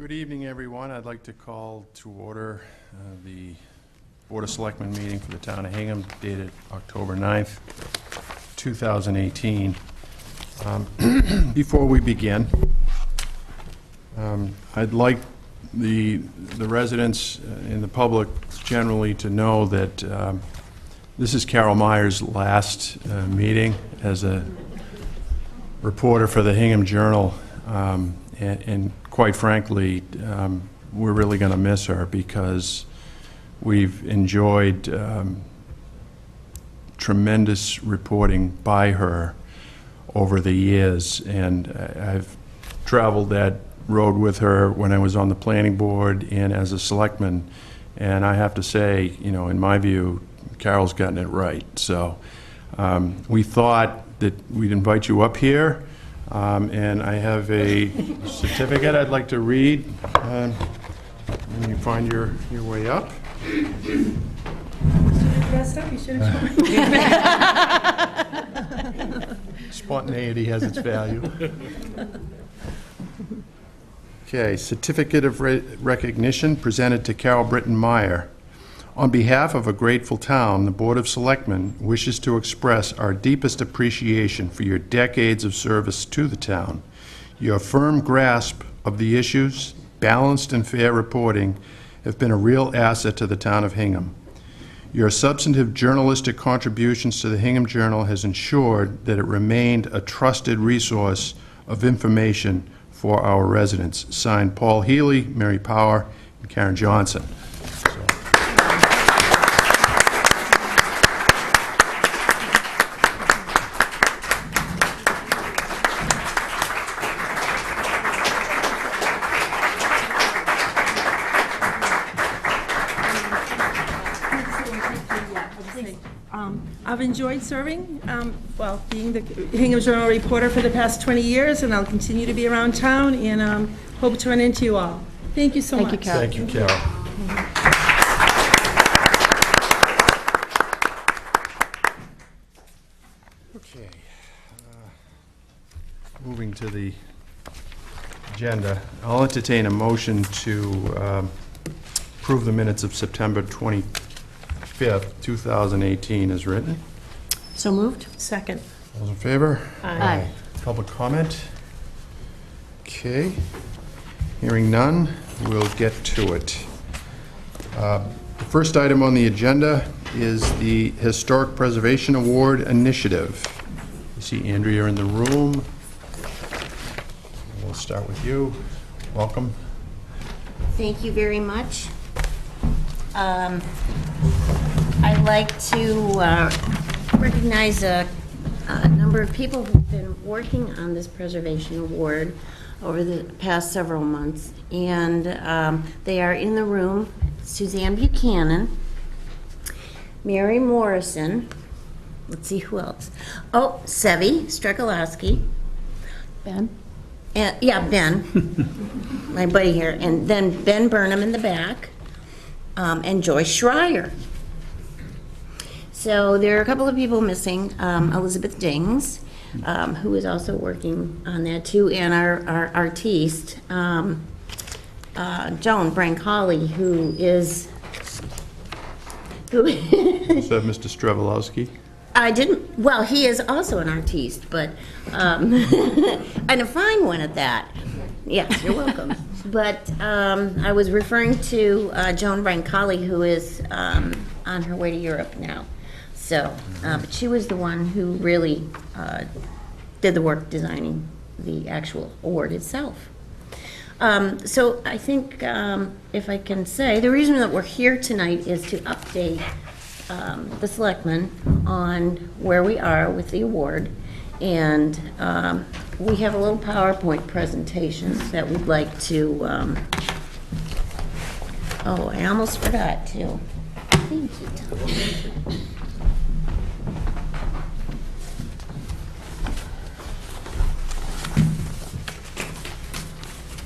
Good evening, everyone. I'd like to call to order the Board of Selectmen meeting for the town of Hingham, dated October 9th, 2018. Before we begin, I'd like the residents and the public generally to know that this is Carol Meyer's last meeting as a reporter for the Hingham Journal, and quite frankly, we're really going to miss her because we've enjoyed tremendous reporting by her over the years, and I've traveled that road with her when I was on the planning board and as a selectman, and I have to say, you know, in my view, Carol's gotten it right. So we thought that we'd invite you up here, and I have a certificate I'd like to read when you find your way up. Spontaneity has its value. Okay, certificate of recognition presented to Carol Britton Meyer. On behalf of a grateful town, the Board of Selectmen wishes to express our deepest appreciation for your decades of service to the town. Your firm grasp of the issues, balanced and fair reporting have been a real asset to the town of Hingham. Your substantive journalistic contributions to the Hingham Journal has ensured that it remained a trusted resource of information for our residents. Signed, Paul Healy, Mary Power, and Karen Johnson. I've enjoyed serving, being the Hingham Journal reporter for the past 20 years, and I'll continue to be around town, and hope to run into you all. Thank you so much. Thank you, Carol. Thank you, Carol. Okay. Moving to the agenda, I'll entertain a motion to approve the minutes of September 25th, 2018 as written. So moved? Second. All those in favor? Aye. Public comment? Okay. Hearing none, we'll get to it. The first item on the agenda is the Historic Preservation Award Initiative. You see Andrea in the room. We'll start with you. Welcome. Thank you very much. I'd like to recognize a number of people who've been working on this preservation award over the past several months, and they are in the room: Suzanne Buchanan, Mary Morrison, let's see who else, oh, Sevi Strekalowski, Ben? Ben, my buddy here, and then Ben Burnham in the back, and Joyce Schreier. So there are a couple of people missing. Elizabeth Dings, who is also working on that too, and our artiste, Joan Brancali, who is... Is that Mr. Strevelowski? I didn't, well, he is also an artiste, but, and a fine one at that. Yes, you're welcome. But I was referring to Joan Brancali, who is on her way to Europe now. So, but she was the one who really did the work designing the actual award itself. So I think, if I can say, the reason that we're here tonight is to update the selectmen on where we are with the award, and we have a little PowerPoint presentation that we'd like to, oh, I almost forgot to. Thank you, Tom.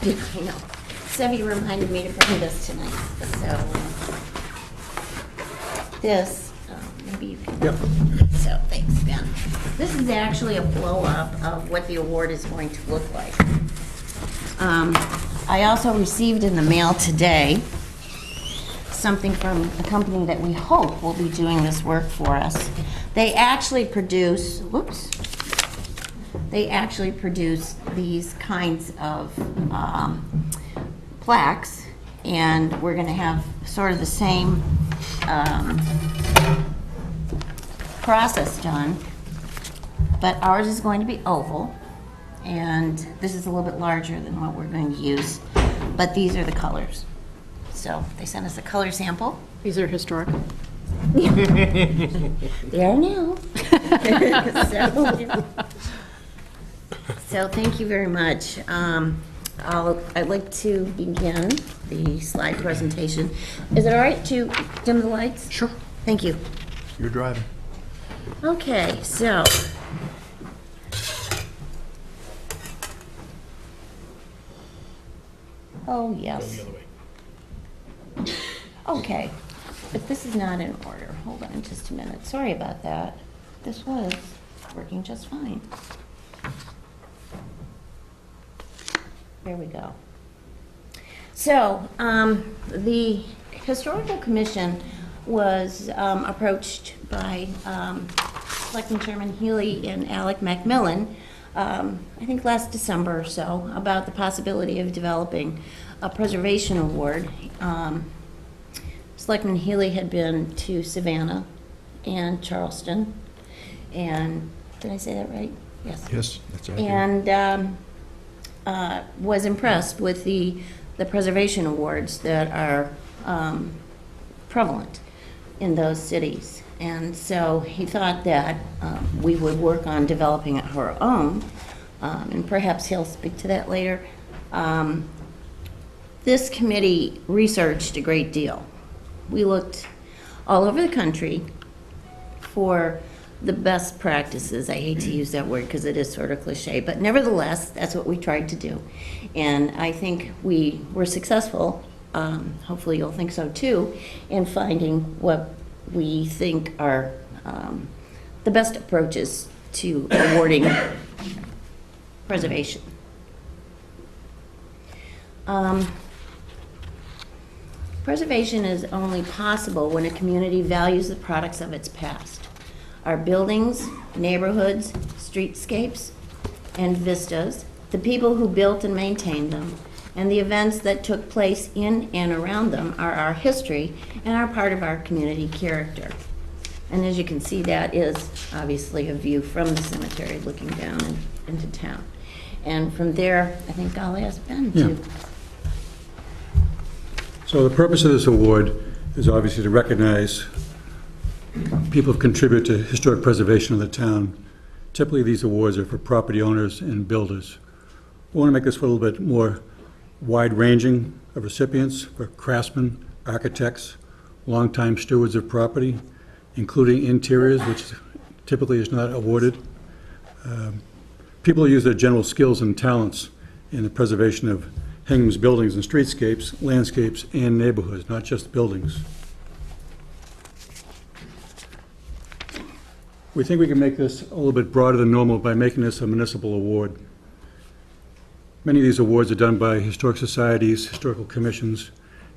Yeah, I know. Sevi reminded me to bring this tonight, so this, maybe you can. Yep. So, thanks, Ben. This is actually a blow-up of what the award is going to look like. I also received in the mail today something from a company that we hope will be doing this work for us. They actually produce, these kinds of plaques, and we're going to have sort of the same process done, but ours is going to be oval, and this is a little bit larger than what we're going to use, but these are the colors. So they sent us a color sample. These are historic. They are now. So thank you very much. I'd like to begin the slide presentation. Is it all right to dim the lights? Sure. Thank you. You're driving. Okay, so. Oh, yes. Okay, but this is not in order. Hold on just a minute. Sorry about that. This was working just fine. There we go. So, the Historical Commission was approached by Selectman Chairman Elie and Alec Macmillan, I think last December or so, about the possibility of developing a preservation award. Selectman Elie had been to Savannah and Charleston, and did I say that right? Yes. Yes, that's right. And was impressed with the preservation awards that are prevalent in those cities. And so he thought that we would work on developing our own, and perhaps he'll speak to that later. This committee researched a great deal. We looked all over the country for the best practices. I hate to use that word because it is sort of cliche, but nevertheless, that's what we tried to do. And I think we were successful, hopefully you'll think so too, in finding what we think are the best approaches to awarding preservation. Preservation is only possible when a community values the products of its past. Our buildings, neighborhoods, streetscapes, and vistas, the people who built and maintained them, and the events that took place in and around them are our history and are part of our community character. And as you can see, that is obviously a view from the cemetery looking down into town. And from there, I think I'll ask Ben to. So the purpose of this award is obviously to recognize people who contribute to historic preservation of the town. Typically, these awards are for property owners and builders. We want to make this a little bit more wide-ranging of recipients for craftsmen, architects, longtime stewards of property, including interiors, which typically is not awarded. People who use their general skills and talents in the preservation of Hingham's buildings and streetscapes, landscapes, and neighborhoods, not just buildings. We think we can make this a little bit broader than normal by making this a municipal award. Many of these awards are done by historic societies, historical commissions,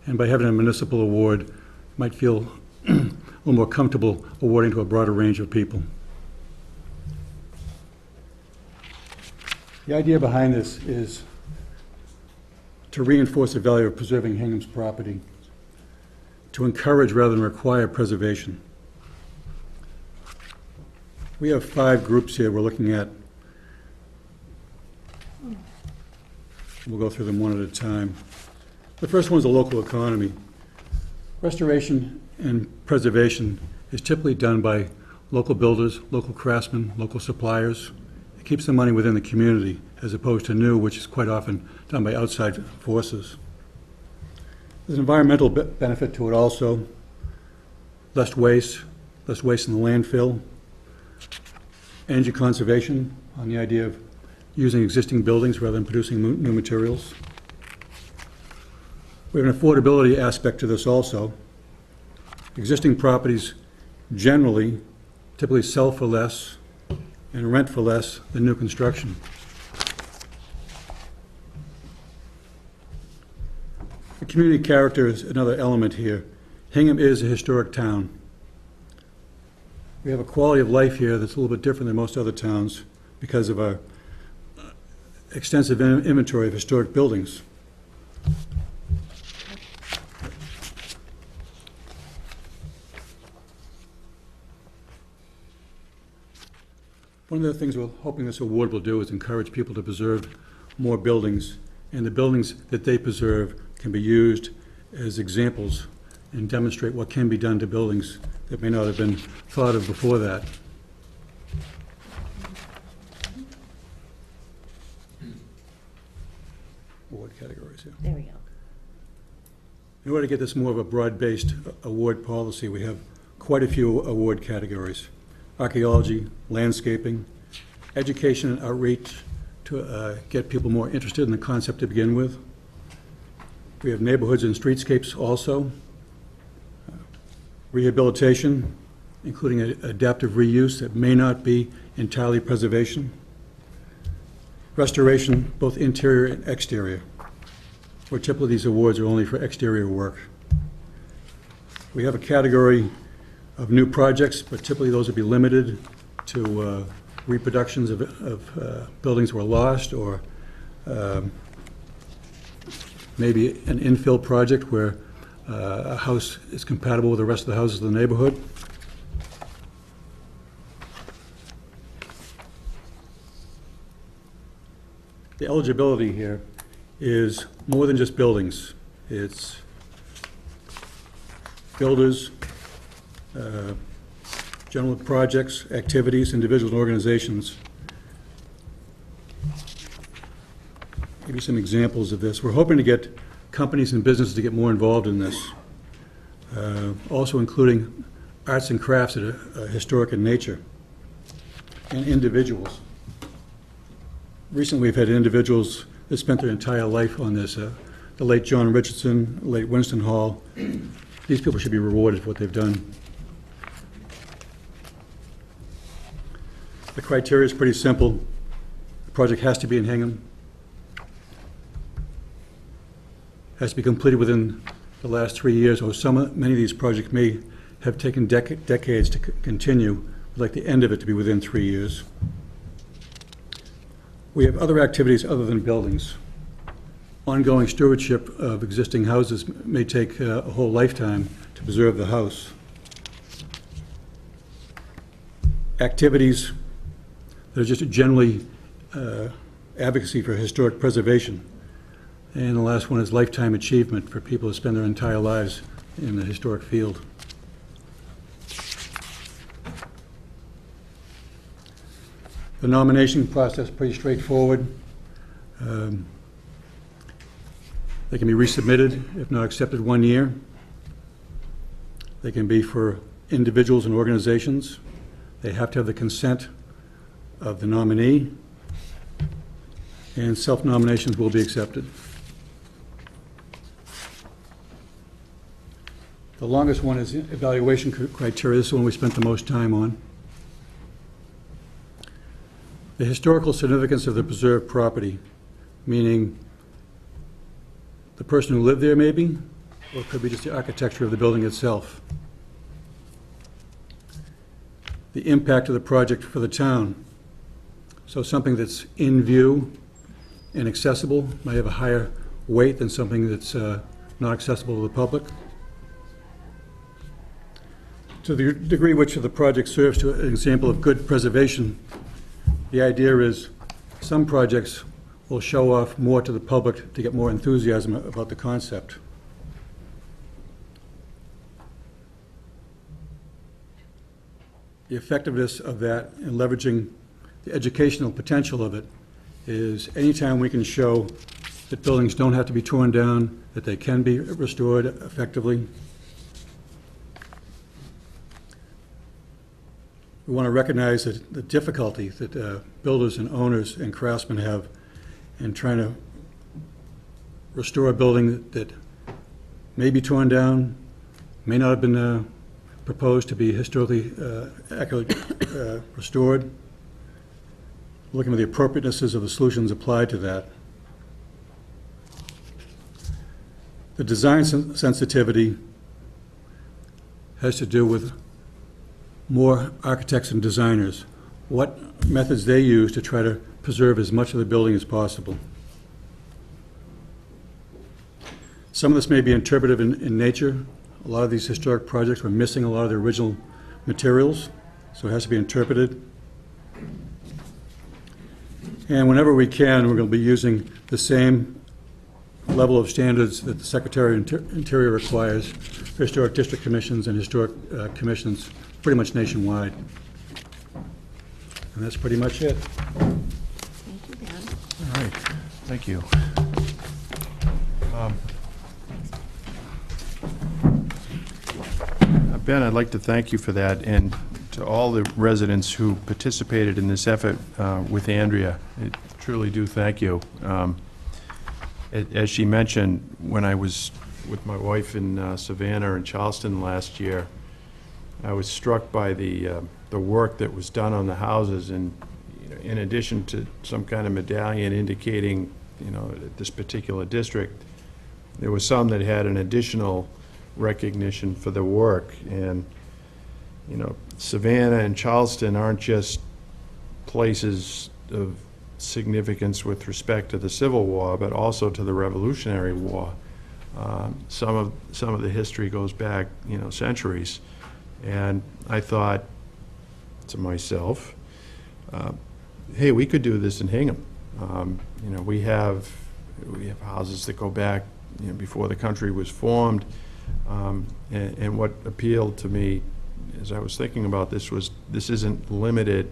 and by having a municipal award, might feel a little more comfortable awarding to a broader range of people. The idea behind this is to reinforce the value of preserving Hingham's property, to encourage rather than require preservation. We have 5 groups here we're looking at. We'll go through them one at a time. The first one is the local economy. Restoration and preservation is typically done by local builders, local craftsmen, local suppliers. It keeps the money within the community as opposed to new, which is quite often done by outside forces. There's an environmental benefit to it also. Less waste in the landfill. Energy conservation on the idea of using existing buildings rather than producing new materials. We have an affordability aspect to this also. Existing properties generally typically sell for less and rent for less than new construction. community character is another element here. Hingham is a historic town. We have a quality of life here that's a little bit different than most other towns because of our extensive inventory of historic buildings. One of the things we're hoping this award will do is encourage people to preserve more buildings, and the buildings that they preserve can be used as examples and demonstrate what can be done to buildings that may not have been thought of before that. Award categories here. There we go. In order to get this more of a broad-based award policy, we have quite a few award categories. Archaeology, landscaping, education and outreach to get people more interested in the concept to begin with. We have neighborhoods and streetscapes also. Rehabilitation, including adaptive reuse that may not be entirely preservation. Restoration, both interior and exterior, where typically these awards are only for exterior work. We have a category of new projects, but typically those would be limited to reproductions of buildings were lost, or maybe an infill project where a house is compatible with the rest of the houses in the neighborhood. The eligibility here is more than just buildings. It's builders, general projects, activities, individuals, and organizations. Give you some examples of this. We're hoping to get companies and businesses to get more involved in this, also including arts and crafts that are historic in nature, and individuals. Recently, we've had individuals that spent their entire life on this. The late John Richardson, late Winston Hall. These people should be rewarded for what they've done. The criteria is pretty simple. The project has to be in Hingham. Has to be completed within the last 3 years, or many of these projects may have taken decades to continue. We'd like the end of it to be within 3 years. We have other activities other than buildings. Ongoing stewardship of existing houses may take a whole lifetime to preserve the house. Activities that are just generally advocacy for historic preservation. And the last one is lifetime achievement for people who spend their entire lives in the historic field. The nomination process is pretty straightforward. They can be resubmitted if not accepted 1 year. They can be for individuals and organizations. They have to have the consent of the nominee, and self-nominations will be accepted. The longest one is evaluation criteria. This is the one we spent the most time on. The historical significance of the preserved property, meaning the person who lived there maybe, or it could be just the architecture of the building itself. The impact of the project for the town. So something that's in view and accessible might have a higher weight than something that's not accessible to the public. To the degree which the project serves to an example of good preservation, the idea is some projects will show off more to the public to get more enthusiasm about the concept. The effectiveness of that and leveraging the educational potential of it is anytime we can show that buildings don't have to be torn down, that they can be restored effectively. We want to recognize the difficulty that builders and owners and craftsmen have in trying to restore a building that may be torn down, may not have been proposed to be historically accurately restored. Looking at the appropriatenesses of the solutions applied to that. The design sensitivity has to do with more architects and designers, what methods they use to try to preserve as much of the building as possible. Some of this may be interpretive in nature. A lot of these historic projects were missing a lot of the original materials, so it has to be interpreted. And whenever we can, we're going to be using the same level of standards that the Secretary of Interior requires for historic district commissions and historic commissions pretty much nationwide. And that's pretty much it. Thank you, Ben. All right, thank you. Ben, I'd like to thank you for that, and to all the residents who participated in this effort with Andrea. I truly do thank you. As she mentioned, when I was with my wife in Savannah and Charleston last year, I was struck by the work that was done on the houses, and in addition to some kind of medallion indicating, this particular district, there was some that had an additional recognition for the work. And Savannah and Charleston aren't just places of significance with respect to the Civil War, but also to the Revolutionary War. Some of the history goes back, centuries. And I thought to myself, hey, we could do this in Hingham. We have houses that go back, before the country was formed. And what appealed to me as I was thinking about this was, this isn't limited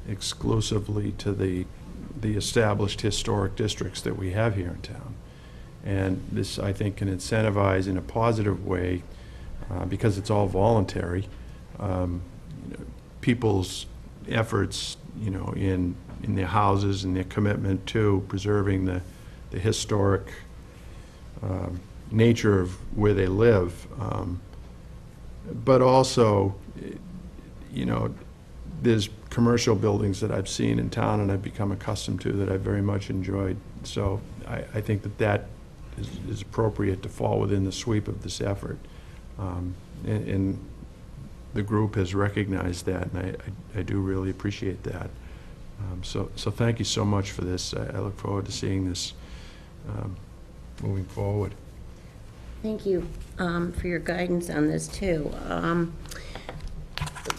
exclusively to the established historic districts that we have here in town. And this, I think, can incentivize in a positive way, because it's all voluntary, people's efforts, in their houses and their commitment to preserving the historic nature of where they live. But also, there's commercial buildings that I've seen in town and I've become accustomed to that I've very much enjoyed. So I think that is appropriate to fall within the sweep of this effort. And the group has recognized that, and I do really appreciate that. So thank you so much for this. I look forward to seeing this moving forward. Thank you for your guidance on this, too.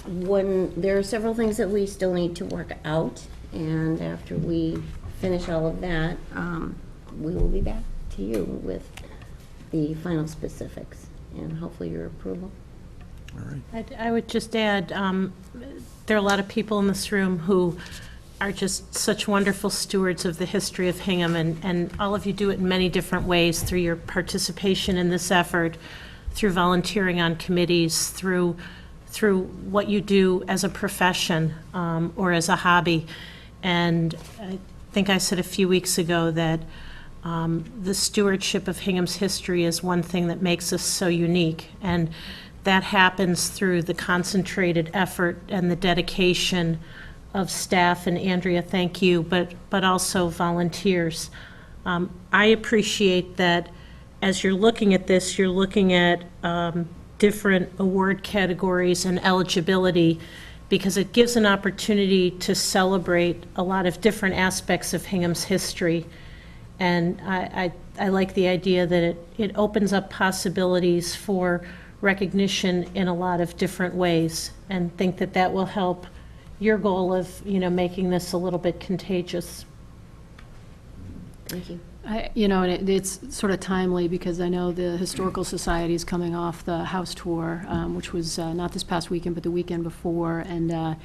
There are several things that we still need to work out, and after we finish all of that, we will be back to you with the final specifics and hopefully your approval. All right. I would just add, there are a lot of people in this room who are just such wonderful stewards of the history of Hingham, and all of you do it in many different ways, through your participation in this effort, through volunteering on committees, through what you do as a profession or as a hobby. And I think I said a few weeks ago that the stewardship of Hingham's history is one thing that makes us so unique, and that happens through the concentrated effort and the dedication of staff, and Andrea, thank you, but also volunteers. I appreciate that as you're looking at this, you're looking at different award categories and eligibility, because it gives an opportunity to celebrate a lot of different aspects of Hingham's history. And I like the idea that it opens up possibilities for recognition in a lot of different ways, and think that will help your goal of, making this a little bit contagious. Thank you. And it's sort of timely, because I know the Historical Society is coming off the house tour, which was not this past weekend, but the weekend before. And,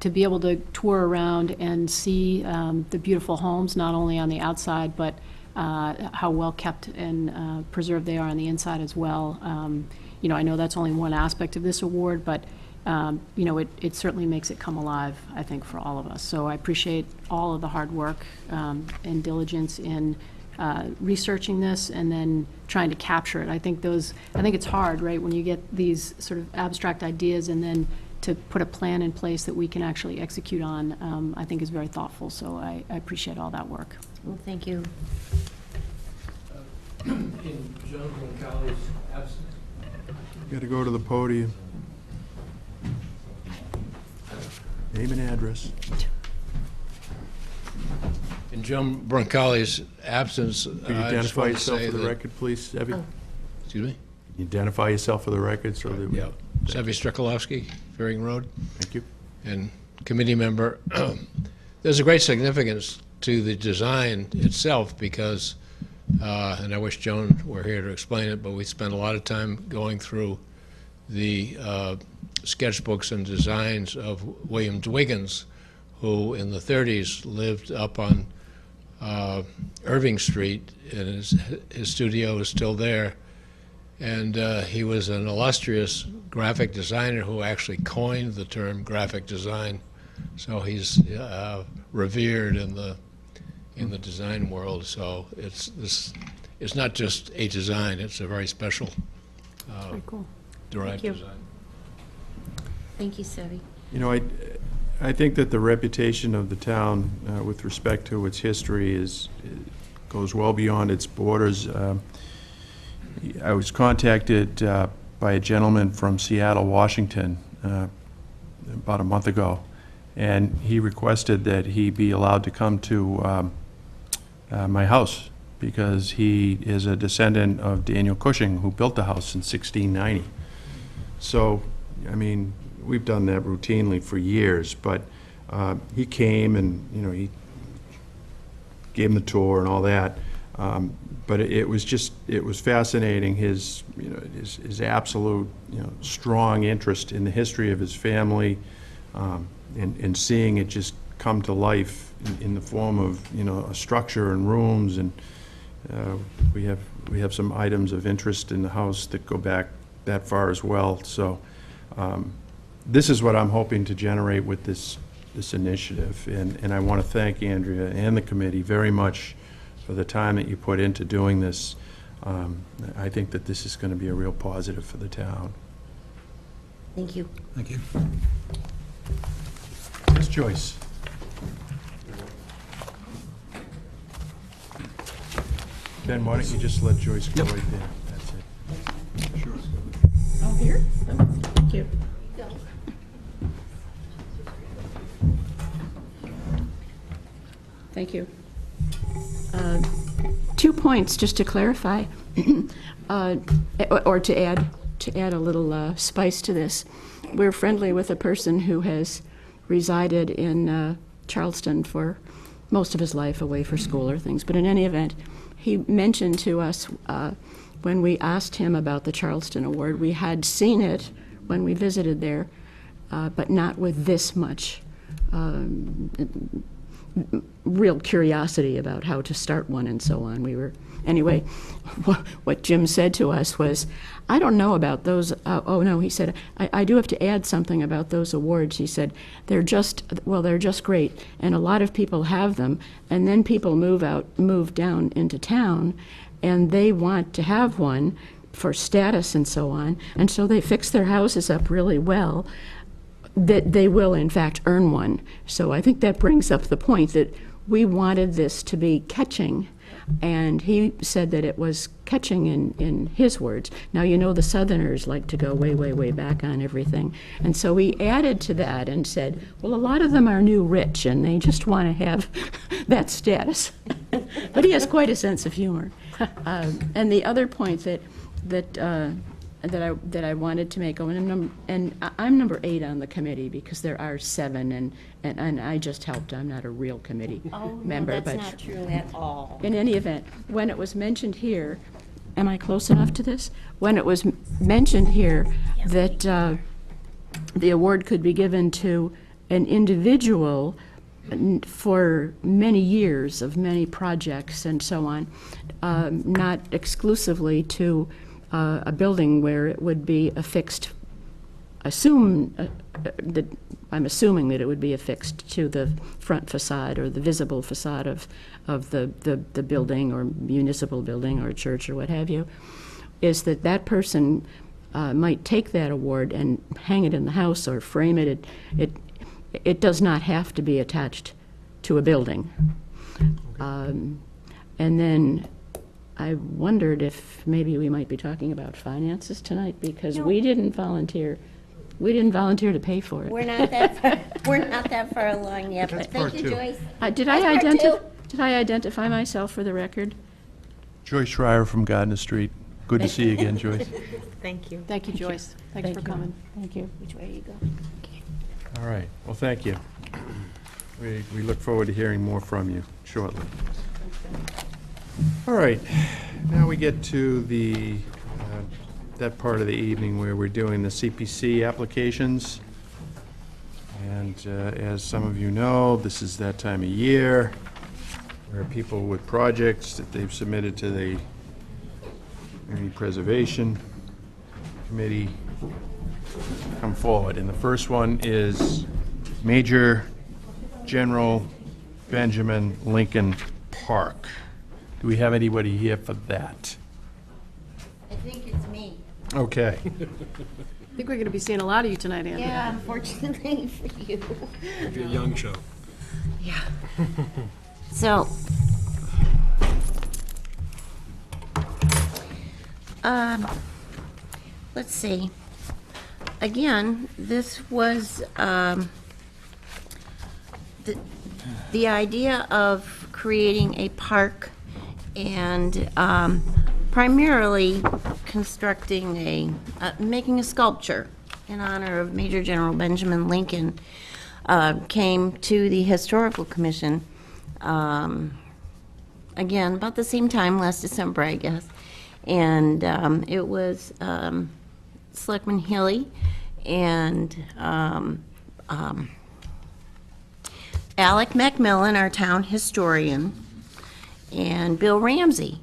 to be able to tour around and see the beautiful homes, not only on the outside, but how well kept and preserved they are on the inside as well. I know that's only one aspect of this award, but it certainly makes it come alive, I think, for all of us. So I appreciate all of the hard work and diligence in researching this and then trying to capture it. I think it's hard, right, when you get these sort of abstract ideas and then to put a plan in place that we can actually execute on, I think is very thoughtful. So I appreciate all that work. Well, thank you. In John Roncalli's absence. Got to go to the podium. Name and address. In John Roncalli's absence, Could you I just identify want to yourself say for the that, record, please, Evie? excuse me? Can you identify yourself for the record so that we... Yeah, Sevy Strikalowski, Fearing Road, Thank you. and committee member. There's a great significance to the design itself because, and I wish Joan were here to explain it, but we spent a lot of time going through the sketchbooks and designs of William Dwiggins, who in the 30s lived up on Irving Street, and his studio is still there. And he was an illustrious graphic designer who actually coined the term graphic design. So he's revered in the design world. So it's not just a design; it's a very special Very cool. derived Thank you. design. Thank you, Sevi. You know, I think that the reputation of the town with respect to its history goes well beyond its borders. I was contacted by a gentleman from Seattle, Washington, about a month ago, and he requested that he be allowed to come to my house because he is a descendant of Daniel Cushing, who built the house in 1690. So, I mean, we've done that routinely for years, but he came and, you know, he gave him the tour and all that. But it was fascinating, his absolute, strong interest in the history of his family, and seeing it just come to life in the form of, a structure and rooms, and we have some items of interest in the house that go back that far as well. So this is what I'm hoping to generate with this initiative, and I want to thank Andrea and the committee very much for the time that you put into doing this. I think that this is going to be a real positive for the town. Thank you. Thank you. Ms. Joyce. Ben, why don't you just let Joyce go right there? That's it. Sure. Oh, here? Thank you. Thank you. 2 points, just to clarify, or to add a little spice to this. We're friendly with a person who has resided in Charleston for most of his life, away for school or things. But in any event, he mentioned to us when we asked him about the Charleston Award, we had seen it when we visited there, but not with this much real curiosity about how to start one and so on. Anyway, what Jim said to us was, I don't know about those, oh no, he said, I do have to add something about those awards. He said, they're just great, and a lot of people have them, and then people move down into town, and they want to have one for status and so on, and so they fix their houses up really well, that they will in fact earn one. So I think that brings up the point that we wanted this to be catching, and he said that it was catching in his words. Now, the Southerners like to go way, way, way back on everything, and so we added to that and said, well, a lot of them are new rich and they just want to have that status. But he has quite a sense of humor. And the other point that I wanted to make, and I'm number 8 on the committee because there are 7, and I just helped. I'm not a real committee member. No, that's not true at all. In any event, when it was mentioned here, am I close enough to this? When it was mentioned here that the award could be given to an individual for many years of many projects and so on, not exclusively to a building where it would be affixed, I'm assuming that it would be affixed to the front facade or the visible facade of the building or municipal building or church or what have you, is that person might take that award and hang it in the house or frame it. It does not have to be attached to a building. And then I wondered if maybe we might be talking about finances tonight, because we didn't volunteer to pay for it. We're not that far, we're not that far along yet, but thank you, Joyce. Did I identify myself for the record? Joyce Schreier from Gardner Street. Good to see you again, Joyce. Thank you. Thank you, Joyce. Thanks for coming. Thank you. Which way you go? All right, well, thank you. We look forward to hearing more from you shortly. All right, now we get to that part of the evening where we're doing the CPC applications. And as some of you know, this is that time of year where people with projects that they've submitted to the Community Preservation Committee come forward. And the first one is Major General Benjamin Lincoln Park. Do we have anybody here for that? I think it's me. Okay. I think we're going to be seeing a lot of you tonight, Anthony. Yeah, unfortunately for you. It'll be a young show. Yeah. So, let's see. Again, this was the idea of creating a park and primarily constructing making a sculpture in honor of Major General Benjamin Lincoln came to the Historical Commission, again, about the same time, last December, I guess. And it was Selectman Elie and Alec Macmillan, our town historian, and Bill Ramsey,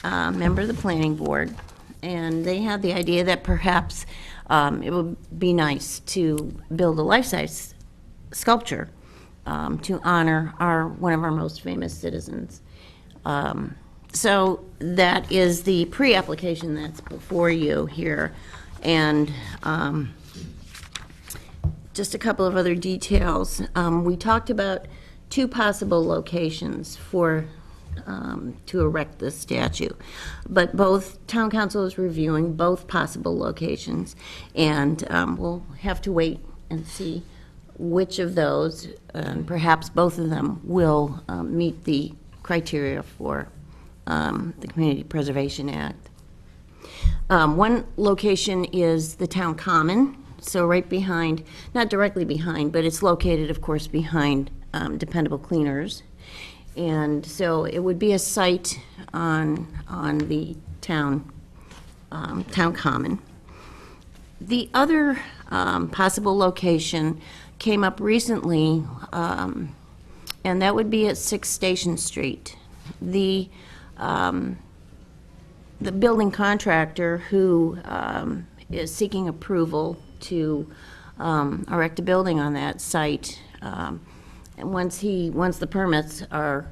member of the planning board. And they had the idea that perhaps it would be nice to build a life-size sculpture to honor one of our most famous citizens. So that is the pre-application that's before you here. And just a couple of other details. We talked about two possible locations to erect this statue, but both town council is reviewing both possible locations, and we'll have to wait and see which of those, perhaps both of them, will meet the criteria for the Community Preservation Act. One location is the town common, so right behind, not directly behind, but it's located, of course, behind Dependable Cleaners. And so it would be a site on the town common. The other possible location came up recently, and that would be at 6 Station Street. The building contractor who is seeking approval to erect a building on that site, and once the permits are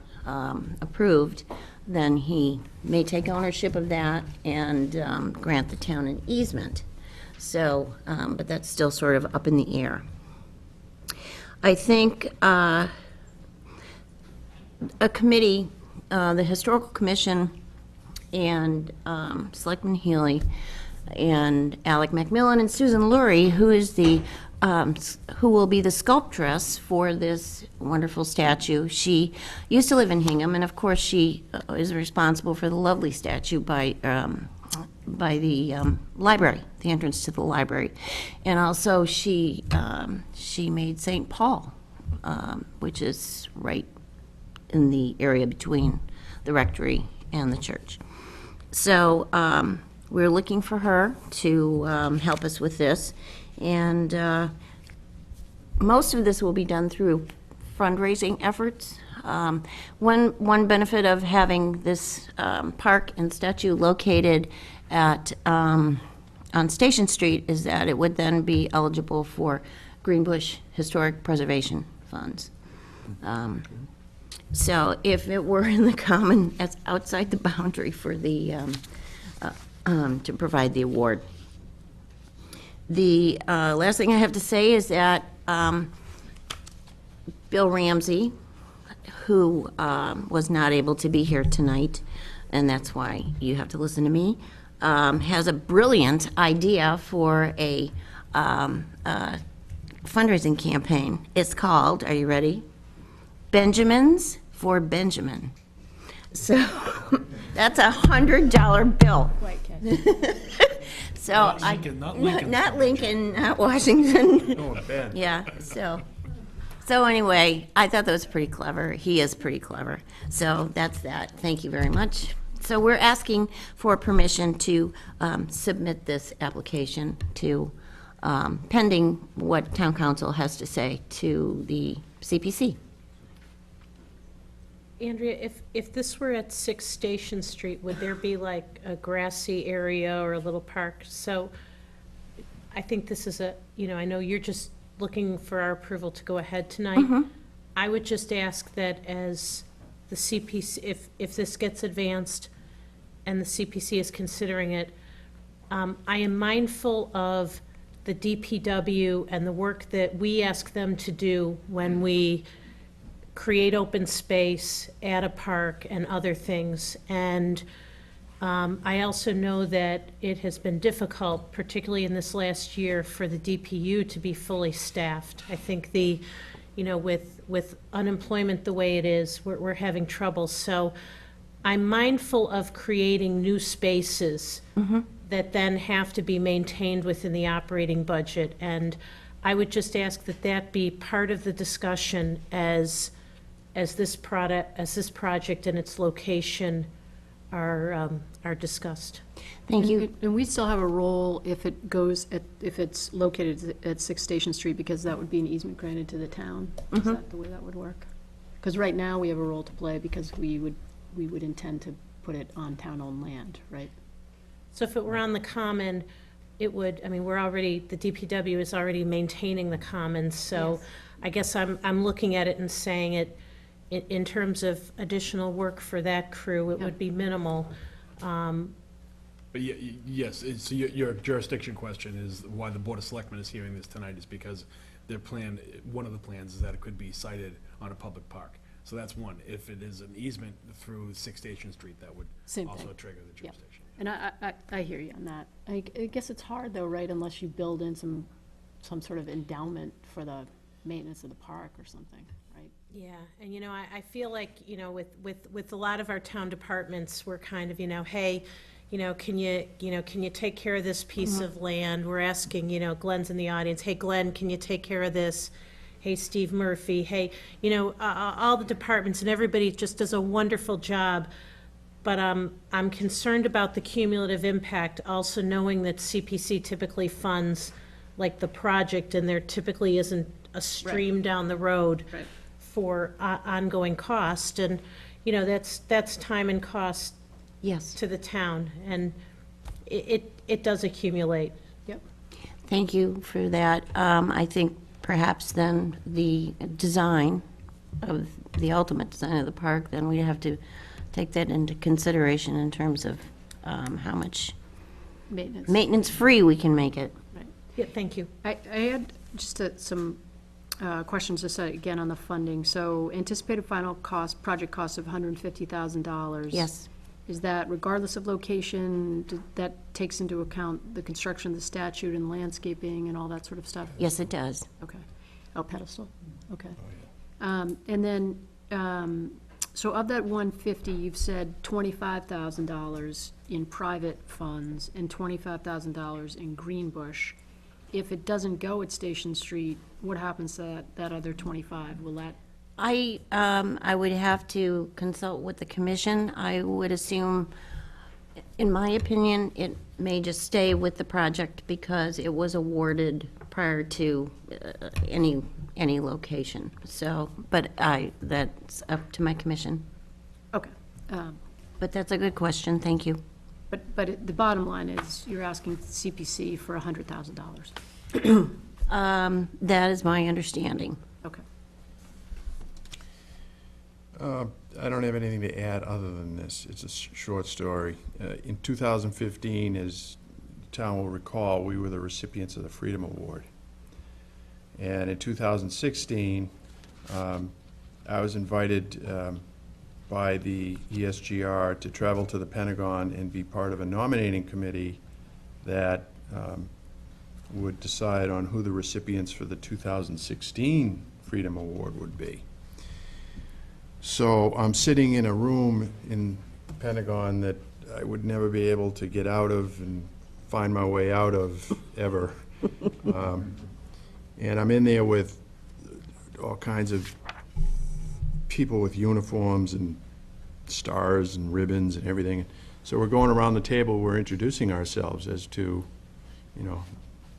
approved, then he may take ownership of that and grant the town an easement. So, but that's still sort of up in the air. I think a committee, the Historical Commission and Selectman Elie and Alec Macmillan and Susan Lurie, who will be the sculptress for this wonderful statue. She used to live in Hingham, and of course she is responsible for the lovely statue by the library, the entrance to the library. And also she made St. Paul, which is right in the area between the rectory and the church. So we're looking for her to help us with this. And most of this will be done through fundraising efforts. One benefit of having this park and statue located on Station Street is that it would then be eligible for Greenbush Historic Preservation Funds. So if it were in the common, that's outside the boundary for the to provide the award. The last thing I have to say is that Bill Ramsey, who was not able to be here tonight, and that's why you have to listen to me, has a brilliant idea for a fundraising campaign. It's called, are you ready? Benjamins for Benjamin. So that's $100 bill. So not Lincoln, not Washington. Oh, Ben. Yeah, so anyway, I thought that was pretty clever. He is pretty clever. So that's that. Thank you very much. So we're asking for permission to submit this application to, pending what town council has to say to the CPC. Andrea, if this were at 6 Station Street, would there be like a grassy area or a little park? So I think this is I know you're just looking for our approval to go ahead tonight. I would just ask that as the CPC, if this gets advanced and the CPC is considering it, I am mindful of the DPW and the work that we ask them to do when we create open space, add a park, and other things. And I also know that it has been difficult, particularly in this last year, for the DPU to be fully staffed. I think with unemployment the way it is, we're having trouble. So I'm mindful of creating new spaces that then have to be maintained within the operating budget. And I would just ask that that be part of the discussion as this project and its location are discussed. Thank you. And we still have a role if it's located at 6 Station Street, because that would be an easement granted to the town. Is that the way that would work? Because right now, we have a role to play because we would intend to put it on town-owned land, right? So if it were on the common, it would, the DPW is already maintaining the commons, so I guess I'm looking at it and saying it, in terms of additional work for that crew, it would be minimal. But yes, so your jurisdiction question is why the Board of Selectmen is hearing this tonight is because their plan, one of the plans is that it could be sited on a public park. So that's one. If it is an easement through 6 Station Street, that would Same also thing. trigger the Yeah. jurisdiction. And I hear you on that. I guess it's hard though, right, unless you build in some sort of endowment for the maintenance of the park or something, right? Yeah, and I feel like, with a lot of our town departments, we're kind of, hey, can you take care of this piece of land? We're asking, Glenn's in the audience, hey, Glenn, can you take care of this? Hey, Steve Murphy, hey, all the departments, and everybody just does a wonderful job. But I'm concerned about the cumulative impact, also knowing that CPC typically funds like the project, and there typically isn't a stream down the road for ongoing cost. And, that's time and cost to the town, and it does accumulate. Yep. Thank you for that. I think perhaps then the design of the ultimate design of the park, then we have to take that into consideration in terms of how much maintenance-free we can make it. Right. Yeah, thank you. I had just some questions just again on the funding. So anticipated final cost, project cost of $150,000. Yes. Is that regardless of location? That takes into account the construction of the statute and landscaping and all that sort of stuff? Yes, it does. Okay. Oh, pedestal. Okay. And then, so of that 150, you've said $25,000 in private funds and $25,000 in Greenbush. If it doesn't go at Station Street, what happens to that other 25? Will that? I would have to consult with the commission. I would assume, in my opinion, it may just stay with the project because it was awarded prior to any location. So, but that's up to my commission. Okay. But that's a good question, thank you. But the bottom line is you're asking CPC for $100,000. That is my understanding. Okay. I don't have anything to add other than this. It's a short story. In 2015, as the town will recall, we were the recipients of the Freedom Award. And in 2016, I was invited by the ESGR to travel to the Pentagon and be part of a nominating committee that would decide on who the recipients for the 2016 Freedom Award would be. So I'm sitting in a room in the Pentagon that I would never be able to get out of and find my way out of ever. And I'm in there with all kinds of people with uniforms and stars and ribbons and everything. So we're going around the table, we're introducing ourselves as to, you know,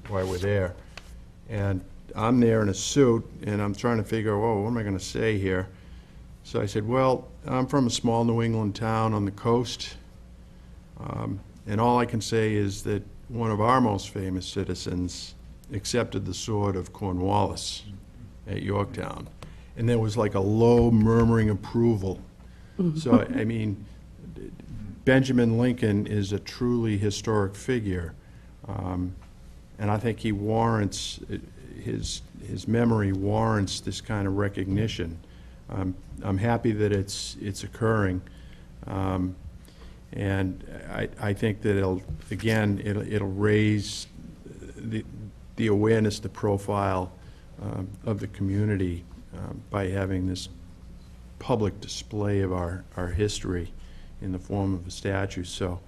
why we're there. And I'm there in a suit, and I'm trying to figure out, whoa, what am I going to say here? So I said, well, I'm from a small New England town on the coast, and all I can say is that one of our most famous citizens accepted the sword of Cornwallis at Yorktown. And there was like a low murmuring approval. So, I mean, Benjamin Lincoln is a truly historic figure. And I think he warrants, his memory warrants this kind of recognition. I'm happy that it's occurring. And I think that it'll raise the awareness, the profile of the community by having this public display of our history in the form of a statue. So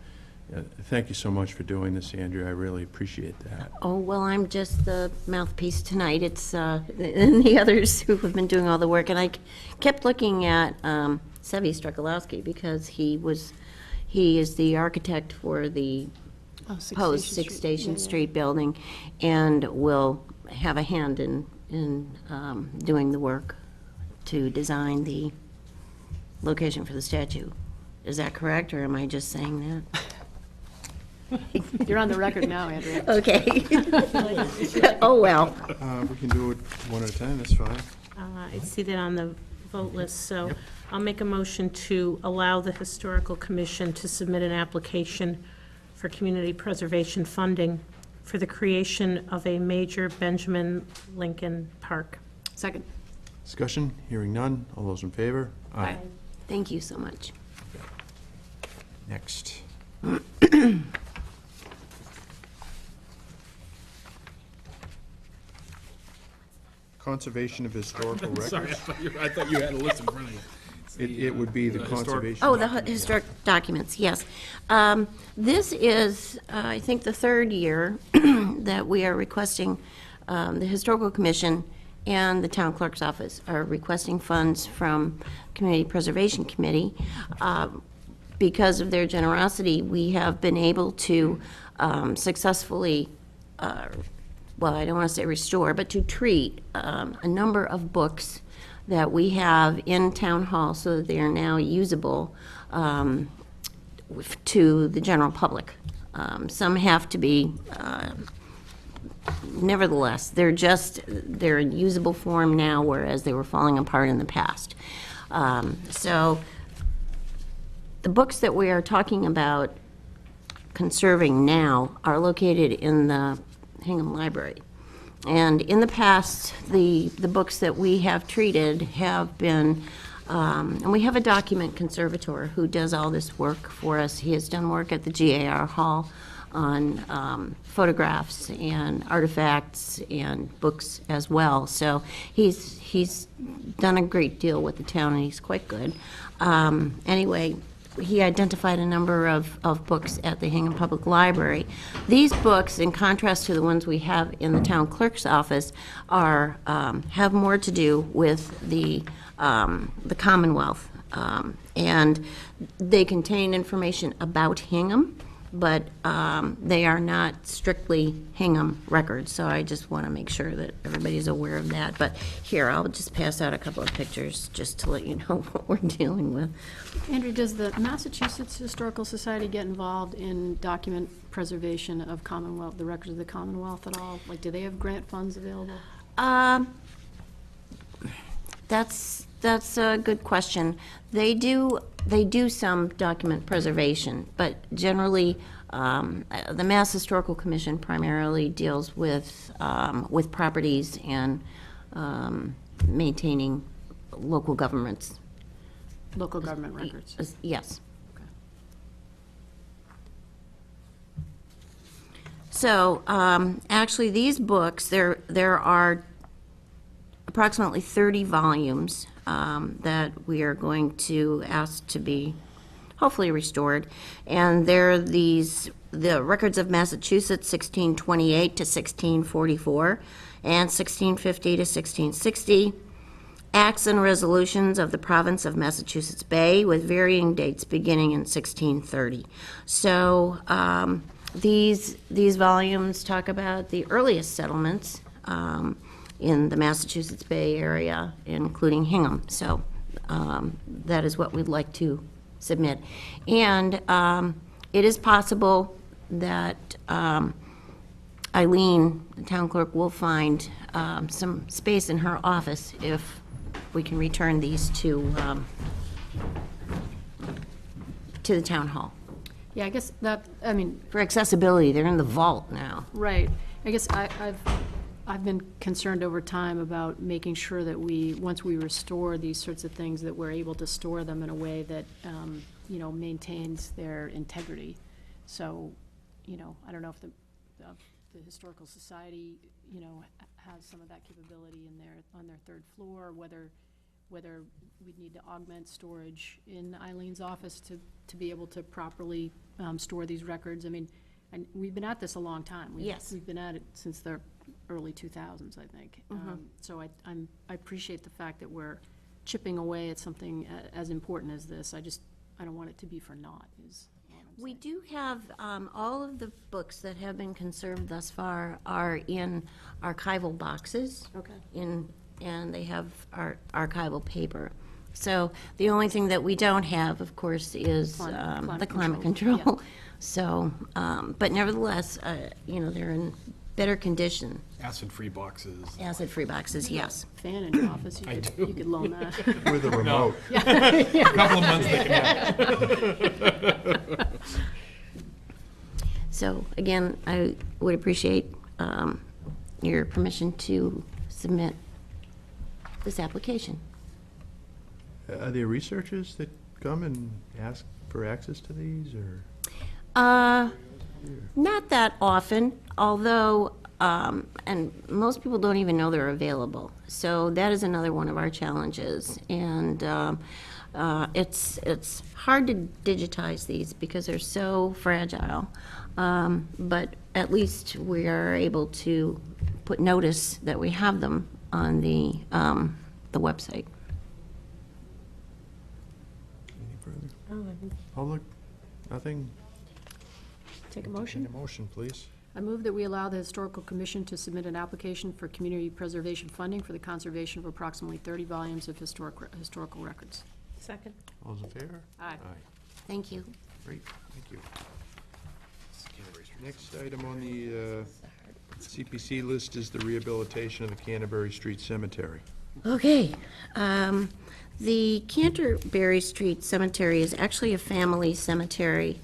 thank you so much for doing this, Andrea. I really appreciate that. Oh, well, I'm just the mouthpiece tonight. It's and the others who have been doing all the work. And I kept looking at Sevi Strukowski because he is the architect for the proposed Six Station Street building, and will have a hand in doing the work to design the location for the statue. Is that correct, or am I just saying that? You're on the record now, Andrea. Okay. Oh, well. We can do it one at a time, that's fine. I see that on the vote list, so I'll make a motion to allow the Historical Commission to submit an application for community preservation funding for the creation of a major Benjamin Lincoln Park. Second. Discussion, hearing none. All those in favor? Aye. Thank you so much. Next. Conservation of historical records. Sorry, I thought you had a list in front of you. It would be the conservation. Oh, the historic documents, yes. This is, I think, the third year that we are requesting, the Historical Commission and the Town Clerk's Office are requesting funds from Community Preservation Committee. Because of their generosity, we have been able to successfully, well, I don't want to say restore, but to treat a number of books that we have in Town Hall so that they are now usable to the general public. Some have to be, nevertheless, they're in usable form now, whereas they were falling apart in the past. So the books that we are talking about conserving now are located in the Hingham Library. And in the past, the books that we have treated have been, and we have a document conservator who does all this work for us. He has done work at the GAR Hall on photographs and artifacts and books as well. So he's done a great deal with the town, and he's quite good. Anyway, he identified a number of books at the Hingham Public Library. These books, in contrast to the ones we have in the town clerk's office, are have more to do with the Commonwealth, and they contain information about Hingham, but they are not strictly Hingham records. So I just want to make sure that everybody's aware of that. But here, I'll just pass out a couple of pictures just to let you know what we're dealing with. Andrew, does the Massachusetts Historical Society get involved in document preservation of Commonwealth, the records of the Commonwealth at all? Like, do they have grant funds available? That's a good question. They do some document preservation, but generally, the Mass Historical Commission primarily deals with properties and maintaining local governments. Local government records. Yes. So, actually, these books, there are approximately 30 volumes that we are going to ask to be hopefully restored. And they're the records of Massachusetts, 1628 to 1644, and 1650 to 1660. Acts and resolutions of the province of Massachusetts Bay with varying dates beginning in 1630. So these volumes talk about the earliest settlements in the Massachusetts Bay area, including Hingham. So that is what we'd like to submit. And it is possible that Eileen, the town clerk, will find some space in her office if we can return these to the town hall. Yeah, I guess that, I mean, For accessibility, they're in the vault now. right. I guess I've been concerned over time about making sure that once we restore these sorts of things, that we're able to store them in a way that, maintains their integrity. So, I don't know if the Historical Society, has some of that capability on their third floor, whether we'd need to augment storage in Eileen's office to be able to properly store these records. I mean, and we've been at this a long time. Yes. We've been at it since the early 2000s, I think. So I appreciate the fact that we're chipping away at something as important as this. I don't want it to be for naught, is all I'm We saying. do have, all of the books that have been conserved thus far are in archival boxes. Okay. And they have archival paper. So the only thing that we don't have, of course, is the climate control. Yeah. So, but nevertheless, they're in better condition. Acid-free boxes. Acid-free boxes, yes. Fan in your office, you could loan that. With a remote. A couple of months they can have. So again, I would appreciate your permission to submit this application. Are there researchers that come and ask for access to these, or? Not that often, although, and most people don't even know they're available. So that is another one of our challenges. And it's hard to digitize these because they're so fragile. But at least we are able to put notice that we have them on the website. Any further? Public? Nothing? Take a Need motion? a motion, please. I move that we allow the Historical Commission to submit an application for community preservation funding for the conservation of approximately 30 volumes of historical records. Second. All those in favor? Aye. Thank you. Great, thank you. Next item on the CPC list is the rehabilitation of the Canterbury Street Cemetery. Okay. The Canterbury Street Cemetery is actually a family cemetery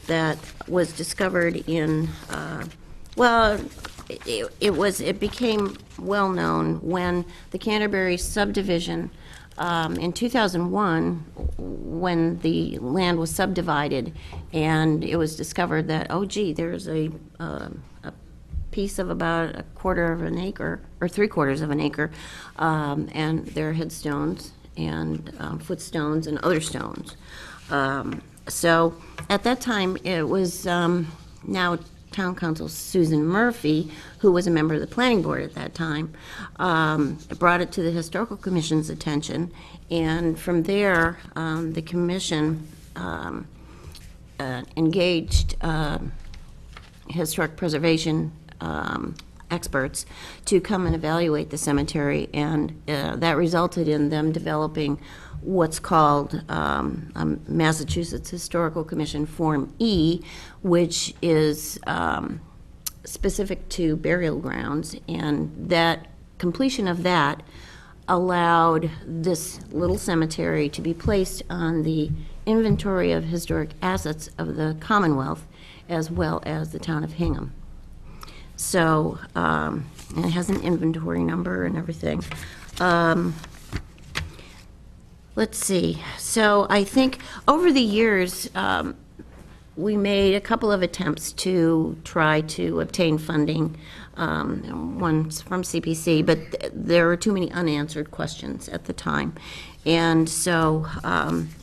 that was discovered in, it became well-known when the Canterbury subdivision, in 2001, when the land was subdivided, and it was discovered that, oh gee, there's a piece of about a quarter of an acre, or 3/4 of an acre, and there are headstones and footstones and other stones. So at that time, it was now Town Council Susan Murphy, who was a member of the Planning Board at that time, brought it to the Historical Commission's attention, and from there, the Commission engaged historic preservation experts to come and evaluate the cemetery, and that resulted in them developing what's called Massachusetts Historical Commission Form E, which is specific to burial grounds, and that completion of that allowed this little cemetery to be placed on the inventory of historic assets of the Commonwealth, as well as the town of Hingham. So, and it has an inventory number and everything. Let's see. So I think over the years, we made a couple of attempts to try to obtain funding, one's from CPC, but there were too many unanswered questions at the time. And so,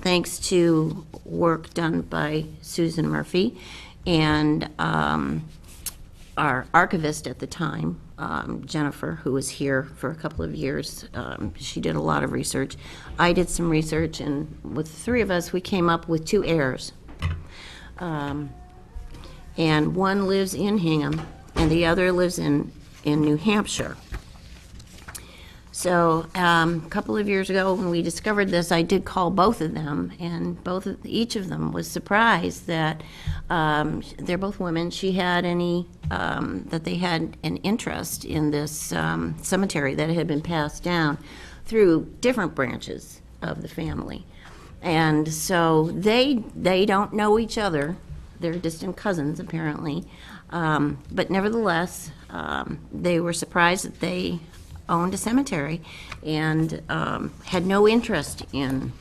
thanks to work done by Susan Murphy and our archivist at the time, Jennifer, who was here for a couple of years, she did a lot of research. I did some research, and with the three of us, we came up with 2 heirs. And one lives in Hingham, and the other lives in New Hampshire. So a couple of years ago, when we discovered this, I did call both of them, and each of them was surprised that they're both women. She had that they had an interest in this cemetery that had been passed down through different branches of the family. And so they don't know each other. They're distant cousins, apparently. But nevertheless, they were surprised that they owned a cemetery and had no interest in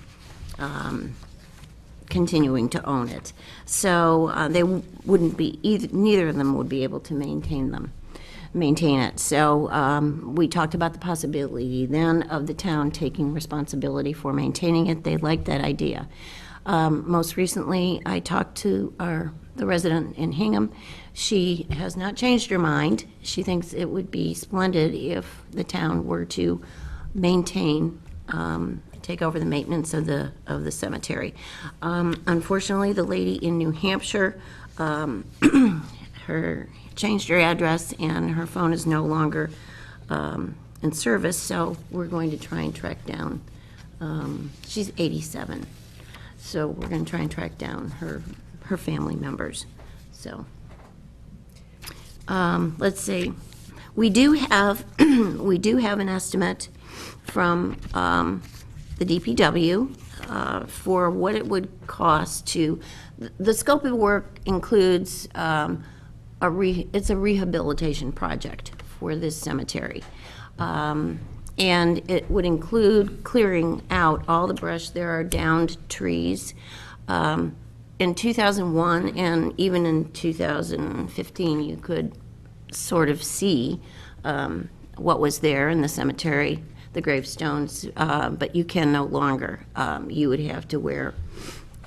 continuing to own it. So they wouldn't be, neither of them would be able to maintain it. So we talked about the possibility then of the town taking responsibility for maintaining it. They liked that idea. Most recently, I talked to the resident in Hingham. She has not changed her mind. She thinks it would be splendid if the town were to maintain, take over the maintenance of the cemetery. Unfortunately, the lady in New Hampshire, changed her address, and her phone is no longer in service, so we're going to try and track down, she's 87, so we're going to try and track down her family members. So let's see, we do have an estimate from the DPW for what it would cost to, the scope of work includes it's a rehabilitation project for this cemetery. And it would include clearing out all the brush. There are downed trees. In 2001 and even in 2015, you could sort of see what was there in the cemetery, the gravestones, but you can no longer. You would have to wear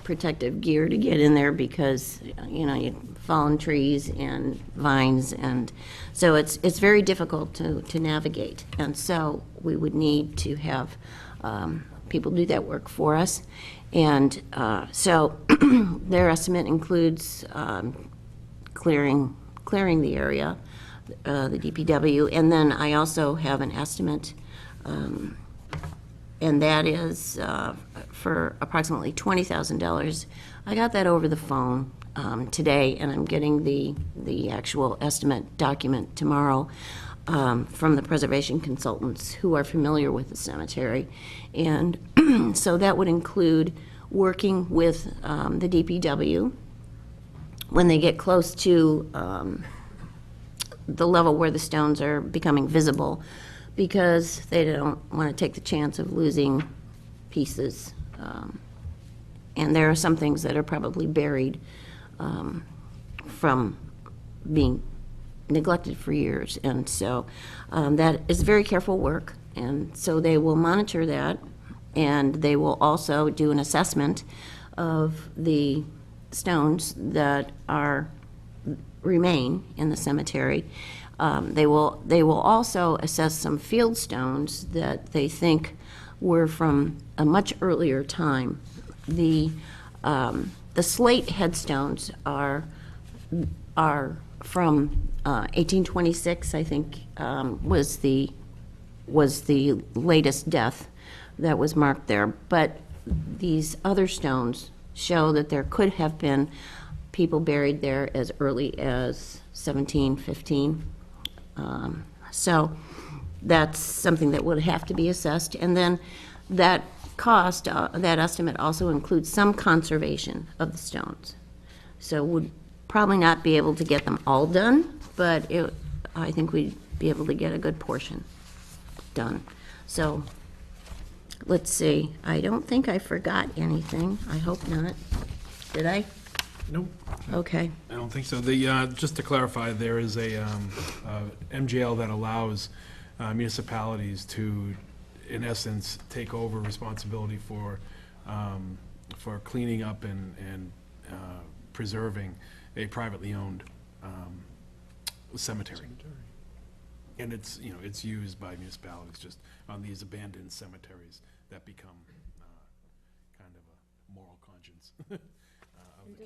protective gear to get in there because, you fallen trees and vines, and so it's very difficult to navigate. And so we would need to have people do that work for us. And so their estimate includes clearing the area, the DPW, and then I also have an estimate, and that is for approximately $20,000. I got that over the phone today, and I'm getting the actual estimate document tomorrow from the preservation consultants who are familiar with the cemetery. And so that would include working with the DPW when they get close to the level where the stones are becoming visible, because they don't want to take the chance of losing pieces. And there are some things that are probably buried from being neglected for years. And so that is very careful work. And so they will monitor that, and they will also do an assessment of the stones that remain in the cemetery. They will also assess some field stones that they think were from a much earlier time. The slate headstones are from 1826, I think, was the latest death that was marked there. But these other stones show that there could have been people buried there as early as 1715. So that's something that would have to be assessed. And then that cost, that estimate also includes some conservation of the stones. So would probably not be able to get them all done, but I think we'd be able to get a good portion done. So let's see, I don't think I forgot anything. I hope not. Did I? Nope. Okay. I don't think so. Just to clarify, there is a MGL that allows municipalities to, in essence, take over responsibility for cleaning up and preserving a privately owned cemetery. And it's, it's used by municipalities just on these abandoned cemeteries that become kind of a moral conscience. And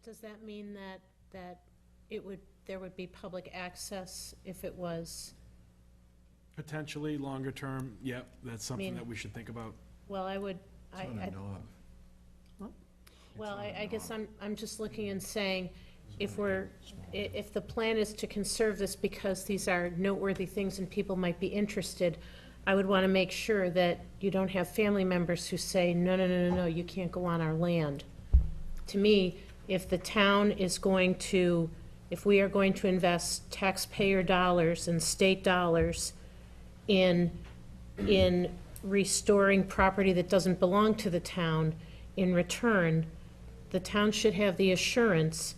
does that mean that there would be public access if it was, Potentially, longer term, yep, that's something mean- that we should think about. well, I guess I'm just looking and saying, if the plan is to conserve this because these are noteworthy things and people might be interested, I would want to make sure that you don't have family members who say, no, no, no, no, no, you can't go on our land. To me, if the town is going to, if we are going to invest taxpayer dollars and state dollars in restoring property that doesn't belong to the town, in return, the town should have the assurance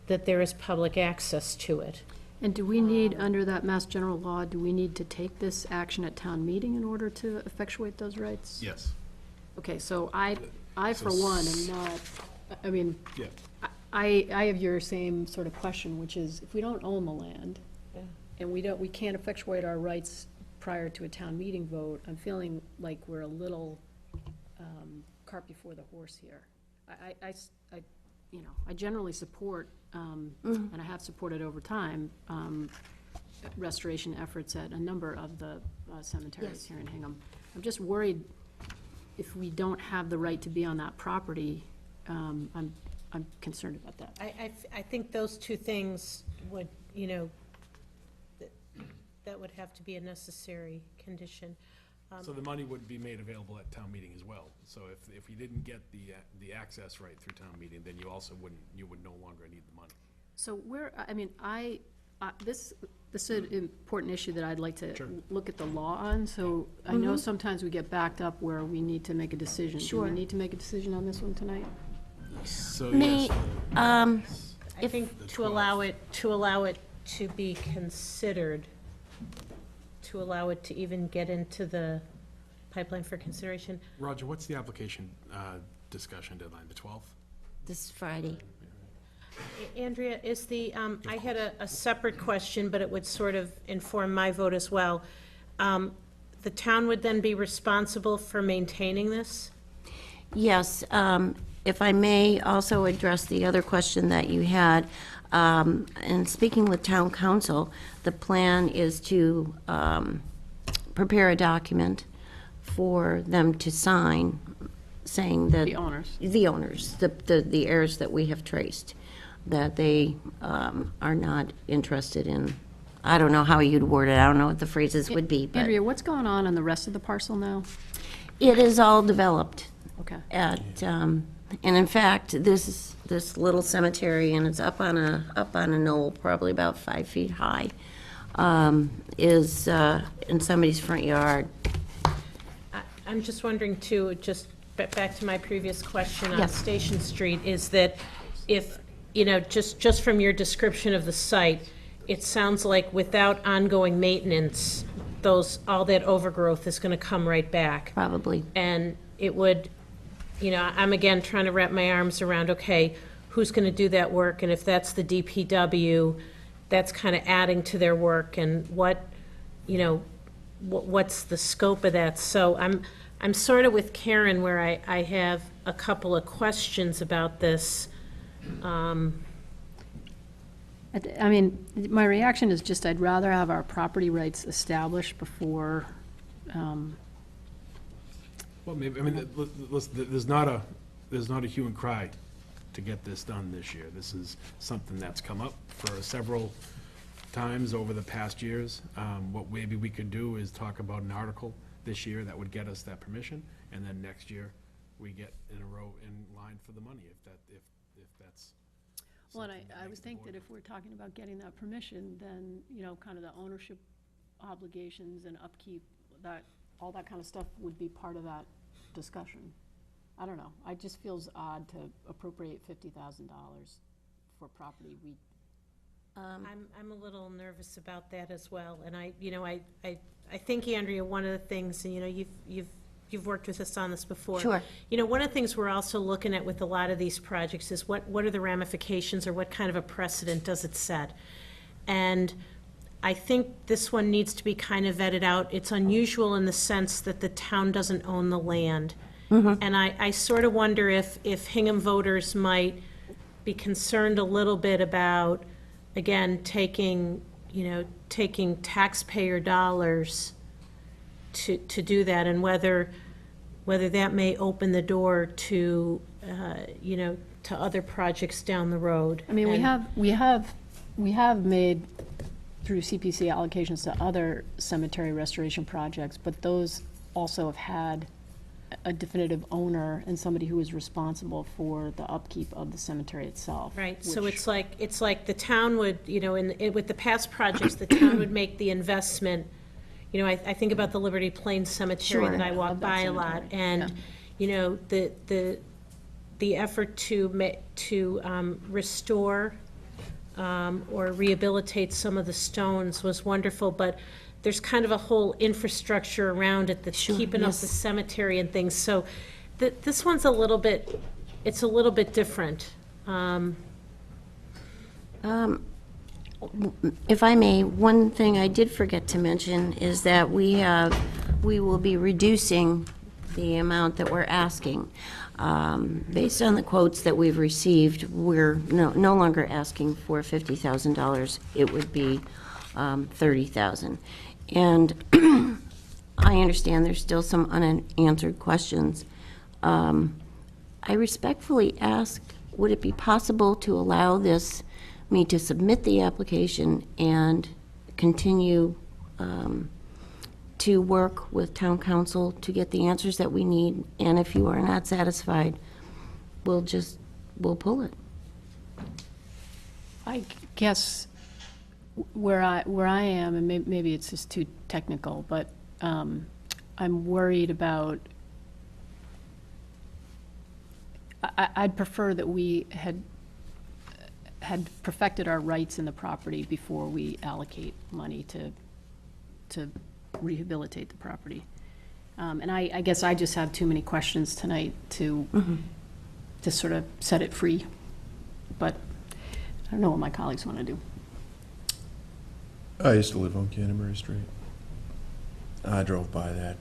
that there is public access to it. And do we need, under that Mass General Law, do we need to take this action at town meeting in order to effectuate those rights? Yes. Okay, so I for one, am not, I mean, Yeah. I have your same sort of question, which is, if we don't own the land, Yeah. and we can't effectuate our rights prior to a town meeting vote, I'm feeling like we're a little cart before the horse here. I generally support, and I have supported over time, restoration efforts at a number of the cemeteries here in Hingham. I'm just worried if we don't have the right to be on that property, I'm concerned about that. I think those two things would, that would have to be a necessary condition. So the money would be made available at town meeting as well. So if you didn't get the access right through town meeting, then you also would no longer need the money. So this is an important issue that I'd like to Sure. look at the law on. So I know sometimes we get backed up where we need to make a decision. Sure. Do we need to make a decision on this one tonight? So Me, yes, I think to allow it to be considered, to allow it to even get into the pipeline for consideration. Roger, what's the application discussion deadline, the 12th? this Friday. Andrea, is I had a separate question, but it would sort of inform my vote as well. The town would then be responsible for maintaining this? Yes, if I may also address the other question that you had. In speaking with town council, the plan is to prepare a document for them to sign, saying that. The owners. The owners, the heirs that we have traced, that they are not interested in, I don't know how you'd word it, I don't know what the phrases would be, but Andrea, what's going on the rest of the parcel now? it is all developed Okay. and in fact, this little cemetery, and it's up on a knoll, probably about 5 feet high, is in somebody's front yard. I'm just wondering too, just back to my previous question on Yes. Station Street, is that if, just from your description of the site, it sounds like without ongoing maintenance, all that overgrowth is gonna come right back. Probably. And it would, I'm again trying to wrap my arms around, okay, who's gonna do that work? And if that's the DPW, that's kind of adding to their work, and what's the scope of that? So I'm sort of with Karen where I have a couple of questions about this. I mean, my reaction is just I'd rather have our property rights established before, Well, maybe, listen, there's not a hue and cry to get this done this year. This is something that's come up for several times over the past years. What maybe we could do is talk about an article this year that would get us that permission, and then next year, we get in a row in line for the money, if that's. well, and something I makes would the think board- that if we're talking about getting that permission, then, kind of the ownership obligations and upkeep, that all that kind of stuff would be part of that discussion. I don't know, it just feels odd to appropriate $50,000 for property we, I'm a little nervous about that as well, and I think, Andrea, one of the things, and you've worked with us on this before. Sure. One of the things we're also looking at with a lot of these projects is what are the ramifications, or what kind of a precedent does it set? And I think this one needs to be kind of vetted out. It's unusual in the sense that the town doesn't own the land. And I sort of wonder if Hingham voters might be concerned a little bit about, again, taking taxpayer dollars to do that, and whether that may open the door to, to other projects down the road. I mean, And- we have made, through CPC allocations to other cemetery restoration projects, but those also have had a definitive owner and somebody who is responsible for the upkeep of the cemetery itself. Right, so which- it's like the town would, with the past projects, the town would make the investment. I think about the Liberty Plains Cemetery that I walk Love that by a lot, cemetery, and, the effort to restore or rehabilitate some of the stones was wonderful, but there's kind of a whole infrastructure around it that's keeping up the cemetery and things, so this one's a little bit different. If I may, one thing I did forget to mention is that we will be reducing the amount that we're asking. Based on the quotes that we've received, we're no longer asking for $50,000. It would be $30,000. And I understand there's still some unanswered questions. I respectfully ask, would it be possible to allow me to submit the application and continue to work with town council to get the answers that we need? And if you are not satisfied, we'll pull it. I guess where I am, and maybe it's just too technical, but I'm worried about, I'd prefer that we had perfected our rights in the property before we allocate money to rehabilitate the property. And I guess I just have too many questions tonight to sort of set it free. But I don't know what my colleagues want to do. I used to live on Canterbury Street. I drove by that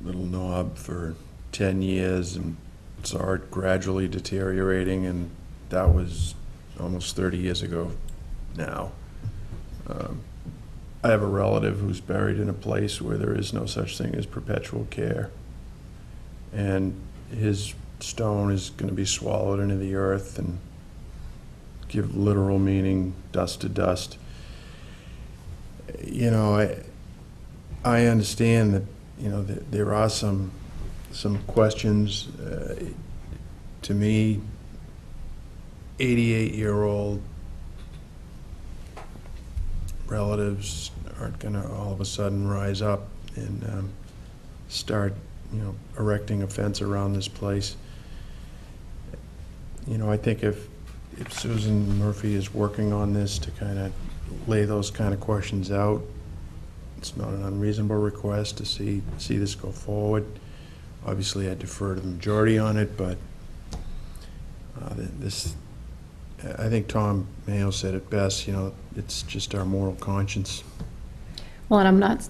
little knob for 10 years and saw it gradually deteriorating, and that was almost 30 years ago now. I have a relative who's buried in a place where there is no such thing as perpetual care, and his stone is going to be swallowed into the earth and give literal meaning, dust to dust. I understand that, that there are some questions. To me, 88-year-old relatives aren't going to all of a sudden rise up and start, erecting a fence around this place. I think if Susan Murphy is working on this to kind of lay those kind of questions out, it's not an unreasonable request to see this go forward. Obviously, I defer to the majority on it, but I think Tom Mayo said it best. It's just our moral conscience. Well, and I'm not,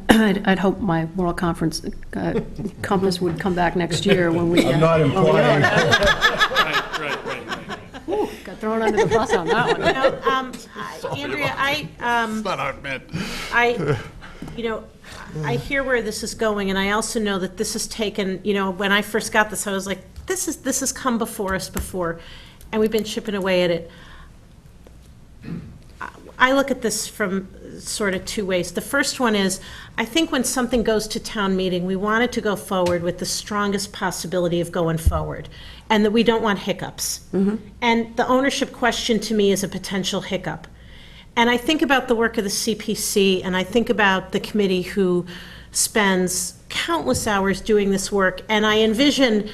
I'd hope my moral compass would come back next year when we. I'm not implying. Ooh, got thrown under the bus on that one. Andrea, It's not how it meant. I hear where this is going, and I also know that this has taken, when I first got this, I was like, this has come before us before, and we've been chipping away at it. I look at this from sort of two ways. The first one is, I think when something goes to town meeting, we want it to go forward with the strongest possibility of going forward, and that we don't want hiccups. And the ownership question to me is a potential hiccup. And I think about the work of the CPC, and I think about the committee who spends countless hours doing this work, and I envision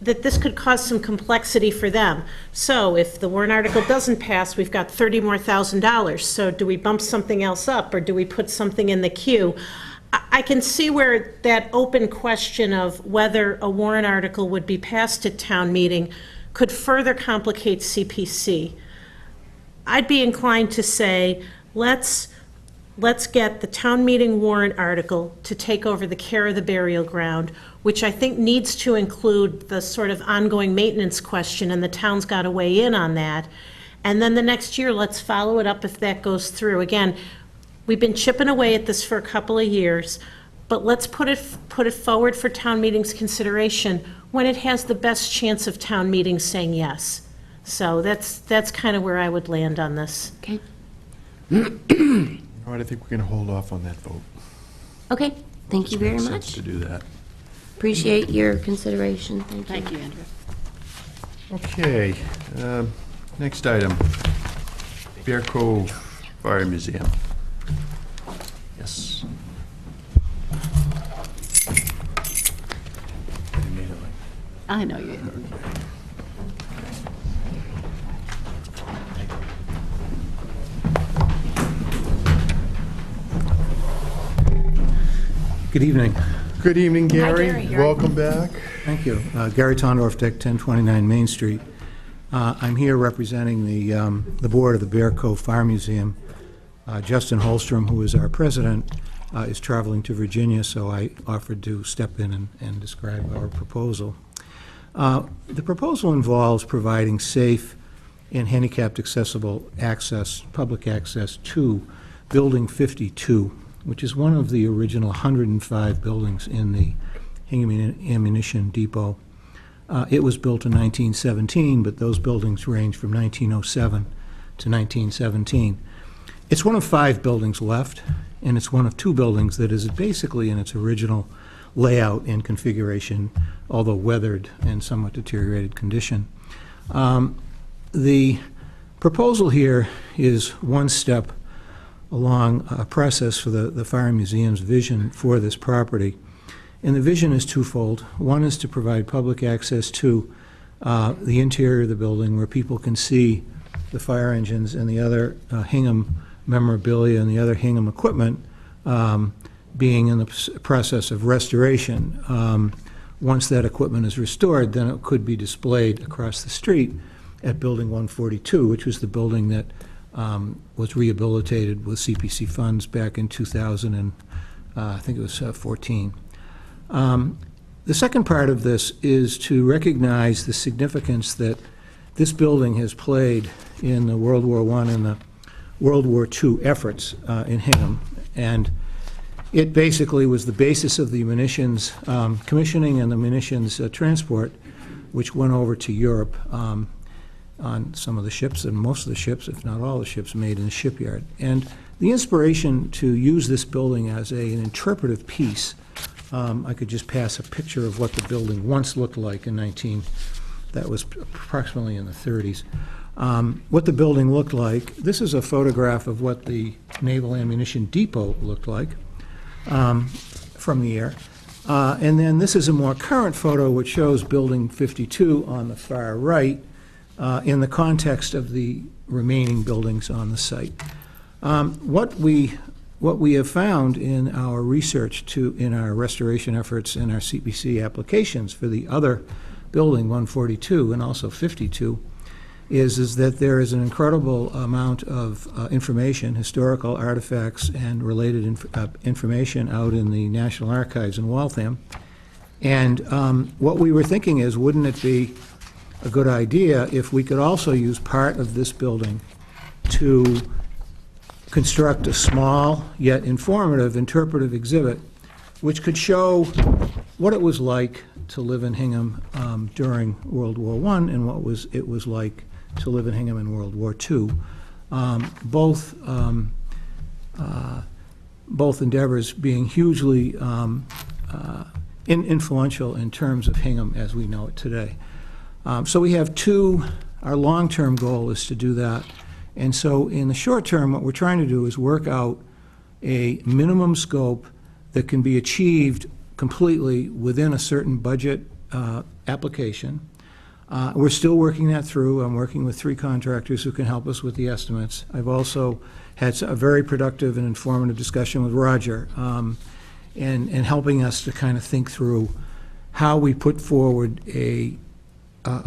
that this could cause some complexity for them. So if the warrant article doesn't pass, we've got $30,000. So do we bump something else up, or do we put something in the queue? I can see where that open question of whether a warrant article would be passed at town meeting could further complicate CPC. I'd be inclined to say, let's get the town meeting warrant article to take over the care of the burial ground, which I think needs to include the sort of ongoing maintenance question, and the town's got to weigh in on that. And then the next year, let's follow it up if that goes through. Again, we've been chipping away at this for a couple of years, but let's put it forward for town meeting's consideration when it has the best chance of town meeting saying yes. So that's kind of where I would land on this. Okay. All right, I think we're going to hold off on that vote. Okay, thank you very Makes sense much. to do that. Appreciate your consideration. Thank you. Thank you, Andrew. Okay, next item, Bear Cove Fire Museum. Yes. I know you. Good evening. Good evening, Gary. Gary. Welcome back. Thank you. Gary Tondorf, Deck 1029 Main Street. I'm here representing the board of the Bear Cove Fire Museum. Justin Holstrom, who is our president, is traveling to Virginia, so I offered to step in and describe our proposal. The proposal involves providing safe and handicapped accessible access, public access to Building 52, which is one of the original 105 buildings in the Hingham Ammunition Depot. It was built in 1917, but those buildings range from 1907 to 1917. It's one of 5 buildings left, and it's one of 2 buildings that is basically in its original layout and configuration, although weathered and somewhat deteriorated condition. The proposal here is one step along a process for the Fire Museum's vision for this property. And the vision is twofold. One is to provide public access to the interior of the building where people can see the fire engines and the other Hingham memorabilia and the other Hingham equipment being in the process of restoration. Once that equipment is restored, then it could be displayed across the street at Building 142, which was the building that was rehabilitated with CPC funds back in 2000 and I think it was 14. The second part of this is to recognize the significance that this building has played in the World War I and the World War II efforts in Hingham. And it basically was the basis of the munitions commissioning and the munitions transport, which went over to Europe on some of the ships, and most of the ships, if not all the ships, made in the shipyard. And the inspiration to use this building as an interpretive piece, I could just pass a picture of what the building once looked like in that was approximately in the 30s. What the building looked like, this is a photograph of what the Naval Ammunition Depot looked like from the air. And then this is a more current photo which shows Building 52 on the far right in the context of the remaining buildings on the site. What we have found in our research in our restoration efforts and our CPC applications for the other building, 142 and also 52, is that there is an incredible amount of information, historical artifacts and related information out in the National Archives in Waltham. And what we were thinking is, wouldn't it be a good idea if we could also use part of this building to construct a small yet informative interpretive exhibit which could show what it was like to live in Hingham during World War I and what it was like to live in Hingham in World War II. Both endeavors being hugely influential in terms of Hingham as we know it today. So we have our long-term goal is to do that. And so in the short term, what we're trying to do is work out a minimum scope that can be achieved completely within a certain budget application. We're still working that through. I'm working with 3 contractors who can help us with the estimates. I've also had a very productive and informative discussion with Roger, and helping us to kind of think through how we put forward a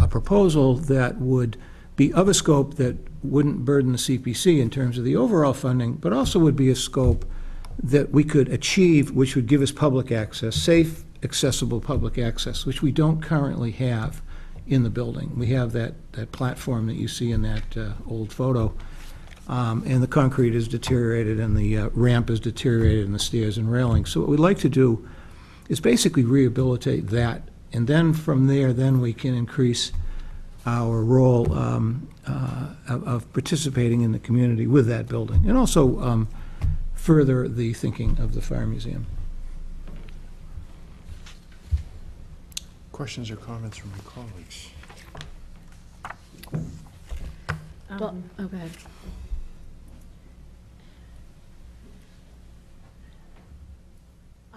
proposal that would be of a scope that wouldn't burden the CPC in terms of the overall funding, but also would be a scope that we could achieve, which would give us public access, safe, accessible public access, which we don't currently have in the building. We have that platform that you see in that old photo, and the concrete is deteriorated, and the ramp is deteriorated, and the stairs and railings. So what we'd like to do is basically rehabilitate that, and then from there, then we can increase our role of participating in the community with that building, and also further the thinking of the Fire Museum. Questions or comments from my colleagues? Well, oh, go ahead.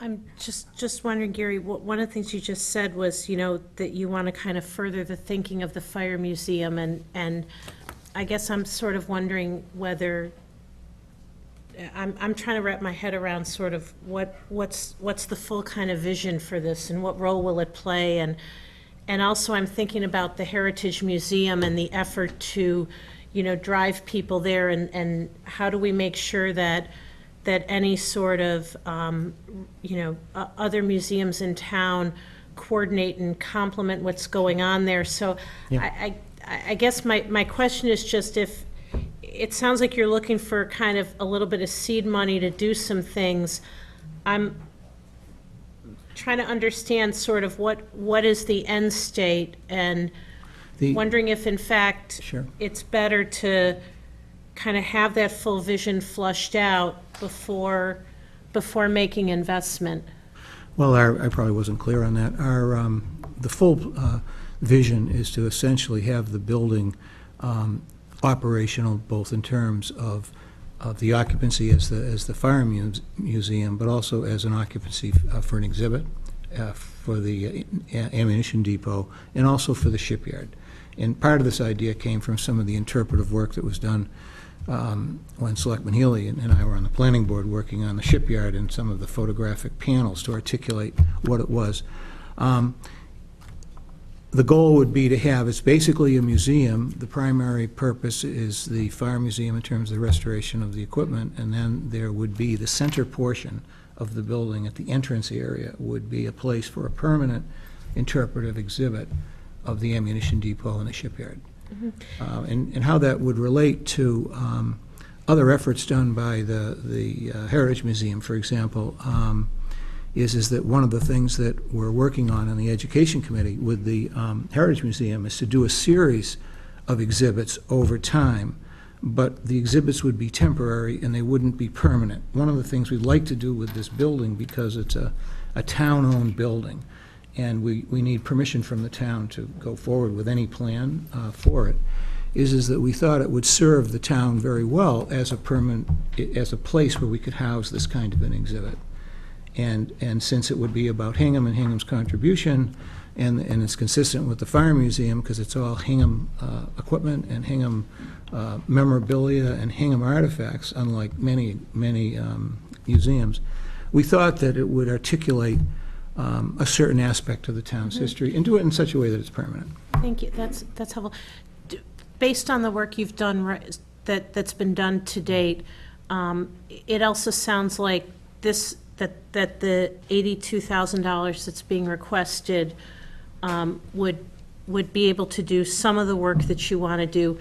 I'm just wondering, Gary, one of the things you just said was, you know, that you want to kind of further the thinking of the Fire Museum, and I guess I'm sort of wondering whether, I'm trying to wrap my head around sort of what's the full kind of vision for this, and what role will it play, and also I'm thinking about the Heritage Museum and the effort to, you know, drive people there, and how do we make sure that any sort of, you know, other museums in town coordinate and complement what's going on there. So Yeah. I guess my question is just, if it sounds like you're looking for kind of a little bit of seed money to do some things, I'm trying to understand sort of what is the end state, and wondering if in fact Sure. it's better to kind of have that full vision flushed out before making investment. Well, I probably wasn't clear on that. The full vision is to essentially have the building operational, both in terms of the occupancy as the Fire Museum, but also as an occupancy for an exhibit, for the ammunition depot, and also for the shipyard. And part of this idea came from some of the interpretive work that was done when Selectman Elie and I were on the planning board working on the shipyard and some of the photographic panels to articulate what it was. The goal would be to have, it's basically a museum. The primary purpose is the Fire Museum in terms of the restoration of the equipment, and then there would be the center portion of the building at the entrance area would be a place for a permanent interpretive exhibit of the ammunition depot and the shipyard. And how that would relate to other efforts done by the Heritage Museum, for example, is that one of the things that we're working on in the Education Committee with the Heritage Museum is to do a series of exhibits over time, but the exhibits would be temporary and they wouldn't be permanent. One of the things we'd like to do with this building, because it's a town-owned building, and we need permission from the town to go forward with any plan for it, is that we thought it would serve the town very well as a place where we could house this kind of an exhibit. And since it would be about Hingham and Hingham's contribution, and it's consistent with the Fire Museum, because it's all Hingham equipment and Hingham memorabilia and Hingham artifacts, unlike many museums, we thought that it would articulate a certain aspect of the town's history and do it in such a way that it's permanent. Thank you, that's helpful. Based on the work you've done, that's been done to date, it also sounds like that the $82,000 that's being requested would be able to do some of the work that you want to do.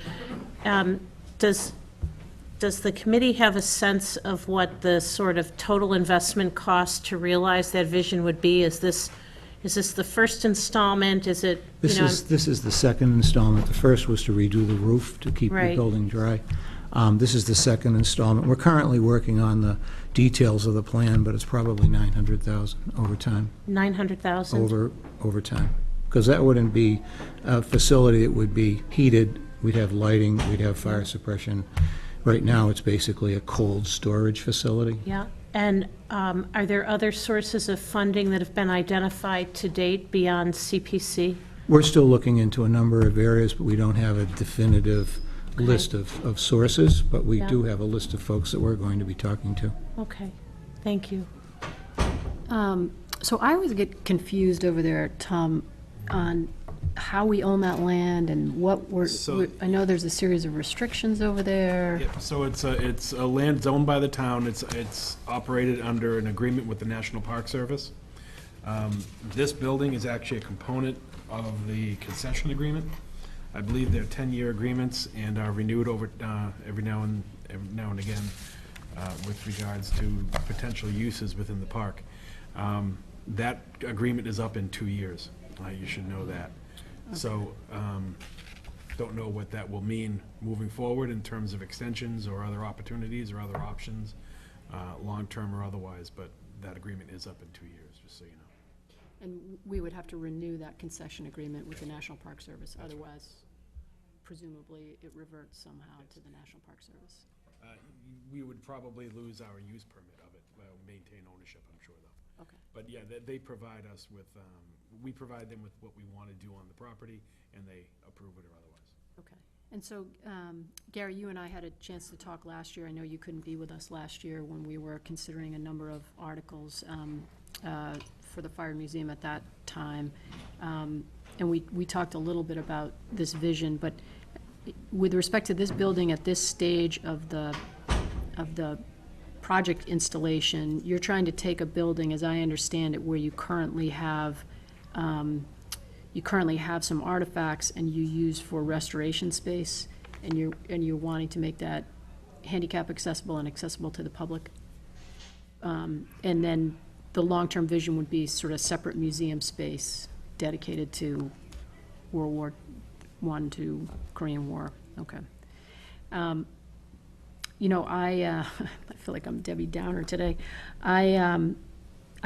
Does the committee have a sense of what the sort of total investment cost to realize that vision would be? Is this the first installment? Is it, This is the second installment. The first was to redo the roof to keep the Right. building dry. This is the second installment. We're currently working on the details of the plan, but it's probably $900,000 over time. $900,000? Over time. Because that wouldn't be a facility that would be heated. We'd have lighting, we'd have fire suppression. Right now, it's basically a cold storage facility. Yeah. And are there other sources of funding that have been identified to date beyond CPC? We're still looking into a number of areas, but we don't have a definitive list of sources, but we Yeah. do have a list of folks that we're going to be talking to. Okay, thank you. So I always get confused over there, Tom, on how we own that land and what I know there's a series of restrictions over there. Yep, so it's a land owned by the town. It's operated under an agreement with the National Park Service. This building is actually a component of the concession agreement. I believe they're 10-year agreements and are renewed over every now and again with regards to potential uses within the park. That agreement is up in 2 years. You should know that. So, don't know what that will mean moving forward in terms of extensions or other opportunities or other options, long-term or otherwise, but that agreement is up in 2 years, just so you know. And we would have to renew that concession agreement with the National Park Service, otherwise presumably it reverts somehow to the National Park Service. We would probably lose our use permit of it, maintain ownership, I'm sure, though. Okay. But yeah, they provide us with, we provide them with what we want to do on the property, and they approve it or otherwise. Okay. And so, Gary, you and I had a chance to talk last year. I know you couldn't be with us last year when we were considering a number of articles for the Fire Museum at that time. And we talked a little bit about this vision, but with respect to this building at this stage of the project installation, you're trying to take a building, as I understand it, where you currently have some artifacts and you use for restoration space, and you're wanting to make that handicap accessible and accessible to the public. And then the long-term vision would be sort of separate museum space dedicated to World War I to Korean War. Okay. You know, I feel like I'm Debbie Downer today. I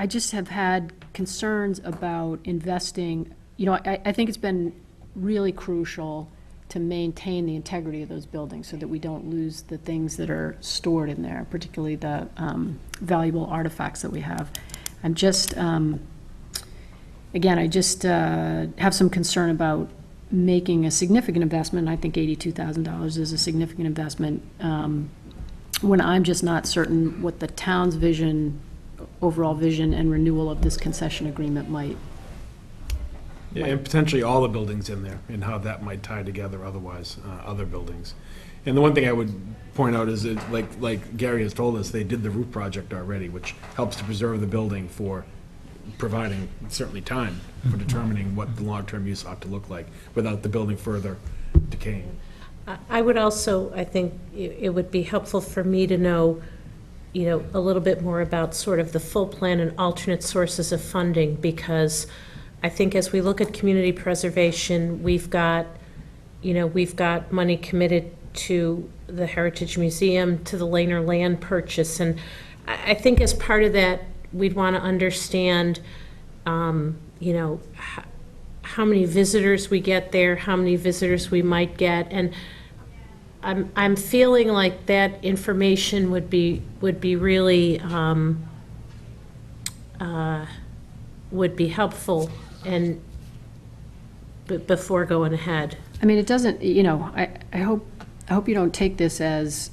just have had concerns about investing. You know, I think it's been really crucial to maintain the integrity of those buildings so that we don't lose the things that are stored in there, particularly the valuable artifacts that we have. I'm just, again, I just have some concern about making a significant investment. I think $82,000 is a significant investment when I'm just not certain what the town's vision, overall vision and renewal of this concession agreement might. Yeah, and potentially all the buildings in there and how that might tie together otherwise, other buildings. And the one thing I would point out is that, like Gary has told us, they did the roof project already, which helps to preserve the building for providing certainly time for determining what the long-term use ought to look like without the building further decaying. I would also, I think it would be helpful for me to know, you know, a little bit more about sort of the full plan and alternate sources of funding, because I think as we look at community preservation, we've got money committed to the Heritage Museum, to the Laner land purchase, and I think as part of that, we'd want to understand, you know, how many visitors we get there, how many visitors we might get, and I'm feeling like that information would be really would be helpful and before going ahead. I mean, it doesn't, you know, I hope you don't take this as,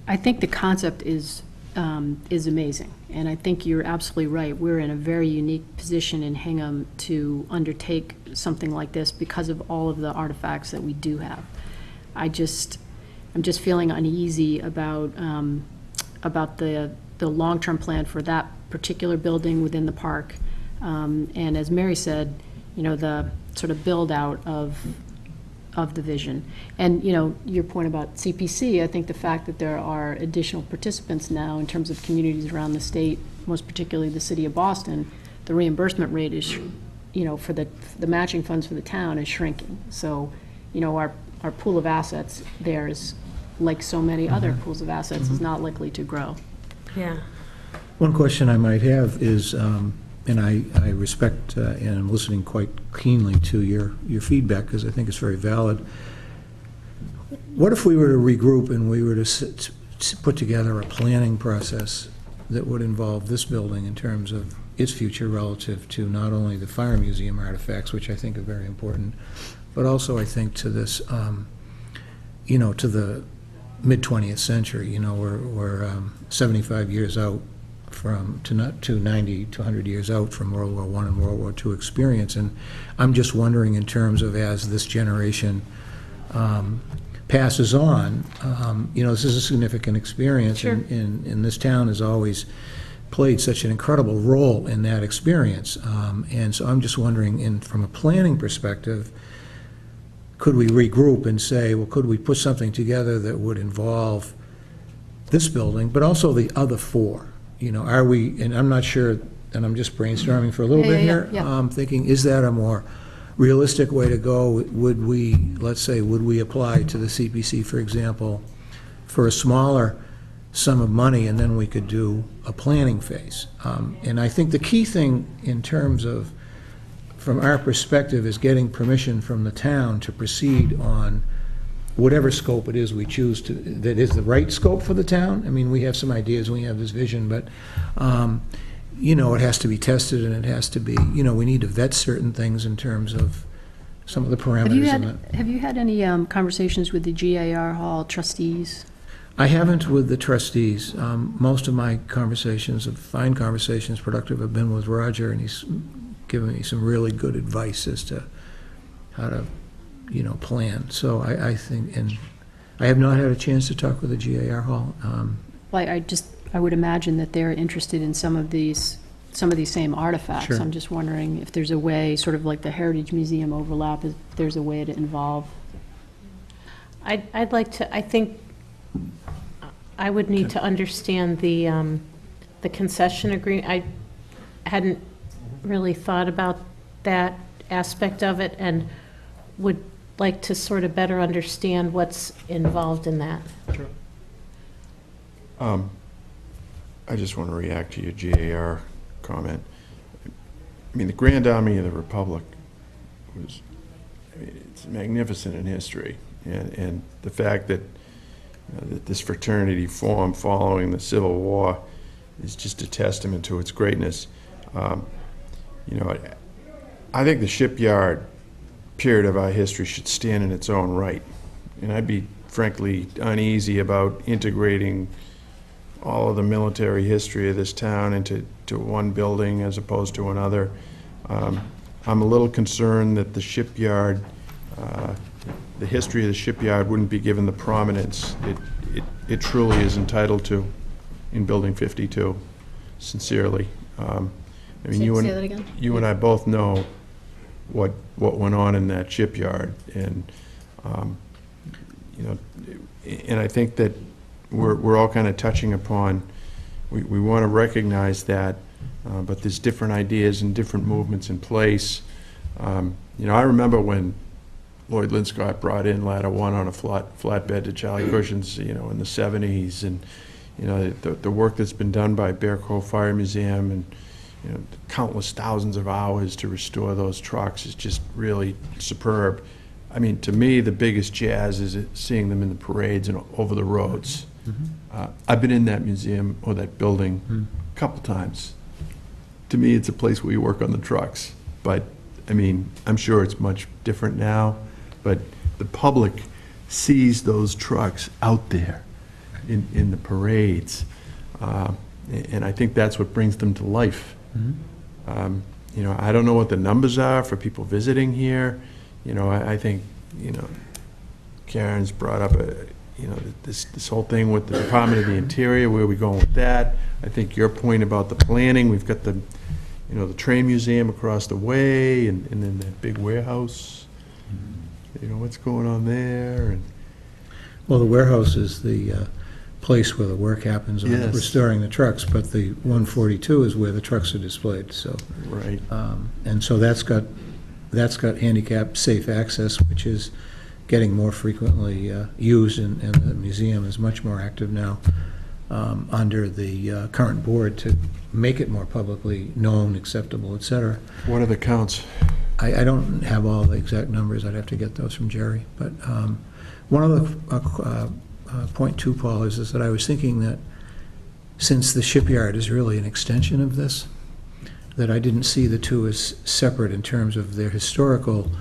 I think the concept is amazing. And I think you're absolutely right. We're in a very unique position in Hingham to undertake something like this because of all of the artifacts that we do have. I'm just feeling uneasy about the long-term plan for that particular building within the park. And as Mary said, you know, the sort of build-out of the vision. And, you know, your point about CPC, I think the fact that there are additional participants now in terms of communities around the state, most particularly the city of Boston, the reimbursement rate is, you know, for the matching funds for the town is shrinking. So, you know, our pool of assets there is, like so many other pools of assets, is not likely to grow. Yeah. One question I might have is, and I respect and I'm listening quite keenly to your feedback because I think it's very valid. What if we were to regroup and we were to put together a planning process that would involve this building in terms of its future relative to not only the fire museum artifacts, which I think are very important, but also I think to this, to the mid-20th century. We're 75 years out to 90 to 100 years out from World War I and World War II experience. And I'm just wondering, in terms of as this generation passes on, this is a significant experience. Sure. And this town has always played such an incredible role in that experience. And so I'm just wondering, from a planning perspective, could we regroup and say, well, could we put something together that would involve this building, but also the other four? Are we, and I'm not sure, and I'm just brainstorming for a little bit here. Yeah. Thinking, is that a more realistic way to go? Would we apply to the CPC, for example, for a smaller sum of money, and then we could do a planning phase? And I think the key thing in terms of, from our perspective, is getting permission from the town to proceed on whatever scope it is we choose to, that is the right scope for the town. I mean, we have some ideas, we have this vision, but, it has to be tested, and it has to be, we need to vet certain things in terms of some of the parameters. Have you had any conversations with the GAR Hall trustees? I haven't with the trustees. Most of my conversations, fine conversations, productive, have been with Roger, and he's given me some really good advice as to how to plan. So I think, and I have not had a chance to talk with the GAR Hall. Well, I would imagine that they're interested in some of these same artifacts. Sure. I'm just wondering if there's a way, sort of like the Heritage Museum overlap, if there's a way to involve. I'd like to, I think I would need to understand the concession agreement. I hadn't really thought about that aspect of it, and would like to sort of better understand what's involved in that. Sure. I just want to react to your GAR comment. I mean, the Grand Army of the Republic was, it's magnificent in history. And the fact that, that this fraternity formed following the Civil War is just a testament to its greatness. I think the shipyard period of our history should stand in its own right. And I'd be frankly uneasy about integrating all of the military history of this town into one building as opposed to another. I'm a little concerned that the shipyard, the history of the shipyard wouldn't be given the prominence it truly is entitled to in Building 52, sincerely. I mean, Say that again? You and I both know what went on in that shipyard, and and I think that we're all kind of touching upon, we want to recognize that, but there's different ideas and different movements in place. I remember when Lloyd Linscott brought in Ladder 1 on a flatbed to Charlie Cushing's, in the 70s, and the work that's been done by Bear Cove Fire Museum, and countless thousands of hours to restore those trucks is just really superb. I mean, to me, the biggest jazz is seeing them in the parades and over the roads. Mm-hmm. I've been in that museum or that building a couple times. To me, it's a place where you work on the trucks. But, I mean, I'm sure it's much different now. But the public sees those trucks out there in the parades. And I think that's what brings them to life. Mm-hmm. I don't know what the numbers are for people visiting here. I think, Karen's brought up this whole thing with the Department of the Interior. Where are we going with that? I think your point about the planning, we've got the train museum across the way, and then that big warehouse. What's going on there? And Well, the warehouse is the place where the work happens on Yes. restoring the trucks, but the 142 is where the trucks are displayed, so. right. And so that's got handicap safe access, which is getting more frequently used, and the museum is much more active now under the current board to make it more publicly known, acceptable, et cetera. What are the counts? I don't have all the exact numbers. I'd have to get those from Jerry. But one of the point two, Paul, is that I was thinking that since the shipyard is really an extension of this, that I didn't see the two as separate in terms of their historical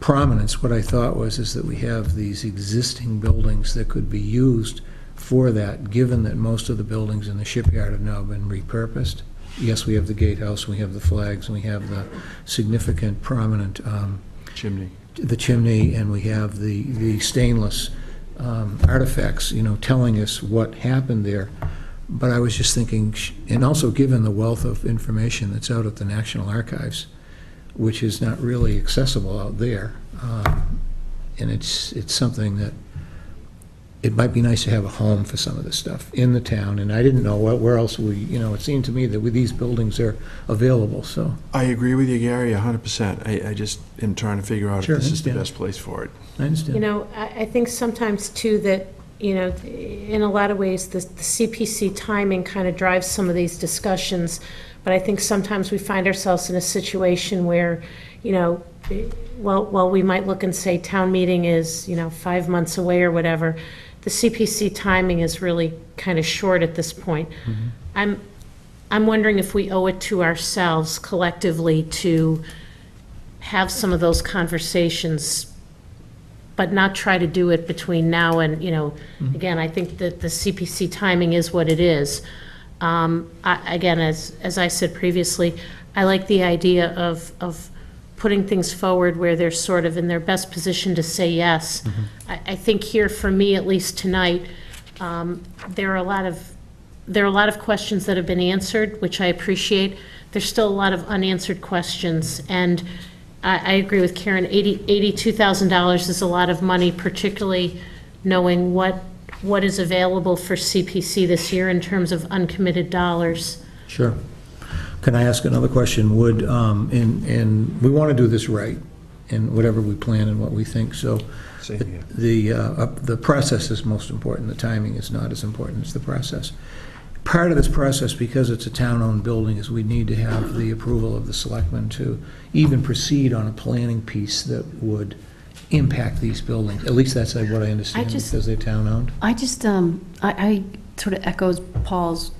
prominence. What I thought is that we have these existing buildings that could be used for that, given that most of the buildings in the shipyard have now been repurposed. Yes, we have the gatehouse, we have the flags, and we have the significant prominent Chimney. the chimney, and we have the stainless artifacts, telling us what happened there. But I was just thinking, and also given the wealth of information that's out at the National Archives, which is not really accessible out there, and it's something that it might be nice to have a home for some of this stuff in the town, and I didn't know where else it seemed to me that these buildings are available, so. I agree with you, Gary, 100%. I just am trying to figure out Sure, if this is the yeah. best place for it. I understand. I think sometimes too that, in a lot of ways, the CPC timing kind of drives some of these discussions, but I think sometimes we find ourselves in a situation where, well, we might look and say town meeting is, 5 months away or whatever. The CPC timing is really kind of short at this point. Mm-hmm. I'm wondering if we owe it to ourselves collectively to have some of those conversations, but not try to do it between now and, again, I think that the CPC timing is what it is. Again, as I said previously, I like the idea of putting things forward where they're sort of in their best position to say yes. I think here, for me, at least tonight, there are a lot of questions that have been answered, which I appreciate. There's still a lot of unanswered questions, and I agree with Karen. $82,000 is a lot of money, particularly knowing what is available for CPC this year in terms of uncommitted dollars. Sure. Can I ask another question? Would, and we want to do this right, in whatever we plan and what we think, so the process is most important. The timing is not as important as the process. Part of this process, because it's a town-owned building, is we need to have the approval of the selectmen to even proceed on a planning piece that would impact these buildings. At least that's what I understand, because they're town-owned. I just, I sort of echoes Paul's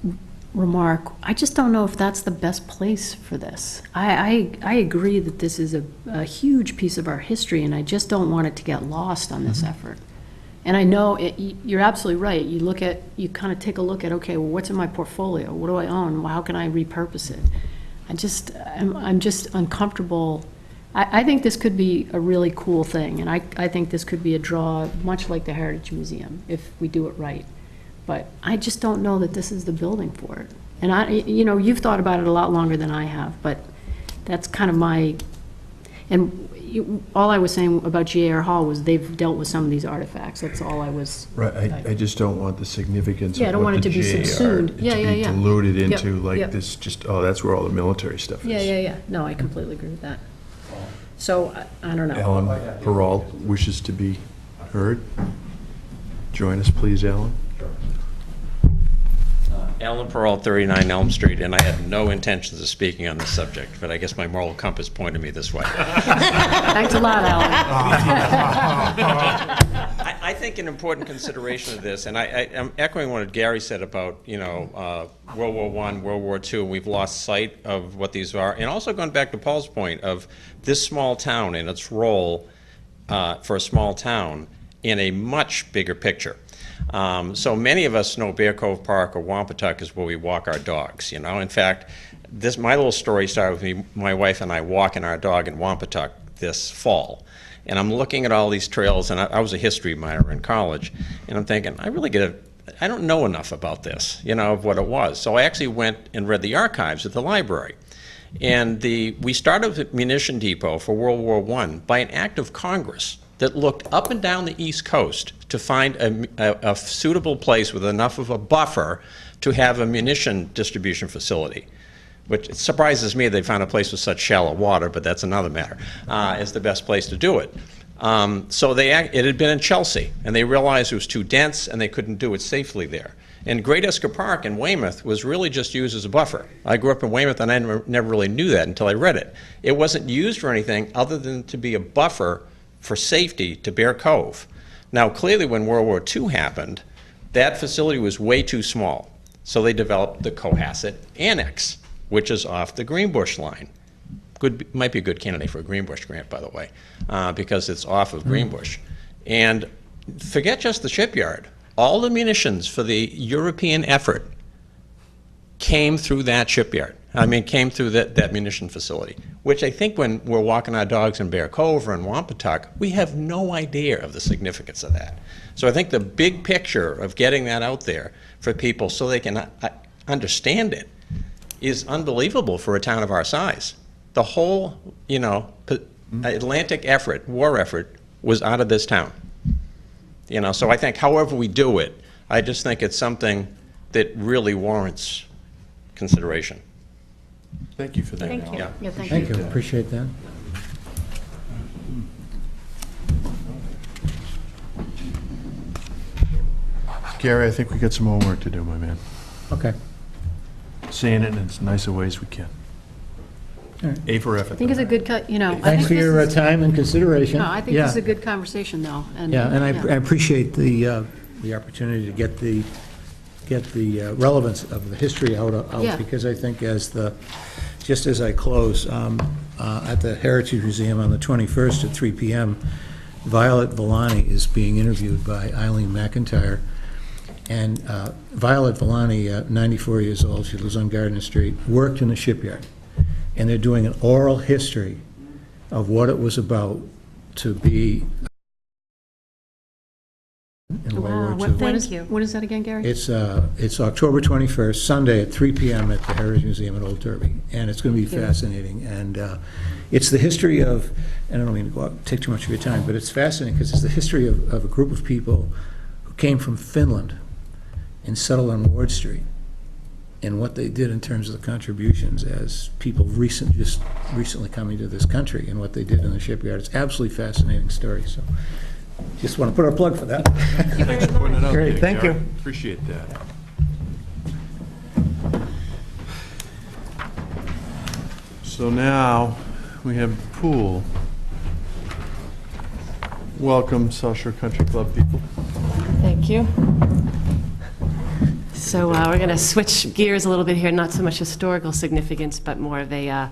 remark. I just don't know if that's the best place for this. I agree that this is a huge piece of our history, and I just don't want it to get lost on this effort. And I know you're absolutely right. You kind of take a look at, okay, well, what's in my portfolio? What do I own? How can I repurpose it? I'm just uncomfortable. I think this could be a really cool thing, and I think this could be a draw, much like the Heritage Museum, if we do it right. But I just don't know that this is the building for it. And you've thought about it a lot longer than I have, but that's kind of my, all I was saying about GAR Hall was they've dealt with some of these artifacts. That's all I was. Right, I just don't want the significance Yeah, I of don't what want the it to be GAR subsumed. to Yeah, be yeah, yeah. diluted Yep, into like yep. this, that's where all the military stuff is. Yeah. No, I completely agree with that. So, I don't know. Alan Peralt wishes to be heard. Join us, please, Alan. Alan Peralt, 39 Elm Street, and I had no intentions of speaking on this subject, but I guess my moral compass pointed me this way. Thanks a lot, Alan. I think an important consideration of this, and I'm echoing what Gary said about, World War I, World War II, and we've lost sight of what these are, and also going back to Paul's point of this small town and its role for a small town in a much bigger picture. So many of us know Bear Cove Park or Wampatuck is where we walk our dogs, In fact, my little story started with my wife and I walking our dog in Wampatuck this fall. And I'm looking at all these trails, and I was a history minor in college, and I'm thinking, I don't know enough about this, of what it was. So I actually went and read the archives at the library. And we started a munition depot for World War I by an act of Congress that looked up and down the East Coast to find a suitable place with enough of a buffer to have a munition distribution facility, which it surprises me they found a place with such shallow water, but that's another matter, is the best place to do it. So it had been in Chelsea, and they realized it was too dense and they couldn't do it safely there. And Great Esker Park in Weymouth was really just used as a buffer. I grew up in Weymouth, and I never really knew that until I read it. It wasn't used for anything other than to be a buffer for safety to Bear Cove. Now, clearly, when World War II happened, That facility was way too small, so they developed the Cohasset Annex, which is off the Greenbush line. Might be a good candidate for a Greenbush grant, by the way, because it's off of Greenbush. And forget just the shipyard. All the munitions for the European effort came through that shipyard. I mean, came through that munition facility, which I think when we're walking our dogs in Bear Cove or in Wampatuck, we have no idea of the significance of that. So I think the big picture of getting that out there for people so they can understand it is unbelievable for a town of our size. The whole, Atlantic effort, war effort, was out of this town. So I think however we do it, I just think it's something that really warrants consideration. Thank you for that. Thank you. Yeah. Yeah, thank Thank you. you, appreciate that. Gary, I think we got some homework to do, my man. Okay. Saying it in as nice a way as we can. A for effort. I think it's a good, I Thanks think for this your is, time and consideration. no, I think Yeah. this is a good conversation, though. Yeah, and I appreciate the opportunity to get the relevance of the history out, Yeah. because I think just as I close, at the Heritage Museum on the 21st at 3 p.m., Violet Villani is being interviewed by Eileen McIntyre. And Violet Villani, 94 years old, she lives on Gardner Street, worked in the shipyard. And they're doing an oral history of what it was about to be in World War II. Thank you. What is that again, Gary? It's October 21st, Sunday at 3 p.m. at the Heritage Museum at Old Derby, and it's going to be fascinating. And it's the history of, and I don't mean to take too much of your time, but it's fascinating because it's the history of a group of people who came from Finland and settled on Ward Street, and what they did in terms of the contributions as people just recently coming to this country, and what they did in the shipyard. It's absolutely fascinating story, so just want to put a plug for that. Thanks for putting it out Great, there, thank Gary. you. Appreciate that. So now, we have the pool. Welcome, South Shore Country Club people. Thank you. So we're going to switch gears a little bit here, not so much historical significance, but more of a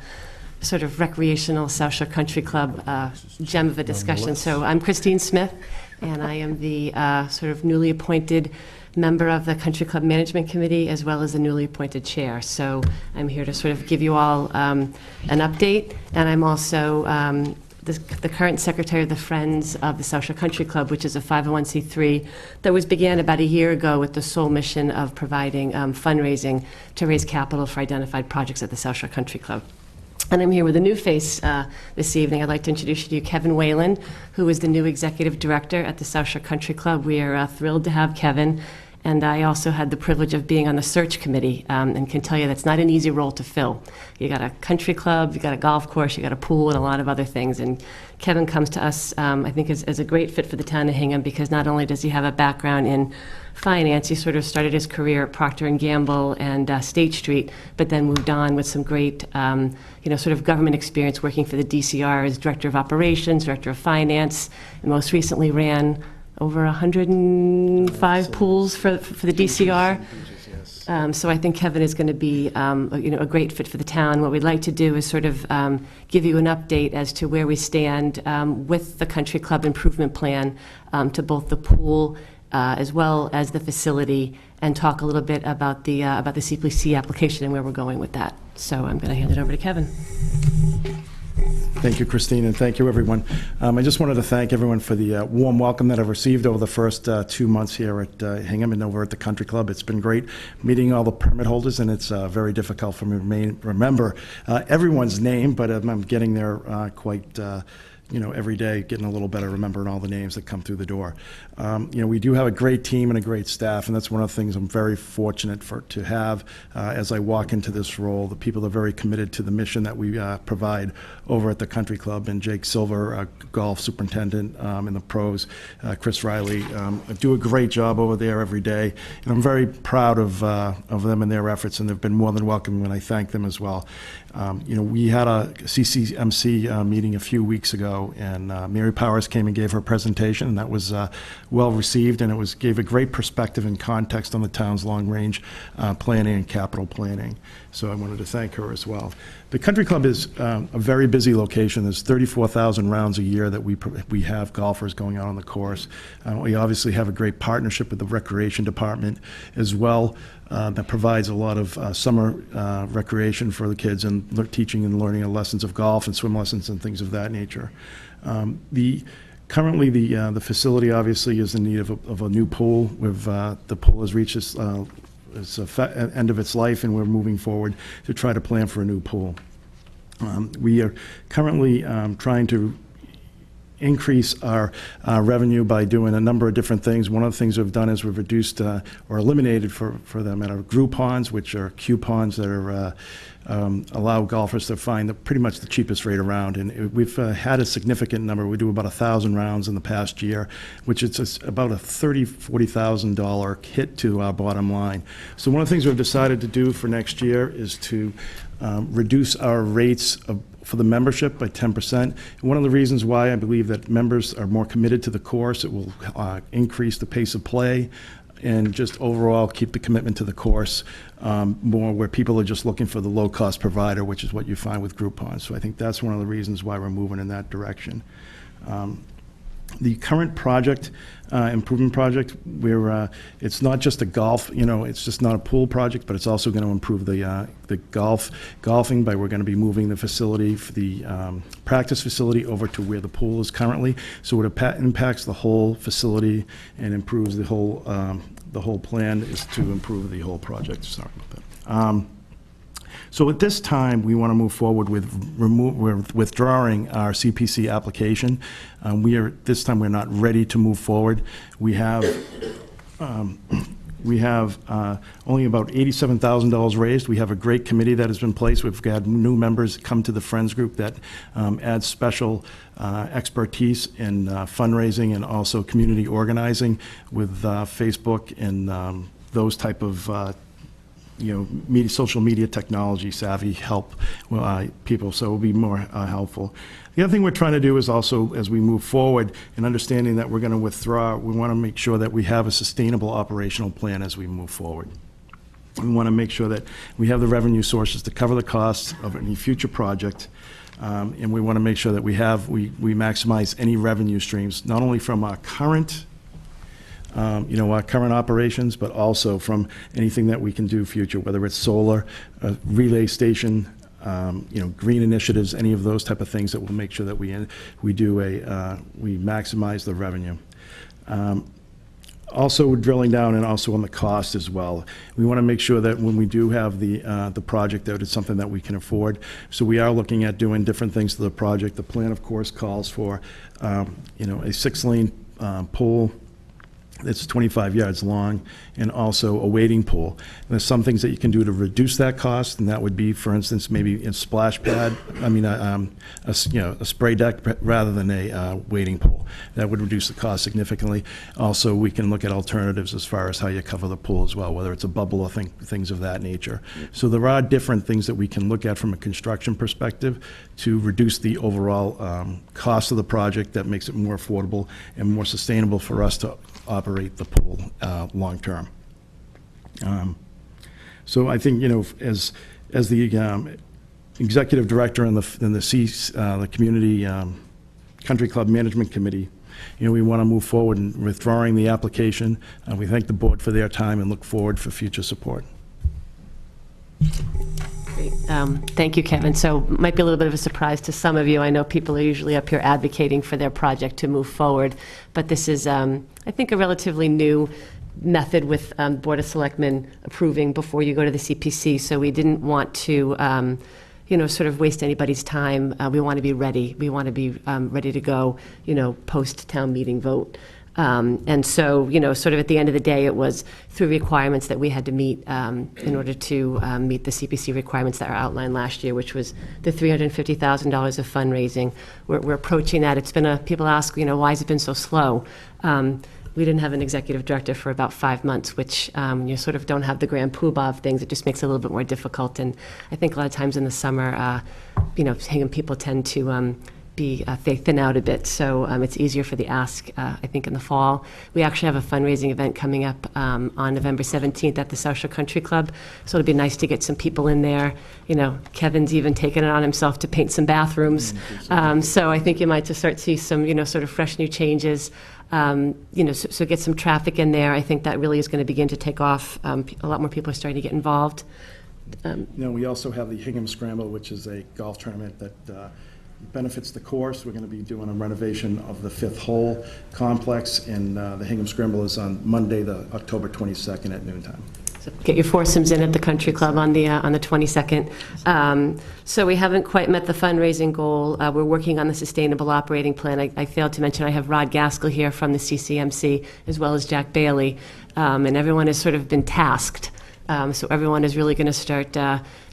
sort of recreational South Shore Country Club gem of a discussion. So I'm Christine Smith, and I am the sort of newly appointed member of the Country Club Management Committee, as well as the newly appointed chair. So I'm here to sort of give you all an update, and I'm also the current secretary of the Friends of the South Shore Country Club, which is a 501c3 that began about a year ago with the sole mission of providing fundraising to raise capital for identified projects at the South Shore Country Club. And I'm here with a new face this evening. I'd like to introduce you to Kevin Whalen, who is the new executive director at the South Shore Country Club. We are thrilled to have Kevin. And I also had the privilege of being on the search committee, and can tell you that's not an easy role to fill. You got a country club, you got a golf course, you got a pool, and a lot of other things. And Kevin comes to us, I think, as a great fit for the town of Hingham, because not only does he have a background in finance, he sort of started his career at Procter & Gamble and State Street, but then moved on with some great, sort of government experience working for the DCR as director of operations, director of finance, and most recently ran over 105 pools for the DCR. So I think Kevin is going to be a great fit for the town. What we'd like to do is sort of give you an update as to where we stand with the Country Club improvement plan to both the pool as well as the facility, and talk a little bit about the CPC application and where we're going with that. So I'm going to hand it over to Kevin. Thank you, Christine, and thank you, everyone. I just wanted to thank everyone for the warm welcome that I've received over the first 2 months here at Hingham and over at the Country Club. It's been great meeting all the permit holders, and it's very difficult for me to remember everyone's name, but I'm getting there quite every day, getting a little better remembering all the names that come through the door. We do have a great team and a great staff, and that's one of the things I'm very fortunate to have as I walk into this role. The people are very committed to the mission that we provide over at the Country Club, and Jake Silver, golf superintendent, and the pros, Chris Riley, do a great job over there every day, and I'm very proud of them and their efforts, and they've been more than welcome, and I thank them as well. We had a CCMC meeting a few weeks ago, and Mary Powers came and gave her presentation, and that was well received, and it gave a great perspective and context on the town's long-range planning and capital planning. So I wanted to thank her as well. The Country Club is a very busy location. There's 34,000 rounds a year that we have golfers going out on the course. We obviously have a great partnership with the Recreation Department as well, that provides a lot of summer recreation for the kids and teaching and learning lessons of golf and swim lessons and things of that nature. Currently, the facility obviously is in need of a new pool. The pool has reached its end of its life, and we're moving forward to try to plan for a new pool. We are currently trying to increase our revenue by doing a number of different things. One of the things we've done is we've reduced or eliminated for them our Groupons, which are coupons that are allow golfers to find pretty much the cheapest rate around. And we've had a significant number. We do about 1,000 rounds in the past year, which is about a $40,000 hit to our bottom line. So one of the things we've decided to do for next year is to reduce our rates for the membership by 10%. And one of the reasons why I believe that members are more committed to the course, it will increase the pace of play and just overall keep the commitment to the course more, where people are just looking for the low-cost provider, which is what you find with Groupon. So I think that's one of the reasons why we're moving in that direction. The current project, improvement project, it's not just a golf, it's just not a pool project, but it's also going to improve the golfing we're going to be moving the facility, the practice facility over to where the pool is currently. So it impacts the whole facility and improves the whole plan is to improve the whole project. Sorry about that. So at this time, we want to move forward with withdrawing our CPC application. This time we're not ready to move forward. We have only about $87,000 raised. We have a great committee that has been placed. We've got new members come to the Friends Group that add special expertise in fundraising and also community organizing with Facebook and those type of social media technology savvy help people, so it will be more helpful. The other thing we're trying to do is also, as we move forward and understanding that we're going to withdraw, we want to make sure that we have a sustainable operational plan as we move forward. We want to make sure that we have the revenue sources to cover the costs of any future project, and we want to make sure that we maximize any revenue streams, not only from our current our current operations, but also from anything that we can do future, whether it's solar, relay station, green initiatives, any of those type of things that will make sure that we maximize the revenue. Also drilling down and also on the cost as well. We want to make sure that when we do have the project, that it's something that we can afford. So we are looking at doing different things to the project. The plan, of course, calls for a 6-lane pool. It's 25 yards long, and also a wading pool. And there's some things that you can do to reduce that cost, and that would be, for instance, maybe a splash pad. A spray deck rather than a wading pool. That would reduce the cost significantly. Also, we can look at alternatives as far as how you cover the pool as well, whether it's a bubble or things of that nature. So there are different things that we can look at from a construction perspective to reduce the overall cost of the project that makes it more affordable and more sustainable for us to operate the pool long term. So I think, as the executive director and the community country club management committee, we want to move forward in withdrawing the application. We thank the board for their time and look forward for future support. Great. Thank you, Kevin. So it might be a little bit of a surprise to some of you. I know people are usually up here advocating for their project to move forward, but this is, I think, a relatively new method with Board of Selectmen approving before you go to the CPC. So we didn't want to, sort of waste anybody's time. We want to be ready. We want to be ready to go, post-town meeting vote. And so, sort of at the end of the day, it was 3 requirements that we had to meet in order to meet the CPC requirements that were outlined last year, which was the $350,000 of fundraising. We're approaching that. It's been people ask, why has it been so slow? we didn't have an executive director for about 5 months, which you sort of don't have the grand poobah of things. It just makes it a little bit more difficult. And I think a lot of times in the summer, Hingham people tend to they thin out a bit, so it's easier for the ask, I think, in the fall. We actually have a fundraising event coming up on November 17th at the South Shore Country Club, so it'll be nice to get some people in there. Kevin's even taken it on himself to paint some bathrooms, so I think you might just start to see some, sort of fresh new changes. So get some traffic in there. I think that really is going to begin to take off. A lot more people are starting to get involved. We also have the Hingham Scramble, which is a golf tournament that benefits the course. We're going to be doing a renovation of the 5th hole complex, and the Hingham Scramble is on Monday, the October 22nd at noontime. So get your foursomes in at the country club on the 22nd. So we haven't quite met the fundraising goal. We're working on the sustainable operating plan. I failed to mention I have Rod Gaskell here from the CCMC, as well as Jack Bailey, and everyone has sort of been tasked. So everyone is really going to start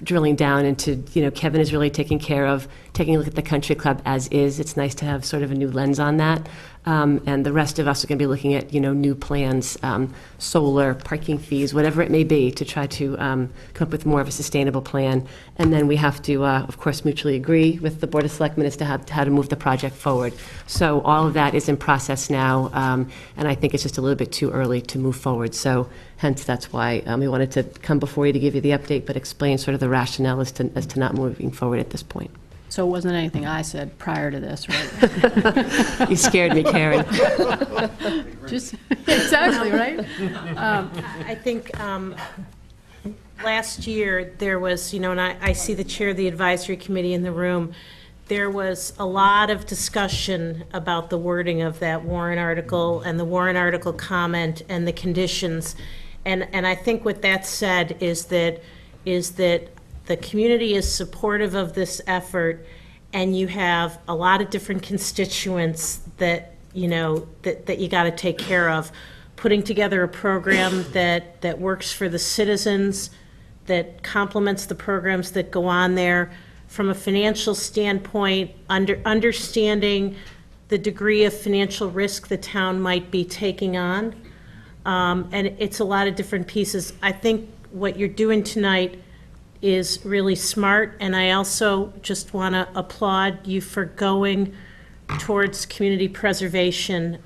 drilling down into, Kevin is really taking a look at the country club as is. It's nice to have sort of a new lens on that. And the rest of us are going to be looking at, new plans, solar, parking fees, whatever it may be, to try to come up with more of a sustainable plan. And then we have to, of course, mutually agree with the Board of Selectmen as to how to move the project forward. So all of that is in process now, and I think it's just a little bit too early to move forward. So hence, that's why we wanted to come before you to give you the update, but explain sort of the rationale as to not moving forward at this point. So it wasn't anything I said prior to this, right? You scared me, Karen. Just, exactly, right? I think last year there was, and I see the chair of the advisory committee in the room, there was a lot of discussion about the wording of that warrant article and the warrant article comment and the conditions. And I think what that said is that the community is supportive of this effort, and you have a lot of different constituents that you got to take care of. Putting together a program that works for the citizens, that complements the programs that go on there. From a financial standpoint, understanding the degree of financial risk the town might be taking on. And it's a lot of different pieces. I think what you're doing tonight is really smart, and I also just want to applaud you for going towards community preservation.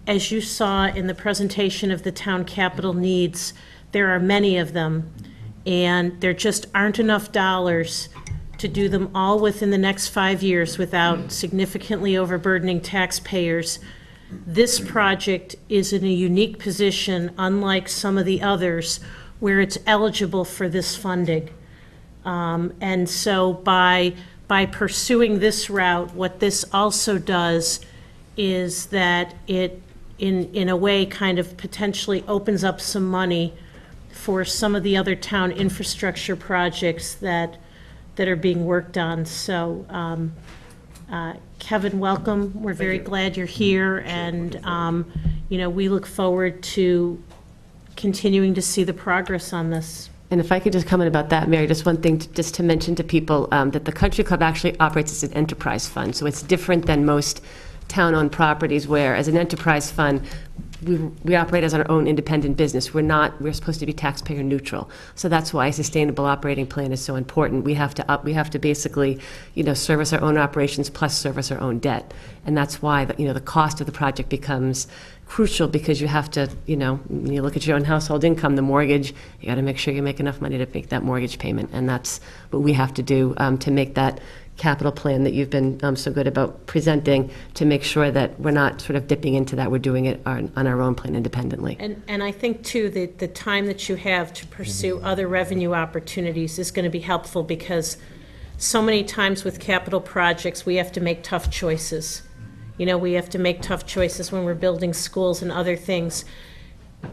As you saw in the presentation of the town capital needs, there are many of them, and there just aren't enough dollars to do them all within the next 5 years without significantly overburdening taxpayers. This project is in a unique position, unlike some of the others, where it's eligible for this funding. And so by pursuing this route, what this also does is that it, in a way, kind of potentially opens up some money for some of the other town infrastructure projects that are being worked on. So Kevin, welcome. We're very glad you're here, and we look forward to continuing to see the progress on this. And if I could just comment about that, Mary, just one thing just to mention to people, that the Country Club actually operates as an enterprise fund. So it's different than most town-owned properties where, as an enterprise fund, we operate as our own independent business. We're supposed to be taxpayer neutral. So that's why a sustainable operating plan is so important. We have to basically, service our own operations plus service our own debt. And that's why, the cost of the project becomes crucial, because you have to, when you look at your own household income, the mortgage, you got to make sure you make enough money to make that mortgage payment. And that's what we have to do to make that capital plan that you've been so good about presenting, to make sure that we're not sort of dipping into that. We're doing it on our own plan independently. And I think, too, that the time that you have to pursue other revenue opportunities is going to be helpful, because so many times with capital projects, we have to make tough choices. We have to make tough choices when we're building schools and other things.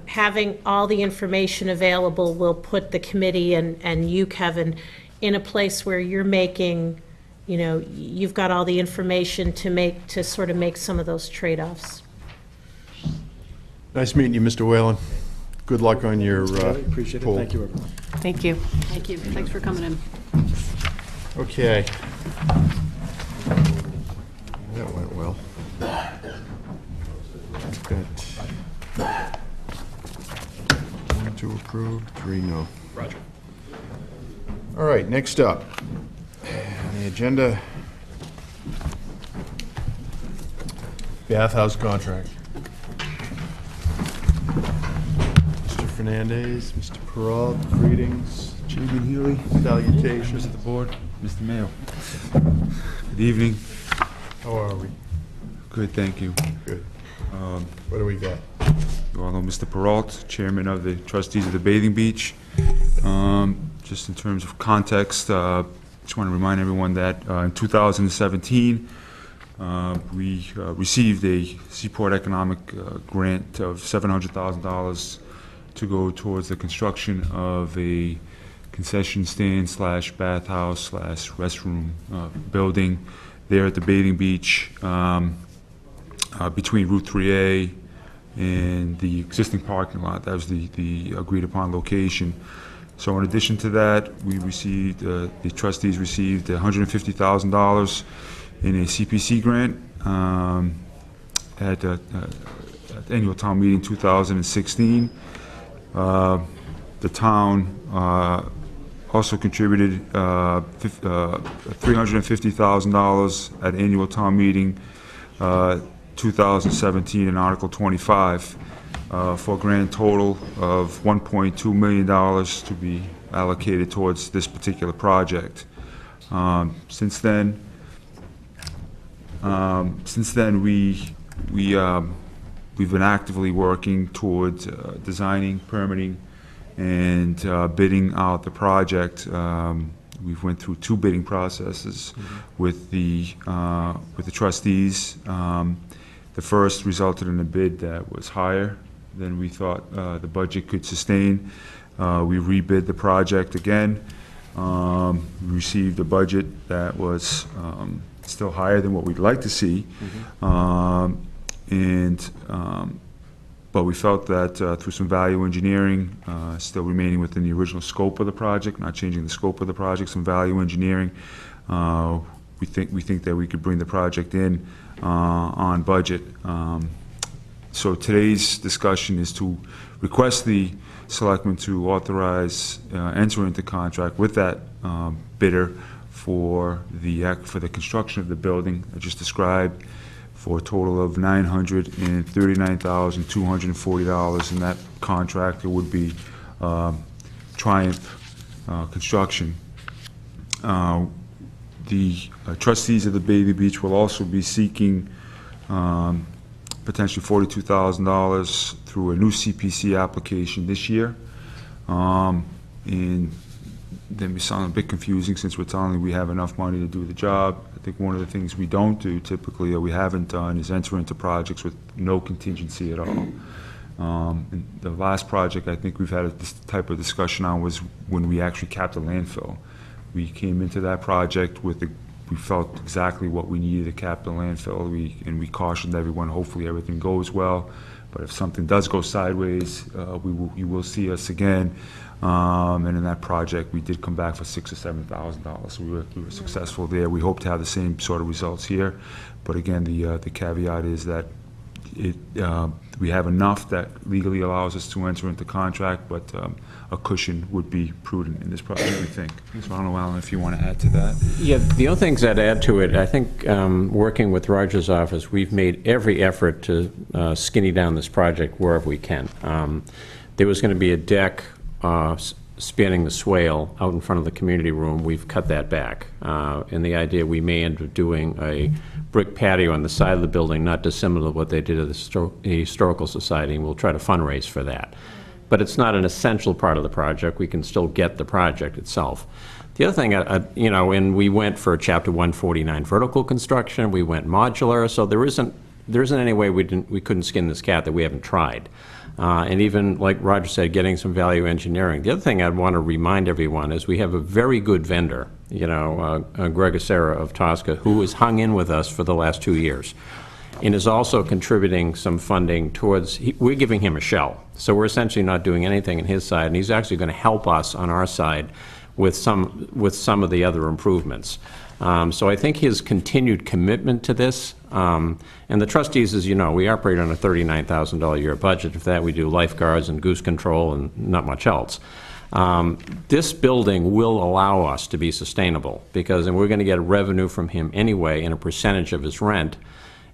Having all the information available will put the committee and you, Kevin, in a place where you're making, you've got all the information to sort of make some of those trade-offs. Nice meeting you, Mr. Whalen. Good luck on your Appreciate it. poll. Thank you, everyone. Thank you. Thank you. Thanks for coming in. Okay. That went well. Got approved, 3 no. Roger. All right, next up, on the agenda, bathhouse contract. Mr. Fernandez, Mr. Peralt, greetings. Chairman Healy, Salutations. members of the board, Mr. Mayo. Good evening. How are we? Good, thank you. Good. What do we got? You all know Mr. Peralt, chairman of the trustees of the Bathing Beach. Just in terms of context, just want to remind everyone that in 2017, we received a Seaport Economic grant of $700,000 to go towards the construction of a concession stand / bathhouse / restroom building there at the Bathing Beach between Route 3A and the existing parking lot. That was the agreed upon location. So in addition to that, we received, the trustees received $150,000 in a CPC grant at annual town meeting 2016. The town also contributed $350,000 at annual town meeting 2017 in Article 25 for a grand total of $1.2 million to be allocated towards this particular project. Since then, we've been actively working towards designing, permitting, and bidding out the project. We've went through 2 bidding processes with the trustees. The first resulted in a bid that was higher than we thought the budget could sustain. We rebid the project again. We received a budget that was still higher than what we'd like to see. But we felt that through some value engineering, still remaining within the original scope of the project, not changing the scope of the project, some value engineering, we think that we could bring the project in on budget. So today's discussion is to request the selectmen to authorize enter into contract with that bidder for the construction of the building I just described, for a total of $939,240, and that contractor would be Triumph Construction. The trustees of the Bathing Beach will also be seeking potentially $42,000 through a new CPC application this year. And then we sound a bit confusing since we're telling you we have enough money to do the job. I think one of the things we don't do typically, or we haven't done, is enter into projects with no contingency at all. And the last project I think we've had this type of discussion on was when we actually capped the landfill. We came into that project with we felt exactly what we needed to cap the landfill, and we cautioned everyone, hopefully everything goes well, but if something does go sideways, you will see us again. And in that project, we did come back for $6,000 or $7,000, so we were successful there. We hope to have the same sort of results here, but again, the caveat is that we have enough that legally allows us to enter into contract, but a cushion would be prudent in this project, we think. So I don't know, Alan, if you want to add to that. Yeah, the only things I'd add to it, I think working with Roger's office, we've made every effort to skinny down this project wherever we can. There was going to be a deck spanning the swale out in front of the community room. We've cut that back. And the idea we may end up doing a brick patio on the side of the building, not dissimilar to what they did at the Historical Society, and we'll try to fundraise for that. But it's not an essential part of the project. We can still get the project itself. The other thing, and we went for Chapter 149 vertical construction, we went modular, so there isn't any way we couldn't skin this cat that we haven't tried. And even, like Roger said, getting some value engineering. The other thing I'd want to remind everyone is we have a very good vendor, Greg Acera of Tosca, who has hung in with us for the last 2 years and is also contributing some funding towards, we're giving him a shell. So we're essentially not doing anything on his side, and he's actually going to help us on our side with some of the other improvements. So I think his continued commitment to this And the trustees, as you know, we operate on a $39,000 a year budget. For that, we do lifeguards and goose control and not much else. This building will allow us to be sustainable because, and we're going to get revenue from him anyway in a percentage of his rent.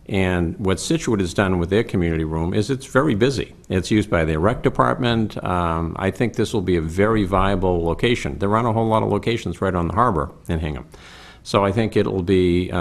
And what Situate has done with their community room is it's very busy. It's used by their rec department. I think this will be a very viable location. There aren't a whole lot of locations right on the harbor in Hingham. So I think it'll be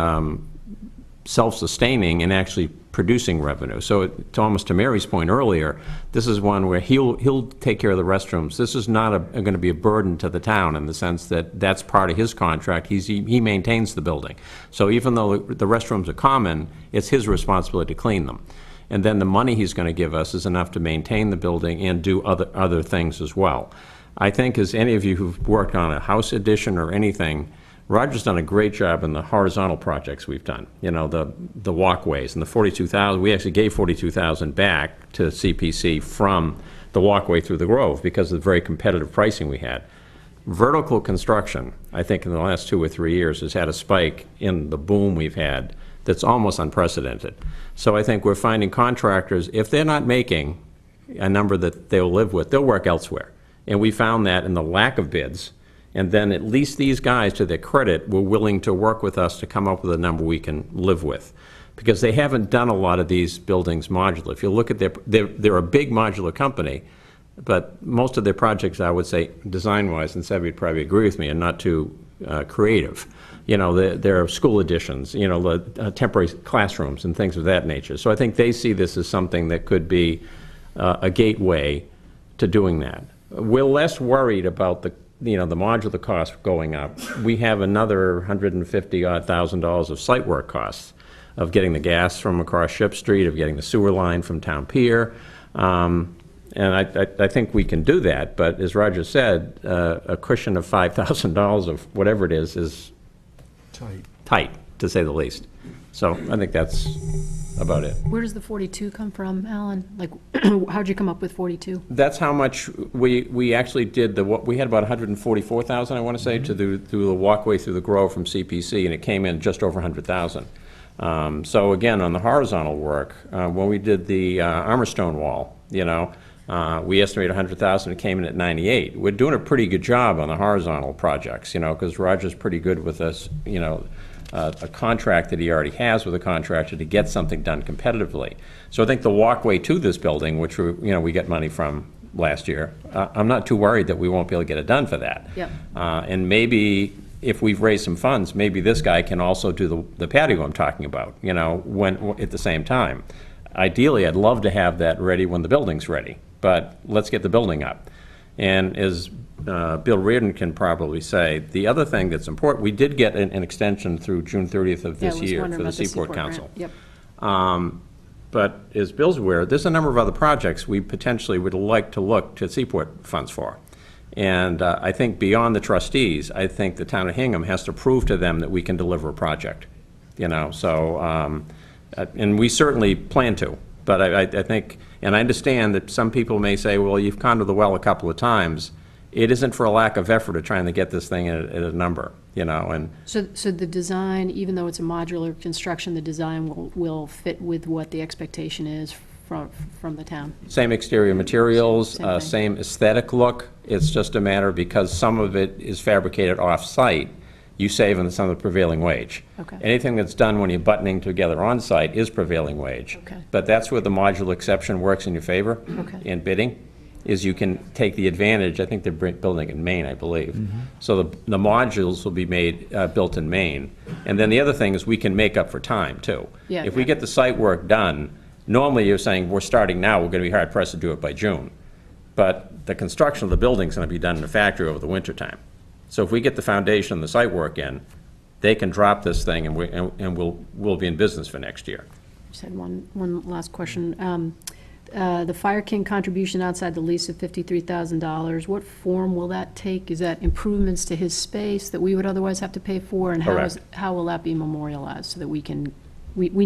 self-sustaining and actually producing revenue. So to Mary's point earlier, this is one where he'll take care of the restrooms. This is not going to be a burden to the town in the sense that that's part of his contract. He maintains the building. So even though the restrooms are common, it's his responsibility to clean them. And then the money he's going to give us is enough to maintain the building and do other things as well. I think as any of you who've worked on a house addition or anything, Roger's done a great job in the horizontal projects we've done. You know, the walkways and the 42,000. We actually gave 42,000 back to CPC from the walkway through the Grove because of the very competitive pricing we had. Vertical construction, I think in the last 2 or 3 years, has had a spike in the boom we've had that's almost unprecedented. So I think we're finding contractors, if they're not making a number that they'll live with, they'll work elsewhere. And we found that in the lack of bids. And then at least these guys, to their credit, were willing to work with us to come up with a number we can live with. Because they haven't done a lot of these buildings modular. If you look at they're a big modular company, but most of their projects, I would say, design-wise, and Sebby would probably agree with me, are not too creative. You know, there are school additions, you know, temporary classrooms and things of that nature. So I think they see this as something that could be a gateway to doing that. We're less worried about the modular cost going up. We have another $150,000 of site work costs of getting the gas from across Ship Street, of getting the sewer line from Town Pier. And I think we can do that, but as Roger said, a cushion of $5,000 of whatever it is tight, to say the least. So I think that's about it. Where does the 42 come from, Alan? Like, how'd you come up with 42? That's how much we actually did. We had about 144,000, I want to say, to do the walkway through the Grove from CPC, and it came in just over 100,000. So again, on the horizontal work, when we did the Armorstone wall, we estimated 100,000. It came in at 98. We're doing a pretty good job on the horizontal projects, because Roger's pretty good with us, a contract that he already has with a contractor to get something done competitively. So I think the walkway to this building, which we get money from last year, I'm not too worried that we won't be able to get it done for that. Yep. And maybe if we've raised some funds, maybe this guy can also do the patio I'm talking about, when at the same time. Ideally, I'd love to have that ready when the building's ready, but let's get the building up. And as Bill Reardon can probably say, the other thing that's important, we did get an extension through June 30th of this year for the Seaport Council. Yep. But as Bill's aware, there's a number of other projects we potentially would like to look to Seaport funds for. And I think beyond the trustees, I think the town of Hingham has to prove to them that we can deliver a project. So, and we certainly plan to. But I think, and I understand that some people may say, well, you've gone to the well a couple of times. It isn't for a lack of effort of trying to get this thing at a number, and. So the design, even though it's a modular construction, the design will fit with what the expectation is from the town? Same exterior materials, same aesthetic look. It's just a matter, because some of it is fabricated off-site, you save on some of the prevailing wage. Okay. Anything that's done when you're buttoning together on-site is prevailing wage. Okay. But that's where the modular exception works in your favor in bidding, is you can take the advantage. I think they're building in Maine, I believe. Mm-hmm. So the modules will be made, built in Maine. And then the other thing is we can make up for time, too. Yeah, if we get the site work done, normally you're saying we're starting now, we're going to be hard-pressed to do it by June. But the construction of the building is going to be done in the factory over the wintertime. So if we get the foundation and the site work in, they can drop this thing, and we'll be in business for next year. Just had one last question. The Fire King contribution outside the lease of $53,000, what form will that take? Is that improvements to his space that we would otherwise have to pay for? And how will that be memorialized so that we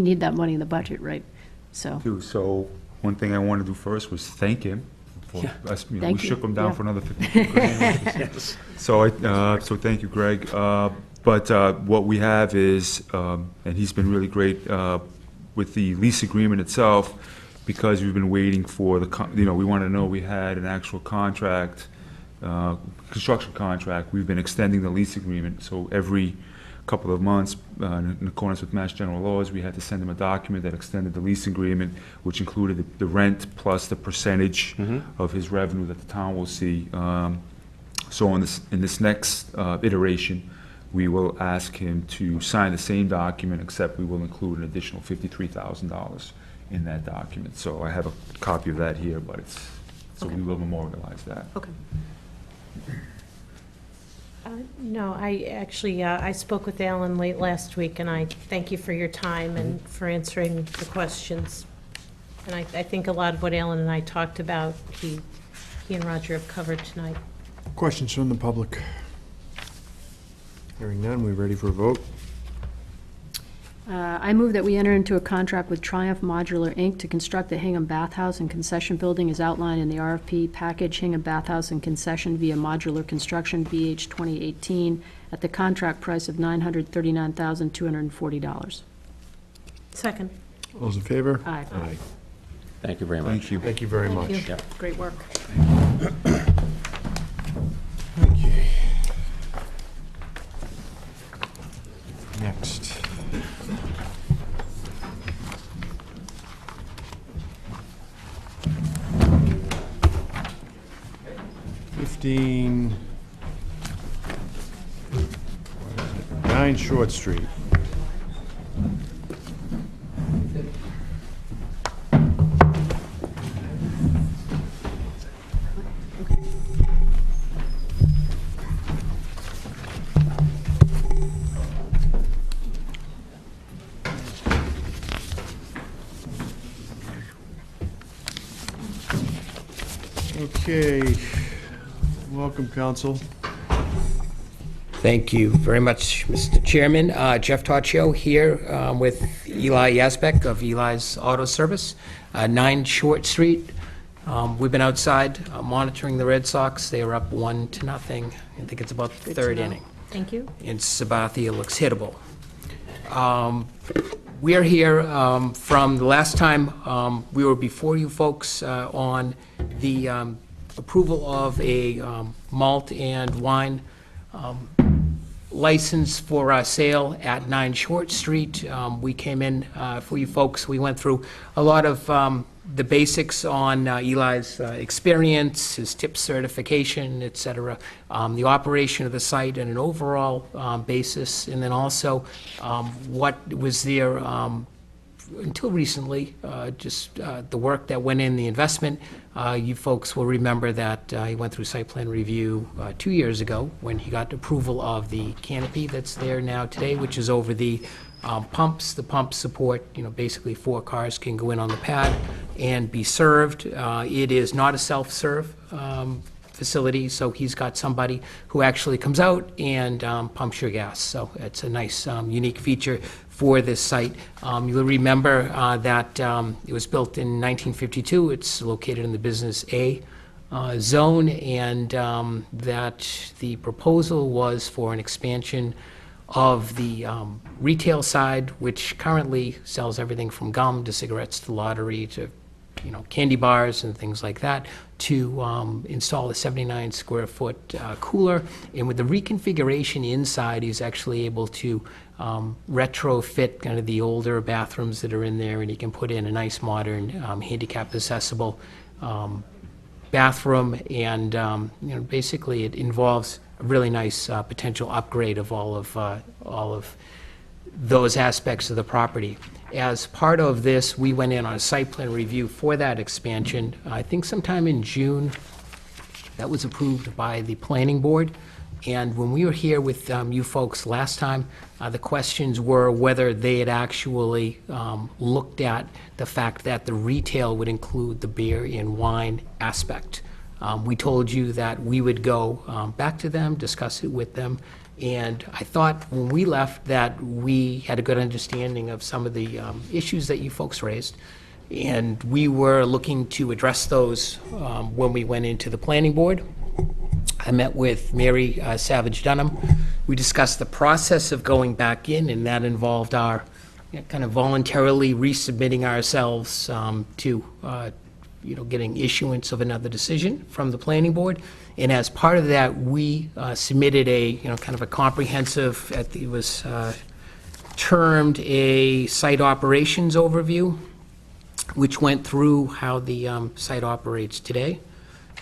need that money in the budget, right? So one thing I want to do first was thank him. We shook him down for another $52,000. Yes. So thank you, Greg. But what we have is, and he's been really great with the lease agreement itself, because we've been waiting for we want to know we had an actual contract, construction contract. We've been extending the lease agreement, so every couple of months, in accordance with Mass General laws, we had to send them a document that extended the lease agreement, which included the rent plus the percentage of his revenue that the town will see. So in this next iteration, we will ask him to sign the same document, except we will include an additional $53,000 in that document. So I have a copy of that here, but we will memorialize that. Okay. No, I spoke with Alan late last week, and I thank you for your time and for answering the questions. And I think a lot of what Alan and I talked about, he and Roger have covered tonight. Questions from the public? Hearing none, we ready for a vote? I move that we enter into a contract with Triumph Modular, Inc. to construct the Hingham Bathhouse and Concession Building as outlined in the RFP package, Hingham Bathhouse and Concession via Modular Construction, BH 2018, at the contract price of $939,240. Second. All those in favor? Aye. Aye. Thank you very much. Thank you. Thank you very much. Thank you. Great work. Okay. Next. What is it? 9 Short Street. Okay, welcome, council. Thank you very much, Mr. Chairman. Jeff Toccio here with Elie Yazbeck of Eli's Auto Service, 9 Short Street. We've been outside monitoring the Red Sox. They are up 1-0. I think it's about the third inning. Thank you. And Sabathia looks hittable. We are here from the last time we were before you folks on the approval of a malt and wine license for sale at 9 Short Street. We came in for you folks. We went through a lot of the basics on Eli's experience, his tip certification, et cetera, the operation of the site and an overall basis, and then also what was there until recently, just the work that went in, the investment. You folks will remember that he went through site plan review 2 years ago when he got approval of the canopy that's there now today, which is over the pumps. The pumps support, basically 4 cars can go in on the pad and be served. It is not a self-serve facility, so he's got somebody who actually comes out and pumps your gas. So it's a nice, unique feature for this site. You'll remember that it was built in 1952. It's located in the Business A zone, and that the proposal was for an expansion of the retail side, which currently sells everything from gum to cigarettes to lottery to candy bars and things like that, to install a 79 square foot cooler. And with the reconfiguration inside, he's actually able to retrofit kind of the older bathrooms that are in there, and he can put in a nice modern handicap accessible bathroom. And basically it involves a really nice potential upgrade of all of those aspects of the property. As part of this, we went in on a site plan review for that expansion, I think sometime in June. That was approved by the planning board. And when we were here with you folks last time, the questions were whether they had actually looked at the fact that the retail would include the beer and wine aspect. We told you that we would go back to them, discuss it with them, and I thought when we left that we had a good understanding of some of the issues that you folks raised, and we were looking to address those when we went into the planning board. I met with Mary Savage Dunham. We discussed the process of going back in, and that involved our kind of voluntarily resubmitting ourselves to getting issuance of another decision from the planning board. And as part of that, we submitted a, kind of a comprehensive, it was termed a site operations overview, which went through how the site operates today,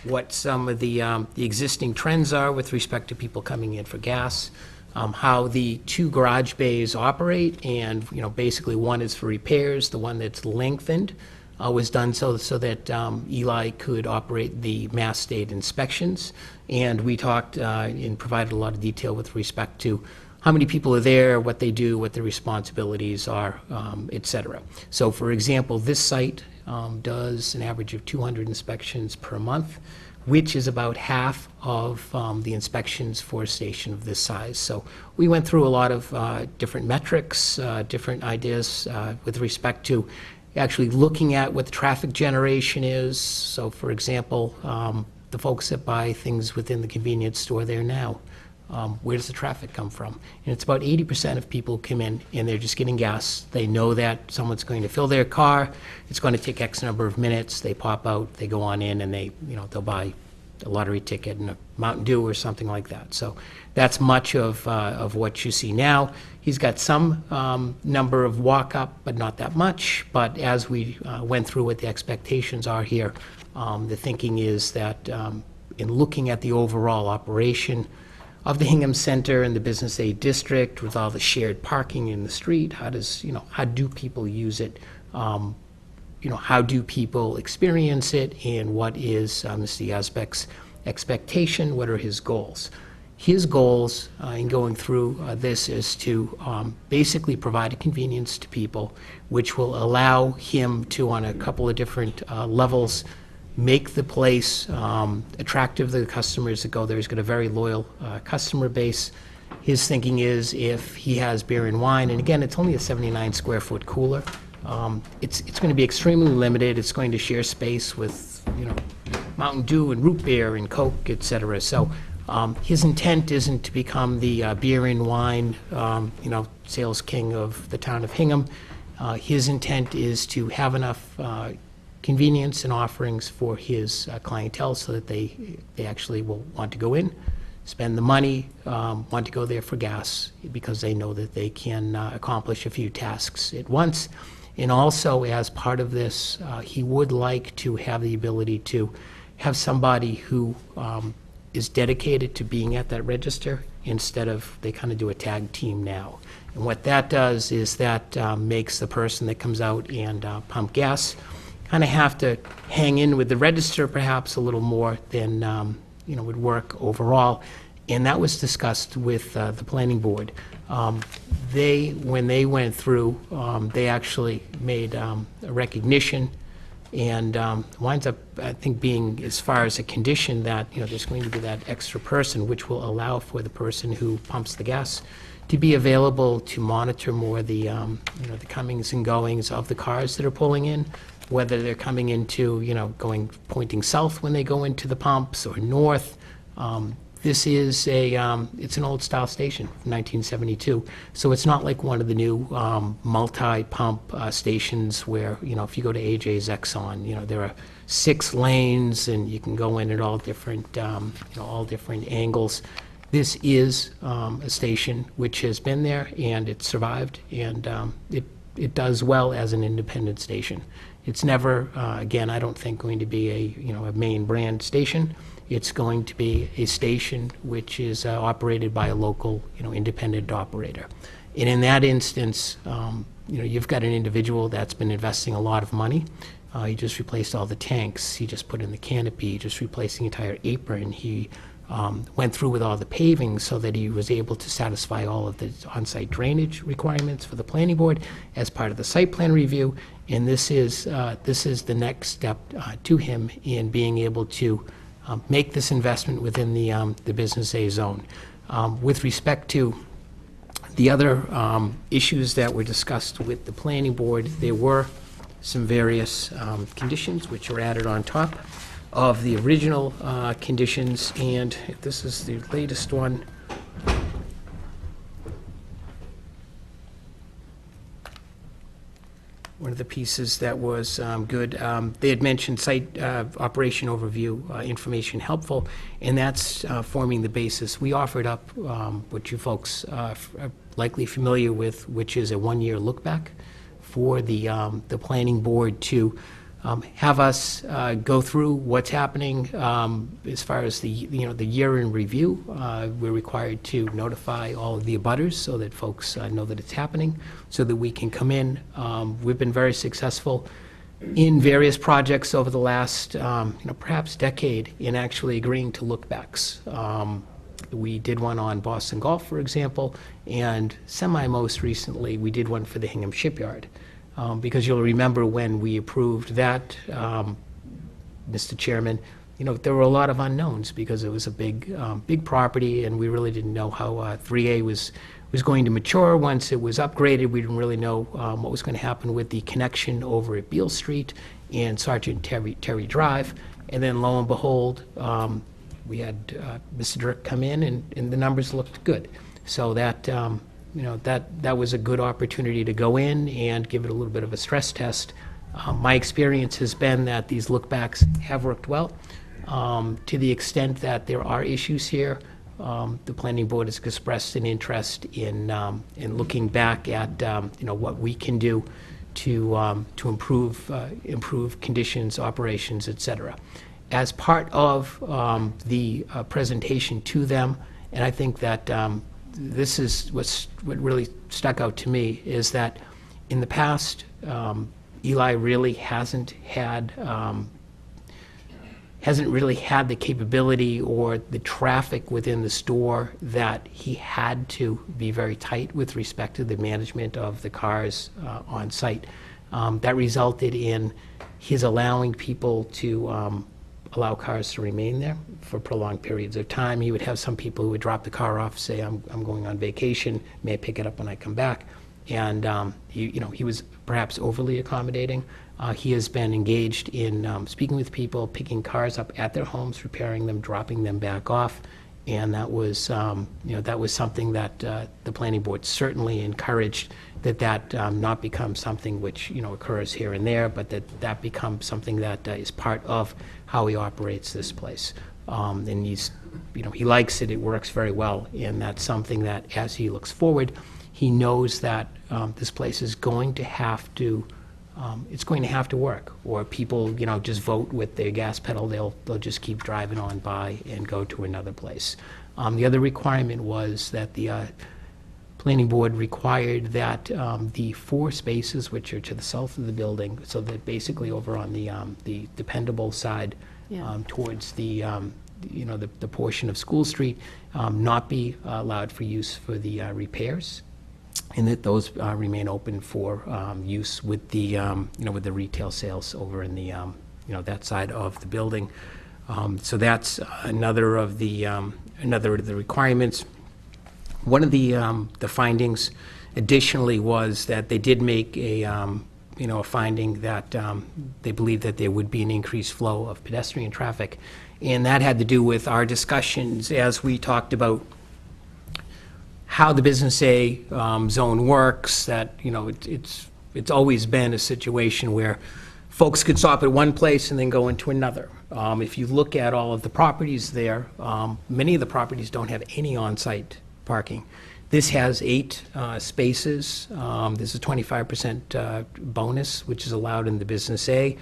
what some of the existing trends are with respect to people coming in for gas, how the 2 garage bays operate, and, basically one is for repairs, the one that's lengthened was done so that Elie could operate the mass state inspections. And we talked and provided a lot of detail with respect to how many people are there, what they do, what their responsibilities are, et cetera. So, for example, this site does an average of 200 inspections per month, which is about half of the inspections for a station of this size. So we went through a lot of different metrics, different ideas with respect to actually looking at what the traffic generation is. So, for example, the folks that buy things within the convenience store there now, where does the traffic come from? And it's about 80% of people come in and they're just getting gas. They know that someone's going to fill their car. It's going to take X number of minutes. They pop out, they go on in, and they'll buy a lottery ticket and a Mountain Dew or something like that. So that's much of what you see now. He's got some number of walk-up, but not that much. But as we went through what the expectations are here, the thinking is that in looking at the overall operation of the Hingham Center and the Business A District with all the shared parking in the street, how do people use it? How do people experience it, and what is Mr. Yazbeck's expectation? What are his goals? His goals in going through this is to basically provide a convenience to people, which will allow him to, on a couple of different levels, make the place attractive to the customers that go there. He's got a very loyal customer base. His thinking is if he has beer and wine, and again, it's only a 79 square foot cooler, it's going to be extremely limited. It's going to share space with, Mountain Dew and root beer and Coke, et cetera. So his intent isn't to become the beer and wine, sales king of the town of Hingham. His intent is to have enough convenience and offerings for his clientele so that they actually will want to go in, spend the money, want to go there for gas because they know that they can accomplish a few tasks at once. And also, as part of this, he would like to have the ability to have somebody who is dedicated to being at that register instead of, they kind of do a tag team now. And what that does is that makes the person that comes out and pump gas kind of have to hang in with the register perhaps a little more than would work overall. And that was discussed with the planning board. When they went through, they actually made a recognition, and winds up, I think, being, as far as a condition, that there's going to be that extra person, which will allow for the person who pumps the gas to be available to monitor more the the comings and goings of the cars that are pulling in, whether they're coming into, pointing south when they go into the pumps or north. This is it's an old style station from 1972. So it's not like one of the new multi-pump stations where, if you go to AJ's Exxon, there are 6 lanes and you can go in at all different, all different angles. This is a station which has been there and it survived, and it does well as an independent station. It's never, again, I don't think going to be a main brand station. It's going to be a station which is operated by a local, independent operator. And in that instance, you've got an individual that's been investing a lot of money. He just replaced all the tanks. He just put in the canopy. He just replaced the entire apron. He went through with all the paving so that he was able to satisfy all of the on-site drainage requirements for the planning board as part of the site plan review. And this is the next step to him in being able to make this investment within the Business A zone. With respect to the other issues that were discussed with the planning board, there were some various conditions which were added on top of the original conditions, and if this is the latest one, one of the pieces that was good. They had mentioned site operation overview information helpful, and that's forming the basis. We offered up what you folks are likely familiar with, which is a one-year look back for the planning board to have us go through what's happening as far as the year in review. We're required to notify all of the abutters so that folks know that it's happening, so that we can come in. We've been very successful in various projects over the last perhaps decade in actually agreeing to look backs. We did one on Boston Golf, for example, and most recently we did one for the Hingham Shipyard. Because you'll remember when we approved that, Mr. Chairman, there were a lot of unknowns because it was a big property, and we really didn't know how 3A was going to mature. Once it was upgraded, we didn't really know what was going to happen with the connection over at Beale Street and Sergeant Terry Drive. And then lo and behold, we had Mr. Dirk come in, and the numbers looked good. So that that was a good opportunity to go in and give it a little bit of a stress test. My experience has been that these lookbacks have worked well. To the extent that there are issues here, the planning board has expressed an interest in looking back at what we can do to improve conditions, operations, etc. As part of the presentation to them, and I think that this is what really stuck out to me, is that in the past, Elie really hasn't really had the capability or the traffic within the store that he had to be very tight with respect to the management of the cars on site. That resulted in his allowing people to allow cars to remain there for prolonged periods of time. He would have some people who would drop the car off, say, I'm going on vacation, may I pick it up when I come back? And he was perhaps overly accommodating. He has been engaged in speaking with people, picking cars up at their homes, repairing them, dropping them back off, and that was something that the planning board certainly encouraged, that not become something which occurs here and there, but that becomes something that is part of how he operates this place. And he likes it. It works very well, and that's something that, as he looks forward, he knows that this place is going to have to. It's going to have to work, or people, just vote with their gas pedal. They'll just keep driving on by and go to another place. The other requirement was that the planning board required that the 4 spaces which are to the south of the building, so that basically over on the dependable side, towards the the portion of School Street, not be allowed for use for the repairs, and that those remain open for use with the with the retail sales over in the that side of the building. So that's another of the requirements. One of the findings additionally was that they did make a finding that they believed that there would be an increased flow of pedestrian traffic, and that had to do with our discussions as we talked about how the Business A zone works. That it's always been a situation where folks could stop at one place and then go into another. If you look at all of the properties there, many of the properties don't have any on-site parking. This has 8 spaces. There's a 25% bonus, which is allowed in the Business A.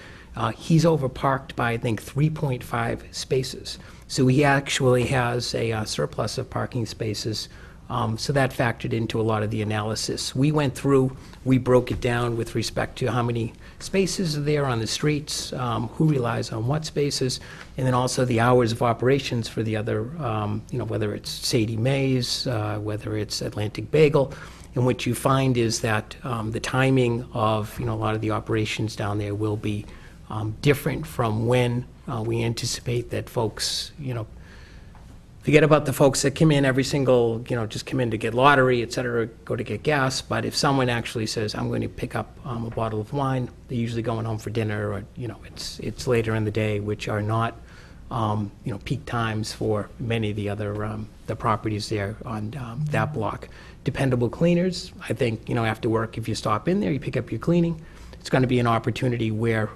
He's overparked by, I think, 3.5 spaces. So he actually has a surplus of parking spaces. So that factored into a lot of the analysis. We went through, we broke it down with respect to how many spaces are there on the streets, who relies on what spaces, and then also the hours of operations for the other, whether it's Sadie Mae's, whether it's Atlantic Bagel. And what you find is that the timing of, a lot of the operations down there will be different from when we anticipate that folks, forget about the folks that come in every single, just come in to get lottery, et cetera, go to get gas. But if someone actually says, I'm going to pick up a bottle of wine, they're usually going home for dinner, or, it's later in the day, which are not, peak times for many of the other, the properties there on that block. Dependable cleaners, I think, after work, if you stop in there, you pick up your cleaning. it's going to be an opportunity where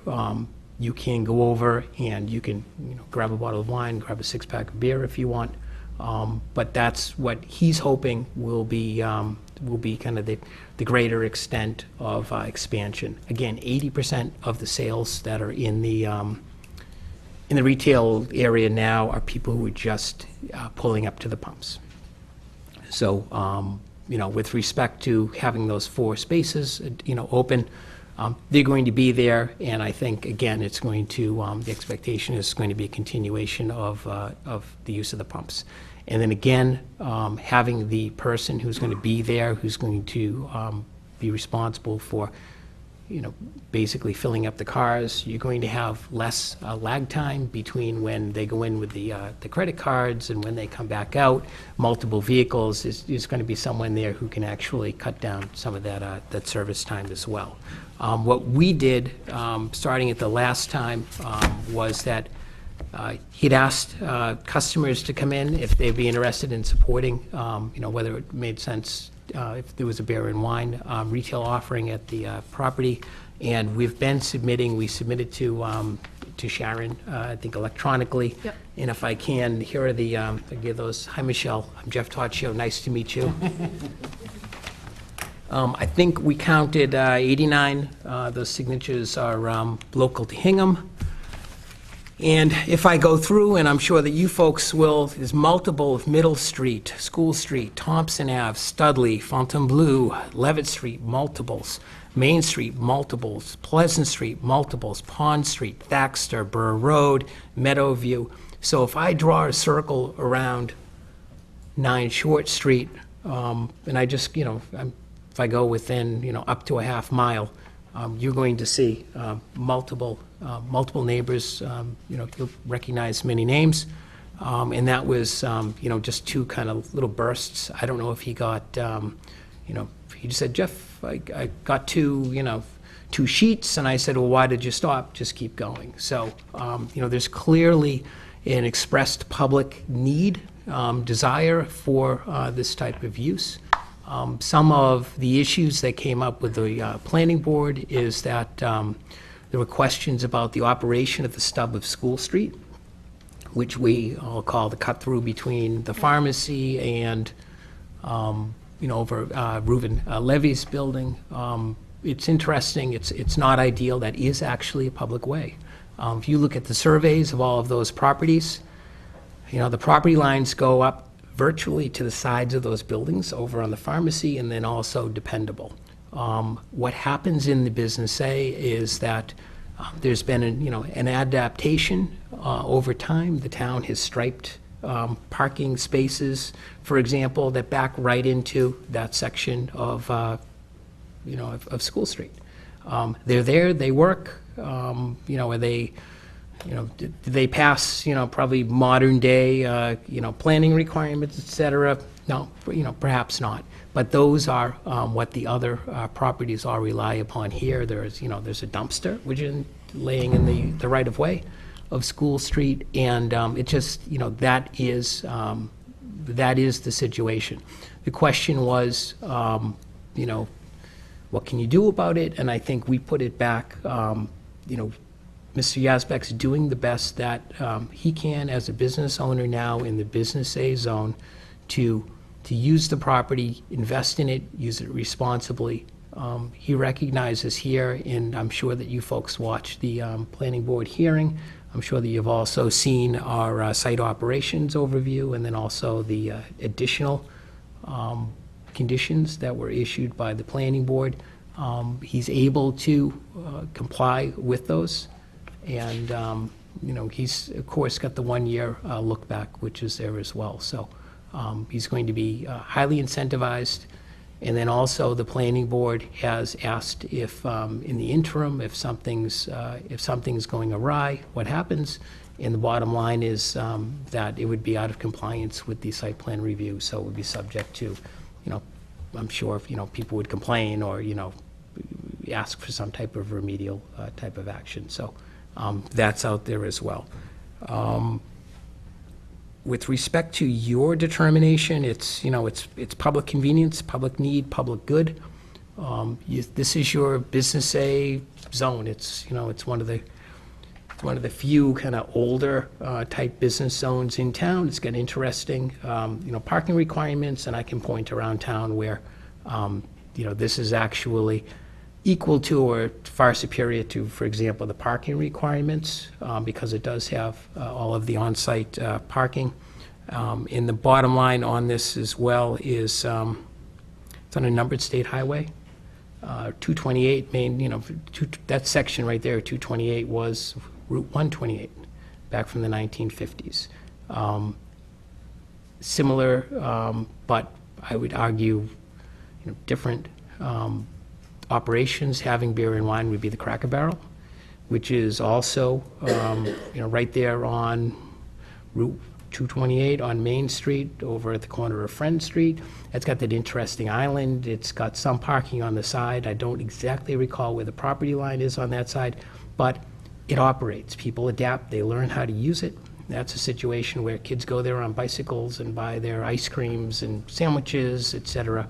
you can go over and you can, grab a bottle of wine, grab a six-pack of beer if you want. But that's what he's hoping will be kind of the greater extent of expansion. Again, 80% of the sales that are in the retail area now are people who are just pulling up to the pumps. So, with respect to having those 4 spaces, open, they're going to be there, and I think, again, it's going to, the expectation is going to be a continuation of the use of the pumps. And then again, having the person who's going to be there, who's going to be responsible for, basically filling up the cars, you're going to have less lag time between when they go in with the credit cards and when they come back out. Multiple vehicles, is going to be someone there who can actually cut down some of that service time as well. What we did, starting at the last time, was that he'd asked customers to come in if they'd be interested in supporting, whether it made sense if there was a beer and wine retail offering at the property. And we've been submitting, we submitted to Sharon, I think electronically. Yep. And if I can, here are the, I give those, hi Michelle, I'm Jeff Toccio, nice to meet you. I think we counted 89, those signatures are local to Hingham. And if I go through, and I'm sure that you folks will, there's multiple of Middle Street, School Street, Thompson Ave, Studley, Fontainebleau, Levitt Street, multiples, Main Street, multiples, Pleasant Street, multiples, Pond Street, Thaxter, Burr Road, Meadowview. So if I draw a circle around 9 Short Street, and I just, if I go within, up to a half mile, you're going to see multiple neighbors. You'll recognize many names, and that was just 2 kind of little bursts. I don't know if he got he just said, Jeff, I got 2 sheets, and I said, well, why did you stop? Just keep going. So there's clearly an expressed public need, desire for this type of use. Some of the issues that came up with the planning board is that there were questions about the operation of the stub of School Street, which we all call the cut-through between the pharmacy and, over Reuben Levy's building. It's interesting. It's not ideal. That is actually a public way. If you look at the surveys of all of those properties, the property lines go up virtually to the sides of those buildings over on the pharmacy, and then also dependable. What happens in the business A is that there's been an adaptation over time. The town has striped parking spaces, for example, that back right into that section of School Street. They're there, they work, are they, do they pass, probably modern day, planning requirements, et cetera? No, perhaps not. But those are what the other properties all rely upon here. There's a dumpster, which is laying in the right-of-way of School Street, and it just, that is the situation. The question was, what can you do about it? And I think we put it back, Mr. Yazbeck's doing the best that he can as a business owner now in the Business A zone to use the property, invest in it, use it responsibly. He recognizes here, and I'm sure that you folks watched the planning board hearing. I'm sure that you've also seen our site operations overview, and then also the additional conditions that were issued by the planning board. He's able to comply with those. And, he's, of course, got the 1-year look back, which is there as well. So he's going to be highly incentivized. And then also the planning board has asked if, in the interim, if something's going awry, what happens? And the bottom line is that it would be out of compliance with the site plan review. So it would be subject to, I'm sure if, people would complain or, ask for some type of remedial type of action. So that's out there as well. With respect to your determination, it's public convenience, public need, public good. This is your business A zone. It's, it's one of the few kind of older type business zones in town. It's got interesting, parking requirements, and I can point around town where, this is actually equal to or far superior to, for example, the parking requirements, because it does have all of the on-site parking. And the bottom line on this as well is it's on a numbered state highway. 228 Main, that section right there, 228, was Route 128 back from the 1950s. Similar, but I would argue, different operations. Having beer and wine would be the Cracker Barrel, which is also, right there on Route 228 on Main Street over at the corner of Friend Street. It's got that interesting island. It's got some parking on the side. I don't exactly recall where the property line is on that side, but it operates. People adapt. They learn how to use it. That's a situation where kids go there on bicycles and buy their ice creams and sandwiches, et cetera.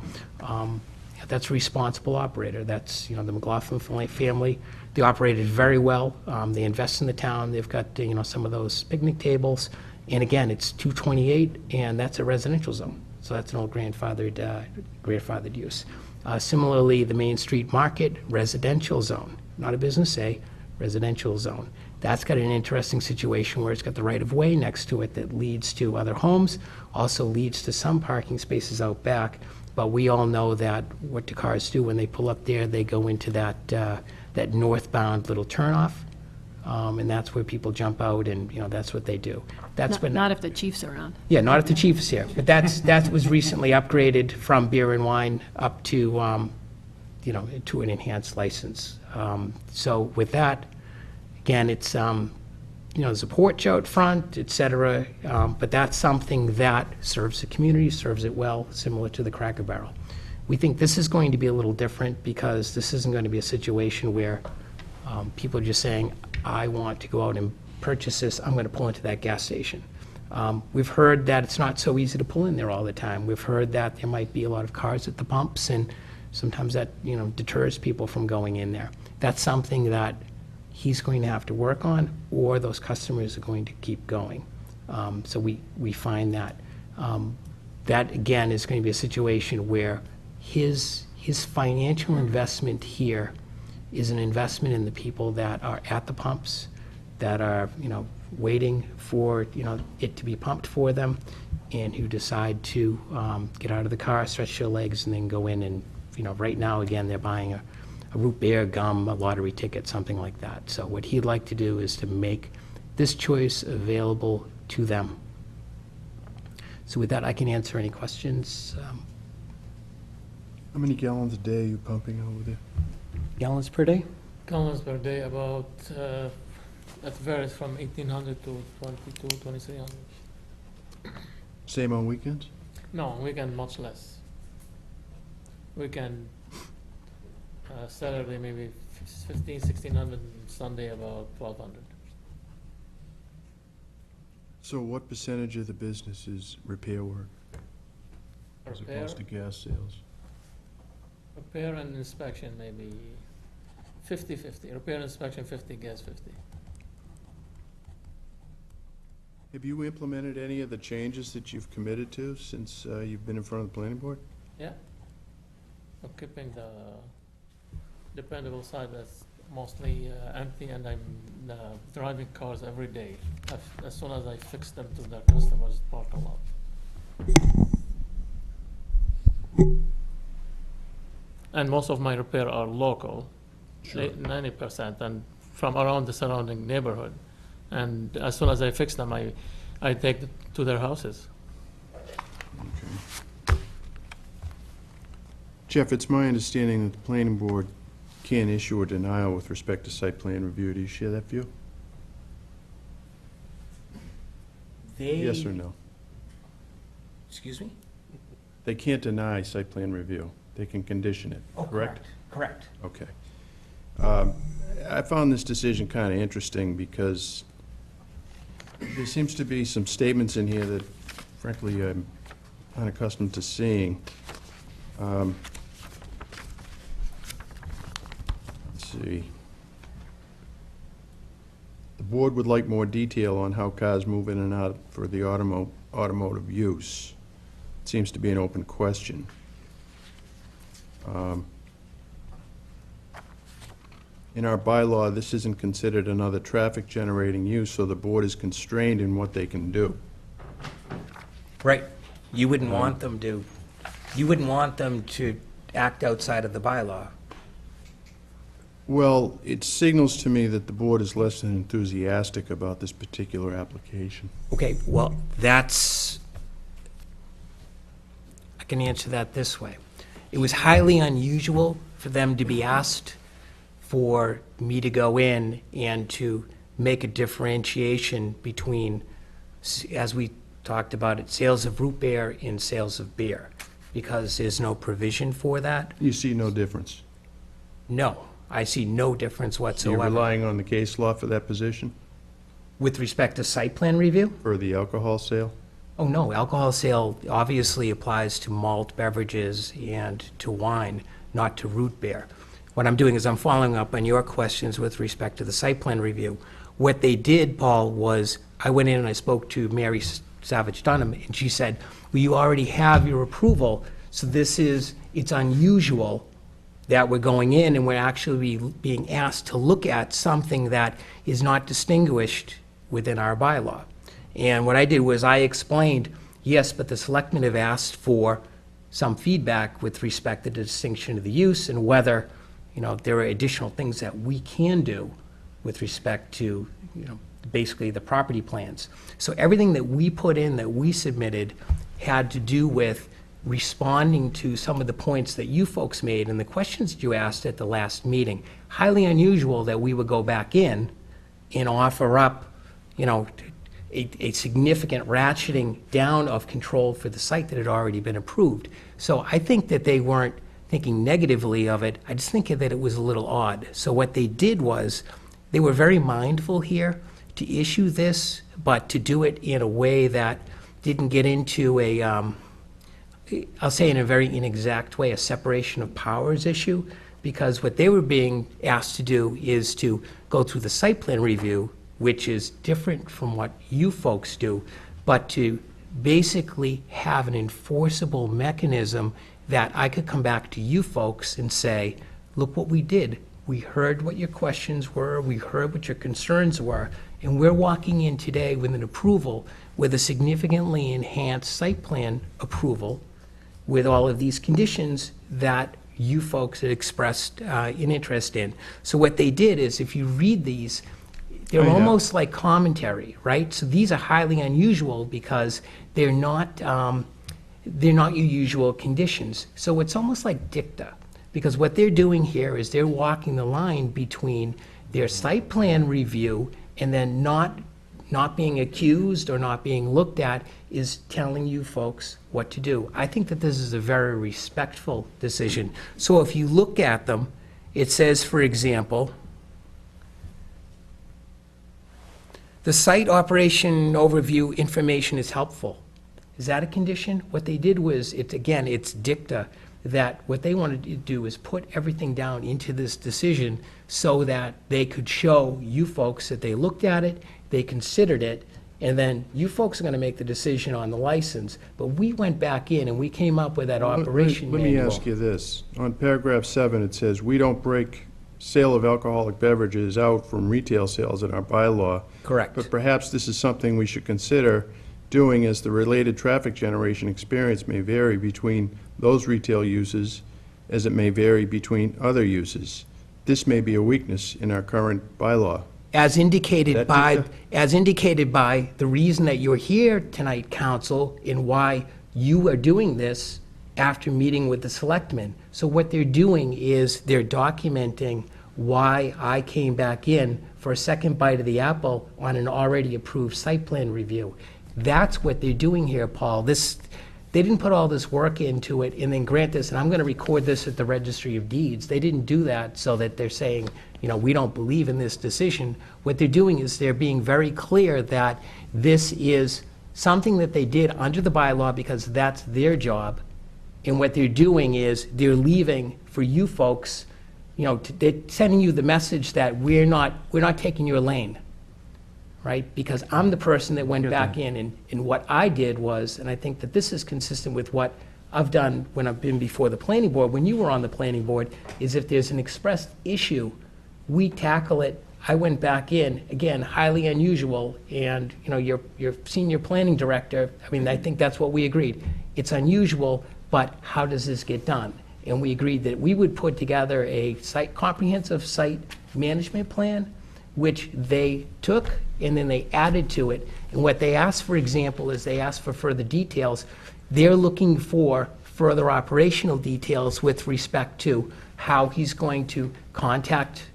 That's a responsible operator. That's, the McLaughlin family. They operated very well. They invest in the town. They've got, some of those picnic tables. And again, it's 228, and that's a residential zone. So that's an old grandfathered use. Similarly, the Main Street Market, residential zone, not a business A, residential zone. That's got an interesting situation where it's got the right-of-way next to it that leads to other homes, also leads to some parking spaces out back. But we all know that what do cars do when they pull up there? They go into that northbound little turnoff, and that's where people jump out, and that's what they do. Not if the chief's around. Yeah, not if the chief is here. But that was recently upgraded from beer and wine up to to an enhanced license. So with that, again, it's there's a porch out front, et cetera, but that's something that serves the community, serves it well, similar to the Cracker Barrel. We think this is going to be a little different because this isn't going to be a situation where people are just saying, I want to go out and purchase this, I'm going to pull into that gas station. We've heard that it's not so easy to pull in there all the time. We've heard that there might be a lot of cars at the pumps, and sometimes that deters people from going in there. That's something that he's going to have to work on, or those customers are going to keep going. So we find that. That, again, is going to be a situation where his financial investment here is an investment in the people that are at the pumps, that are, waiting for, it to be pumped for them, and who decide to get out of the car, stretch their legs, and then go in and, right now, again, they're buying a root beer, gum, a lottery ticket, something like that. So what he'd like to do is to make this choice available to them. So with that, I can answer any questions. How many gallons a day are you pumping over there? Gallons per day? Gallons per day, about, that varies from 1,800 to 2,300. Same on weekends? No, on weekend much less. Weekend, Saturday maybe 1,600, Sunday about 1,200. So what percentage of the business is repair work as Repair, opposed to gas sales? repair and inspection maybe 50-50. Repair, inspection 50, gas 50. Have you implemented any of the changes that you've committed to since you've been in front of the planning board? Yeah. We're keeping the dependable side that's mostly empty, and I'm driving cars every day as soon as I fix them to their customers' parking lot. And most of my repair are local, Sure. 90%, and from around the surrounding neighborhood. And as soon as I fix them, I take them to their houses. Okay. Jeff, it's my understanding that the planning board can't issue a denial with respect to site plan review. Do you share that view? Yes or no? Excuse me? They can't deny site plan review. They can condition it, Oh, correct? Correct. Okay. I found this decision kind of interesting because there seems to be some statements in here that frankly I'm unaccustomed to seeing. see. The board would like more detail on how cars move in and out for the automotive use. It seems to be an open question. In our bylaw, this isn't considered another traffic-generating use, so the board is constrained in what they can do. Right. You wouldn't want them to, act outside of the bylaw. Well, it signals to me that the board is less than enthusiastic about this particular application. Okay, well, I can answer that this way. It was highly unusual for them to be asked for me to go in and to make a differentiation between, as we talked about it, sales of root beer and sales of beer, because there's no provision for that. You see no difference? No, I see no difference You're whatsoever. relying on the case law for that position, With respect to site plan review? for the alcohol sale? Oh, no, alcohol sale obviously applies to malt beverages and to wine, not to root beer. What I'm doing is I'm following up on your questions with respect to the site plan review. What they did, Paul, was I went in and I spoke to Mary Savage Dunham, and she said, well, you already have your approval, so it's unusual that we're going in and we're actually being asked to look at something that is not distinguished within our bylaw. And what I did was I explained, yes, but the selectmen have asked for some feedback with respect to the distinction of the use and whether, there are additional things that we can do with respect to, basically the property plans. So everything that we put in, that we submitted, had to do with responding to some of the points that you folks made and the questions that you asked at the last meeting. Highly unusual that we would go back in and offer up, a significant ratcheting down of control for the site that had already been approved. So I think that they weren't thinking negatively of it. I just think that it was a little odd. So what they did was, they were very mindful here to issue this, but to do it in a way that didn't get into I'll say in a very inexact way, a separation of powers issue, because what they were being asked to do is to go through the site plan review, which is different from what you folks do, but to basically have an enforceable mechanism that I could come back to you folks and say, look what we did. We heard what your questions were, we heard what your concerns were, and we're walking in today with an approval with a significantly enhanced site plan approval with all of these conditions that you folks had expressed an interest in. So what they did is, if you read these, they're almost like commentary, right? So these are highly unusual because they're not your usual conditions. So it's almost like dicta, because what they're doing here is they're walking the line between their site plan review and then not being accused or not being looked at is telling you folks what to do. I think that this is a very respectful decision. So if you look at them, it says, for example, the site operation overview information is helpful. Is that a condition? What they did was, it's dicta, that what they wanted to do is put everything down into this decision so that they could show you folks that they looked at it, they considered it, and then you folks are going to make the decision on the license. But we went back in and we came up with that operation manual. Let me ask you this. On paragraph 7, it says, we don't break sale of alcoholic beverages out from retail sales in our bylaw. Correct. But perhaps this is something we should consider doing, as the related traffic generation experience may vary between those retail uses as it may vary between other uses. This may be a weakness in our current bylaw. As indicated by the reason that you're here tonight, council, and why you are doing this after meeting with the selectmen. So what they're doing is they're documenting why I came back in for a second bite of the apple on an already approved site plan review. That's what they're doing here, Paul. They didn't put all this work into it and then grant this, and I'm going to record this at the Registry of Deeds. They didn't do that so that they're saying, we don't believe in this decision. What they're doing is they're being very clear that this is something that they did under the bylaw because that's their job. And what they're doing is they're leaving for you folks, they're sending you the message that we're not taking your lane, right? Because I'm the person that went back in, and what I did was, and I think that this is consistent with what I've done when I've been before the planning board, when you were on the planning board, is if there's an expressed issue, we tackle it. I went back in, again, highly unusual, and, your senior planning director, I think that's what we agreed. It's unusual, but how does this get done? And we agreed that we would put together a comprehensive site management plan, which they took and then they added to it. And what they asked, for example, is they asked for further details. They're looking for further operational details with respect to how he's going to contact,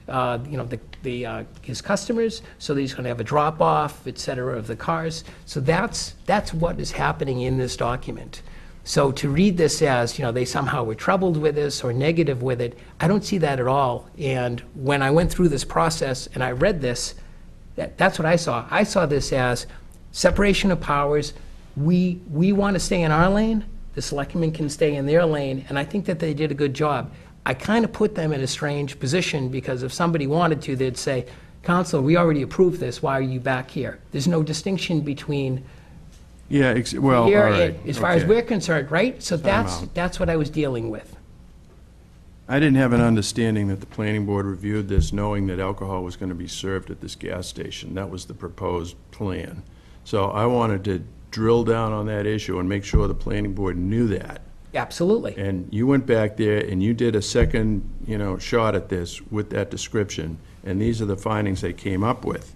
his customers, so that he's going to have a drop-off, et cetera, of the cars. So that's what is happening in this document. So to read this as, they somehow were troubled with this or negative with it, I don't see that at all. And when I went through this process and I read this, that's what I saw. I saw this as separation of powers. We want to stay in our lane, the selectmen can stay in their lane, and I think that they did a good job. I kind of put them in a strange position, because if somebody wanted to, they'd say, Council, we already approved this, why are you back here? There's no distinction between Yeah, well, here all right. as far as okay. we're concerned, right? So Time out. that's what I was dealing with. I didn't have an understanding that the planning board reviewed this knowing that alcohol was going to be served at this gas station. That was the proposed plan. So I wanted to drill down on that issue and make sure the planning board knew that. Absolutely. And you went back there and you did a second, shot at this with that description, and these are the findings they came up with.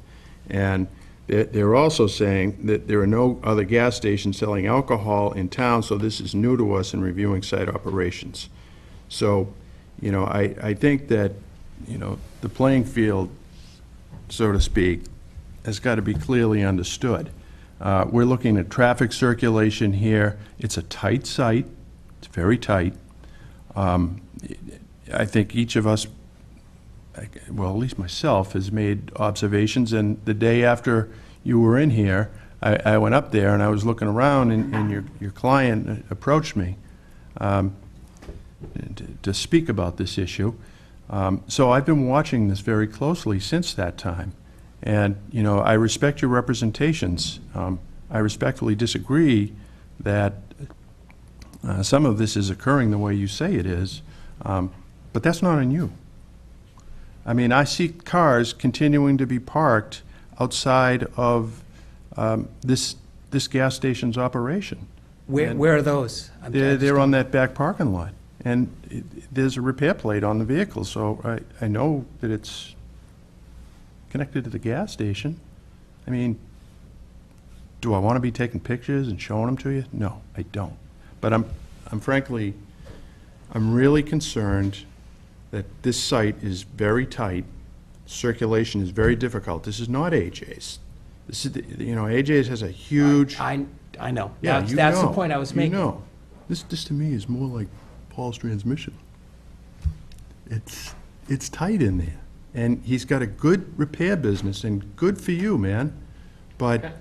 And they're also saying that there are no other gas stations selling alcohol in town, so this is new to us in reviewing site operations. So, I think that, the playing field, so to speak, has got to be clearly understood. We're looking at traffic circulation here. It's a tight site. It's very tight. I think each of us, well, at least myself, has made observations, and the day after you were in here, I went up there and I was looking around, and your client approached me to speak about this issue. So I've been watching this very closely since that time. And, I respect your representations. I respectfully disagree that some of this is occurring the way you say it is, but that's not on you. I see cars continuing to be parked outside of this gas station's operation. Where are those? They're on that back parking lot. And there's a repair plate on the vehicle, so I know that it's connected to the gas station. Do I want to be taking pictures and showing them to you? No, I don't. But I'm frankly, I'm really concerned that this site is very tight, circulation is very difficult. This is not AJ's. This is, AJ's has a huge... I know. Yeah, That's the point I was making. This to me is more like Paul's transmission. It's tight in there. And he's got a good repair business, and good for you, man. But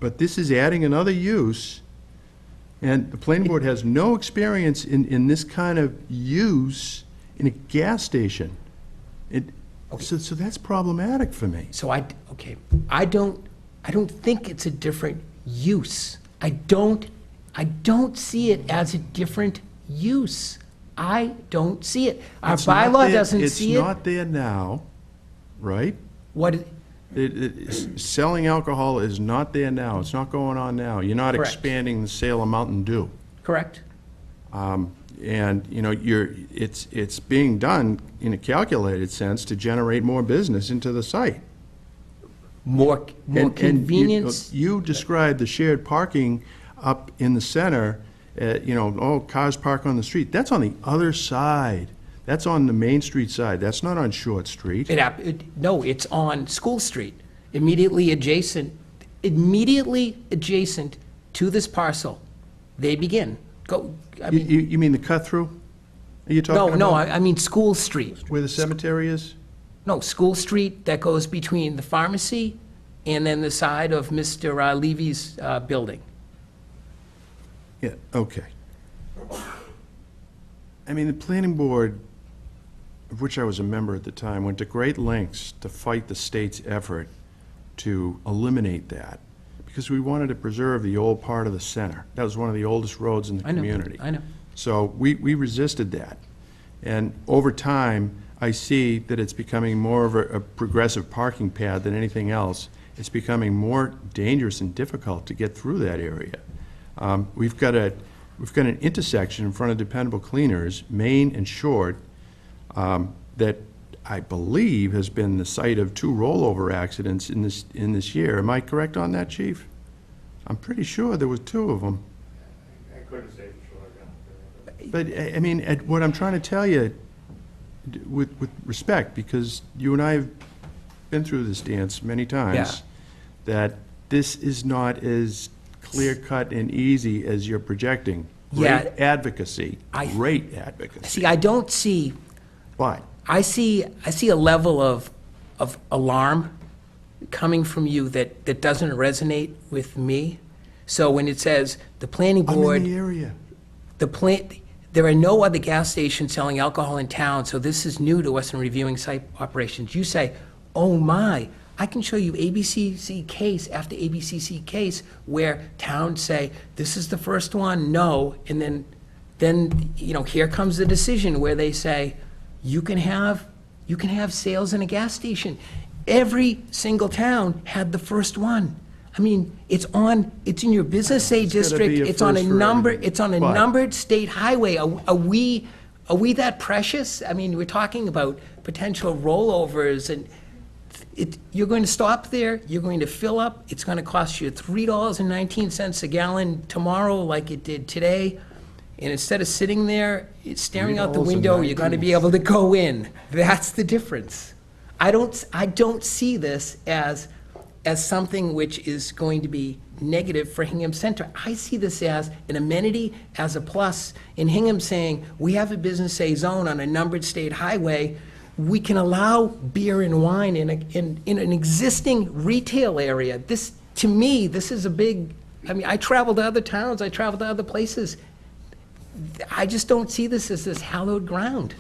this is adding another use, and the planning board has no experience in this kind of use in a gas station. So that's problematic for me. So I don't think it's a different use. I don't see it as a different use. I don't see it. Our bylaw doesn't see it. It's not there now, right? Selling alcohol is not there now. It's not going on now. You're not Correct. expanding the sale of Mountain Dew. Correct. And it's being done in a calculated sense to generate more business into the site. More convenience. You described the shared parking up in the center. Cars park on the street. That's on the other side. That's on the Main Street side. That's not on Short Street. No, it's on School Street, immediately adjacent to this parcel. They begin. You mean the cut-through? Are you talking about? No, I mean School Street. Where the cemetery is? No, School Street that goes between the pharmacy and then the side of Mr. Levy's building. Yeah, okay. The planning board of which I was a member at the time, went to great lengths to fight the state's effort to eliminate that, because we wanted to preserve the old part of the center. That was one of the oldest roads in the community. I know. So we resisted that. And over time, I see that it's becoming more of a progressive parking pad than anything else. It's becoming more dangerous and difficult to get through that area. We've got an intersection in front of Dependable Cleaners, Main and Short, that I believe has been the site of 2 rollover accidents in this year. Am I correct on that, Chief? I'm pretty sure there were 2 of them. I couldn't say for sure. But, I mean, what I'm trying to tell you, with respect, because you and I have been through this dance many times, that this is not as clear-cut and easy as you're projecting. Great advocacy, great advocacy. See, I don't see. What? I see a level of alarm coming from you that doesn't resonate with me. So when it says the planning board. I'm in the area. There are no other gas stations selling alcohol in town, so this is new to us in reviewing site operations. You say, oh my, I can show you ABCC case after ABCC case where towns say, this is the first one, no, and then here comes the decision where they say, you can have sales in a gas station. Every single town had the first one. I mean, it's in your business A district, it's on a numbered state highway. Are we that precious? I mean, we're talking about potential rollovers, and you're going to stop there, you're going to fill up, it's going to cost you $3.19 a gallon tomorrow like it did today, and instead of sitting there, staring out the window, you're going to be able to go in. That's the difference. I don't see this as something which is going to be negative for Hingham Center. I see this as an amenity, as a plus. In Hingham saying, we have a business A zone on a numbered state highway, we can allow beer and wine in an existing retail area. This, to me, this is a big, I mean, I travel to other towns, I travel to other places. I just don't see this as this hallowed ground.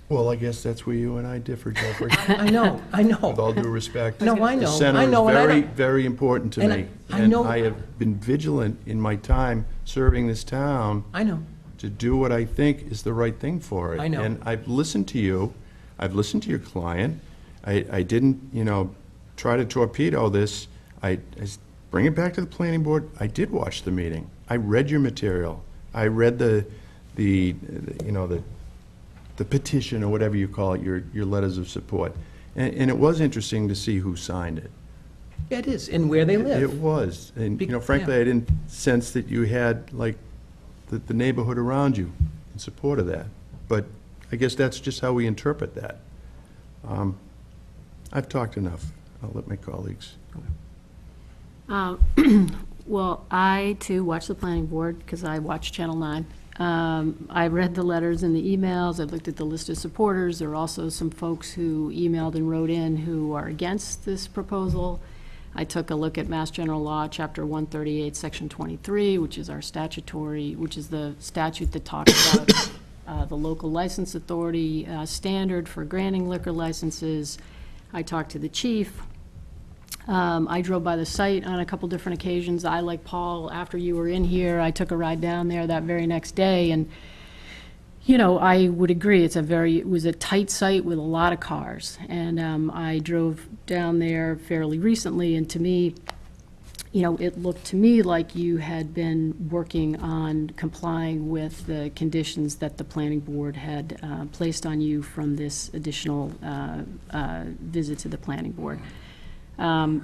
Well, I guess that's where you and I differ, Jeffrey. I know. With all due respect. No, I know. The center is very, very important to me. I know. And I have been vigilant in my time serving this town. I know. To do what I think is the right thing for it. I know. And I've listened to you. I've listened to your client. I didn't, try to torpedo this. I bring it back to the planning board. I did watch the meeting. I read your material. I read the petition, or whatever you call it, your letters of support. And it was interesting to see who signed it. Yeah, it is, and where they live. It was. And, frankly, I didn't sense that you had, the neighborhood around you in support of that. But I guess that's just how we interpret that. I've talked enough. I'll let my colleagues. Well, I, too, watch the planning board, because I watch Channel 9. I read the letters and the emails. I've looked at the list of supporters. There are also some folks who emailed and wrote in who are against this proposal. I took a look at Mass General Law, Chapter 138, Section 23, which is the statute that talks about the local license authority standard for granting liquor licenses. I talked to the chief. I drove by the site on a couple different occasions. I, like Paul, after you were in here, I took a ride down there that very next day, and I would agree, it was a tight site with a lot of cars. And I drove down there fairly recently, and to me, it looked to me like you had been working on complying with the conditions that the planning board had placed on you from this additional visit to the planning board. I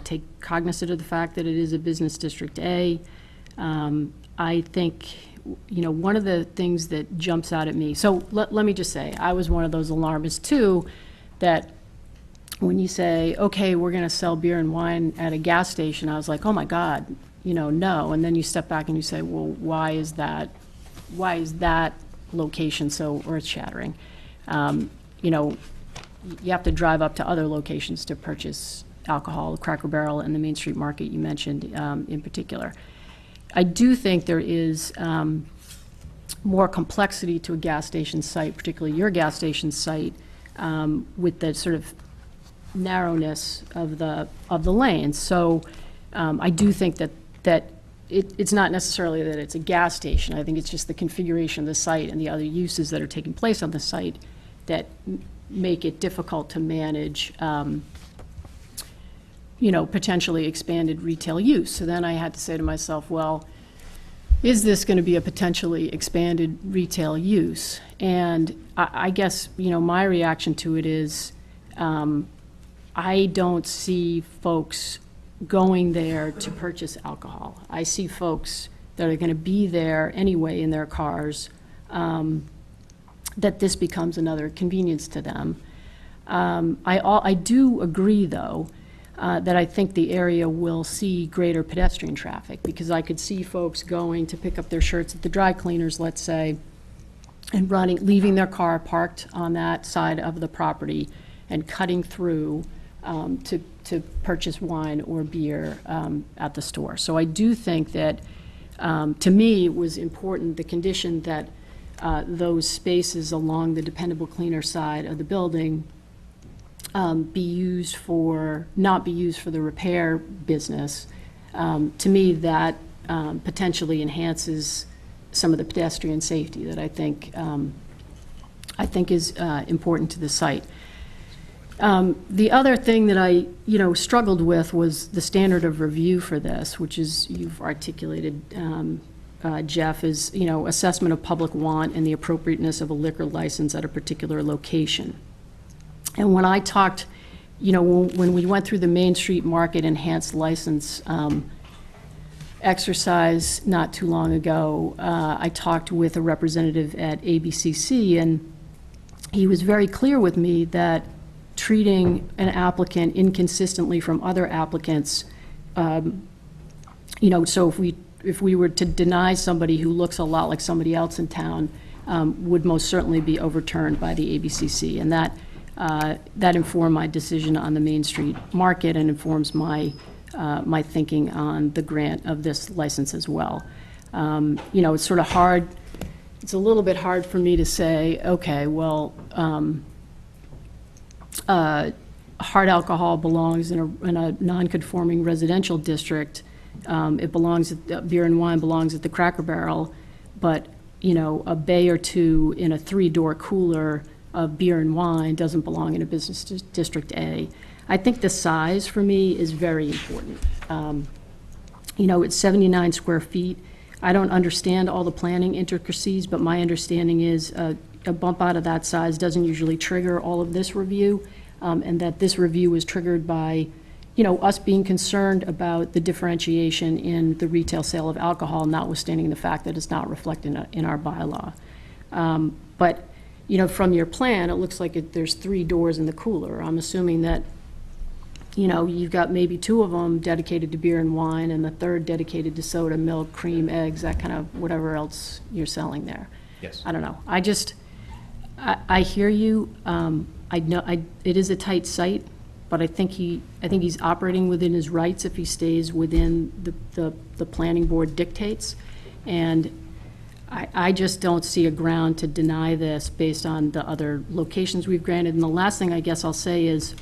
take cognizant of the fact that it is a business district A. I think, one of the things that jumps out at me, so let me just say, I was one of those alarmists too, that when you say, okay, we're going to sell beer and wine at a gas station, I was like, oh my God, no. And then you step back and you say, well, why is that location so earth-shattering? You have to drive up to other locations to purchase alcohol, Cracker Barrel and the Main Street Market you mentioned in particular. I do think there is more complexity to a gas station site, particularly your gas station site, with the sort of narrowness of the lanes. So I do think that it's not necessarily that it's a gas station. I think it's just the configuration of the site and the other uses that are taking place on the site that make it difficult to manage, potentially expanded retail use. So then I had to say to myself, well, is this going to be a potentially expanded retail use? And I guess, my reaction to it is, I don't see folks going there to purchase alcohol. I see folks that are going to be there anyway in their cars, that this becomes another convenience to them. I do agree, though, that I think the area will see greater pedestrian traffic, because I could see folks going to pick up their shirts at the dry cleaners, let's say, and leaving their car parked on that side of the property and cutting through to purchase wine or beer at the store. So I do think that, to me, it was important, the condition that those spaces along the dependable cleaner side of the building not be used for the repair business. To me, that potentially enhances some of the pedestrian safety that I think is important to the site. The other thing that I, struggled with was the standard of review for this, which is, you've articulated, Jeff, is, assessment of public want and the appropriateness of a liquor license at a particular location. And when I talked, when we went through the Main Street Market enhanced license exercise not too long ago, I talked with a representative at ABCC, and he was very clear with me that treating an applicant inconsistently from other applicants, so if we were to deny somebody who looks a lot like somebody else in town, would most certainly be overturned by the ABCC. And that informed my decision on the Main Street Market and informs my thinking on the grant of this license as well. It's sort of hard, it's a little bit hard for me to say, okay, well, hard alcohol belongs in a non-conforming residential district. Beer and wine belongs at the Cracker Barrel, but, a bay or two in a 3-door cooler of beer and wine doesn't belong in a business district A. I think the size for me is very important. It's 79 square feet. I don't understand all the planning intricacies, but my understanding is a bump out of that size doesn't usually trigger all of this review, and that this review was triggered by, us being concerned about the differentiation in the retail sale of alcohol, notwithstanding the fact that it's not reflected in our bylaw. But, from your plan, it looks like there's 3 doors in the cooler. I'm assuming that, you've got maybe 2 of them dedicated to beer and wine, and the third dedicated to soda, milk, cream, eggs, that kind of whatever else you're selling there. Yes. I don't know. I hear you. I know it is a tight site, but I think he's operating within his rights if he stays within the planning board dictates. And I just don't see a ground to deny this based on the other locations we've granted. And the last thing I guess I'll say is,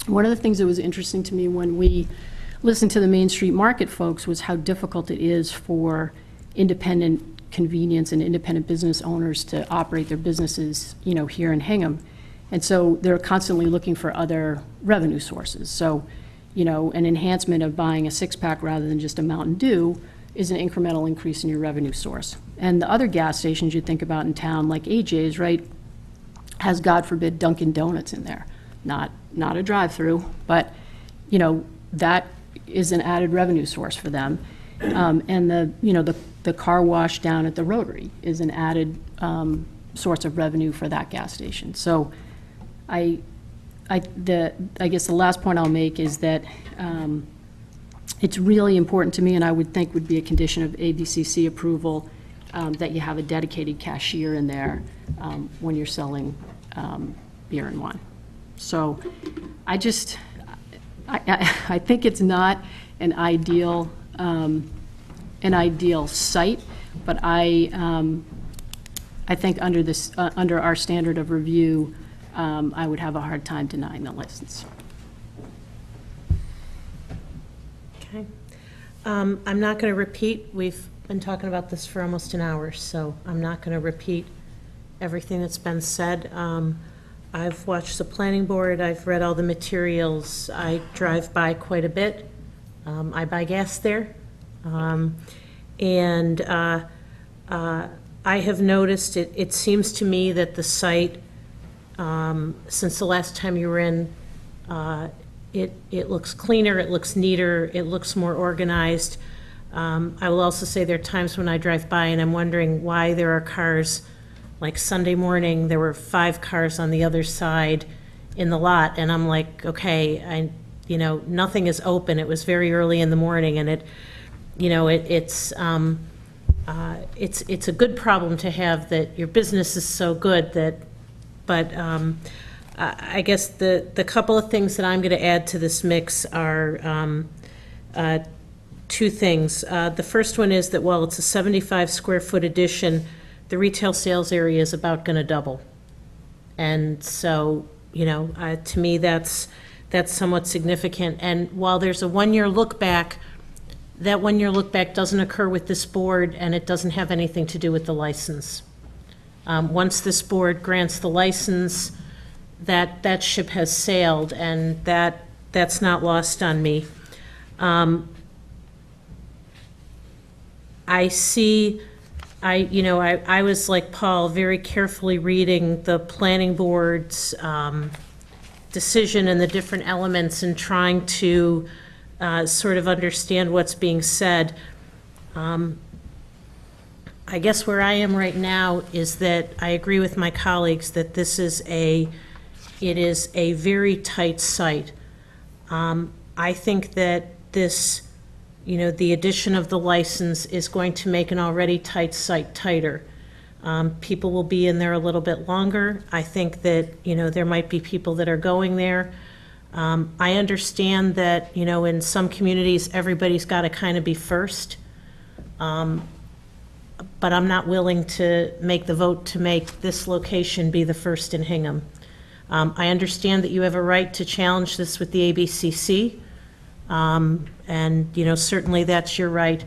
one of the things that was interesting to me when we listened to the Main Street Market folks was how difficult it is for independent convenience and independent business owners to operate their businesses, here in Hingham. And so they're constantly looking for other revenue sources. So, an enhancement of buying a 6-pack rather than just a Mountain Dew is an incremental increase in your revenue source. And the other gas stations you think about in town, like AJ's, right, has, God forbid, Dunkin' Donuts in there. Not a drive-through, but, that is an added revenue source for them. And the car wash down at the Rotary is an added source of revenue for that gas station. So I guess the last point I'll make is that it's really important to me, and I would think would be a condition of ABCC approval, that you have a dedicated cashier in there when you're selling beer and wine. So I think it's not an ideal site, But I think under this, under our standard of review, I would have a hard time denying the license. Okay. I'm not going to repeat, we've been talking about this for almost an hour, so I'm not going to repeat everything that's been said. I've watched the planning board, I've read all the materials, I drive by quite a bit. I buy gas there. And I have noticed, it seems to me that the site, since the last time you were in, it looks cleaner, it looks neater, it looks more organized. I will also say there are times when I drive by and I'm wondering why there are cars, like Sunday morning, there were 5 cars on the other side in the lot, and I'm like, okay, nothing is open. It was very early in the morning, and it's a good problem to have that your business is so good that, but I guess the couple of things that I'm going to add to this mix are 2 things. The first one is that while it's a 75 square foot addition, the retail sales area is about going to double. And so, to me, that's somewhat significant. And while there's a 1-year look back, that 1-year look back doesn't occur with this board, and it doesn't have anything to do with the license. Once this board grants the license, that ship has sailed, and that's not lost on me. I was like Paul, very carefully reading the planning board's decision and the different elements and trying to sort of understand what's being said. I guess where I am right now is that I agree with my colleagues that it is a very tight site. I think that this, the addition of the license is going to make an already tight site tighter. People will be in there a little bit longer. I think that, there might be people that are going there. I understand that, in some communities, everybody's got to kind of be first. But I'm not willing to make the vote to make this location be the first in Hingham. I understand that you have a right to challenge this with the ABCC. And, certainly that's your right.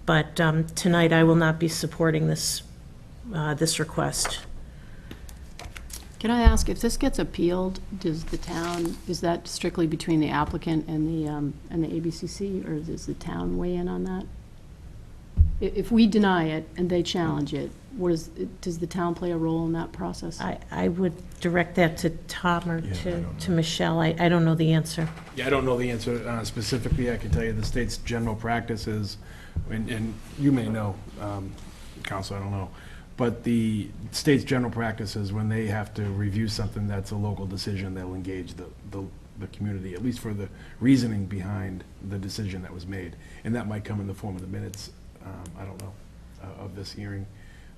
But tonight I will not be supporting this request. Can I ask, if this gets appealed, does the town, is that strictly between the applicant and the ABCC, or does the town weigh in on that? If we deny it and they challenge it, does the town play a role in that process? I would direct that to Tom or to Michelle. I don't know the answer. Yeah, I don't know the answer specifically. I can tell you the state's general practice is, and you may know, Council, I don't know, but the state's general practice is when they have to review something that's a local decision, they'll engage the community, at least for the reasoning behind the decision that was made. And that might come in the form of the minutes, I don't know, of this hearing.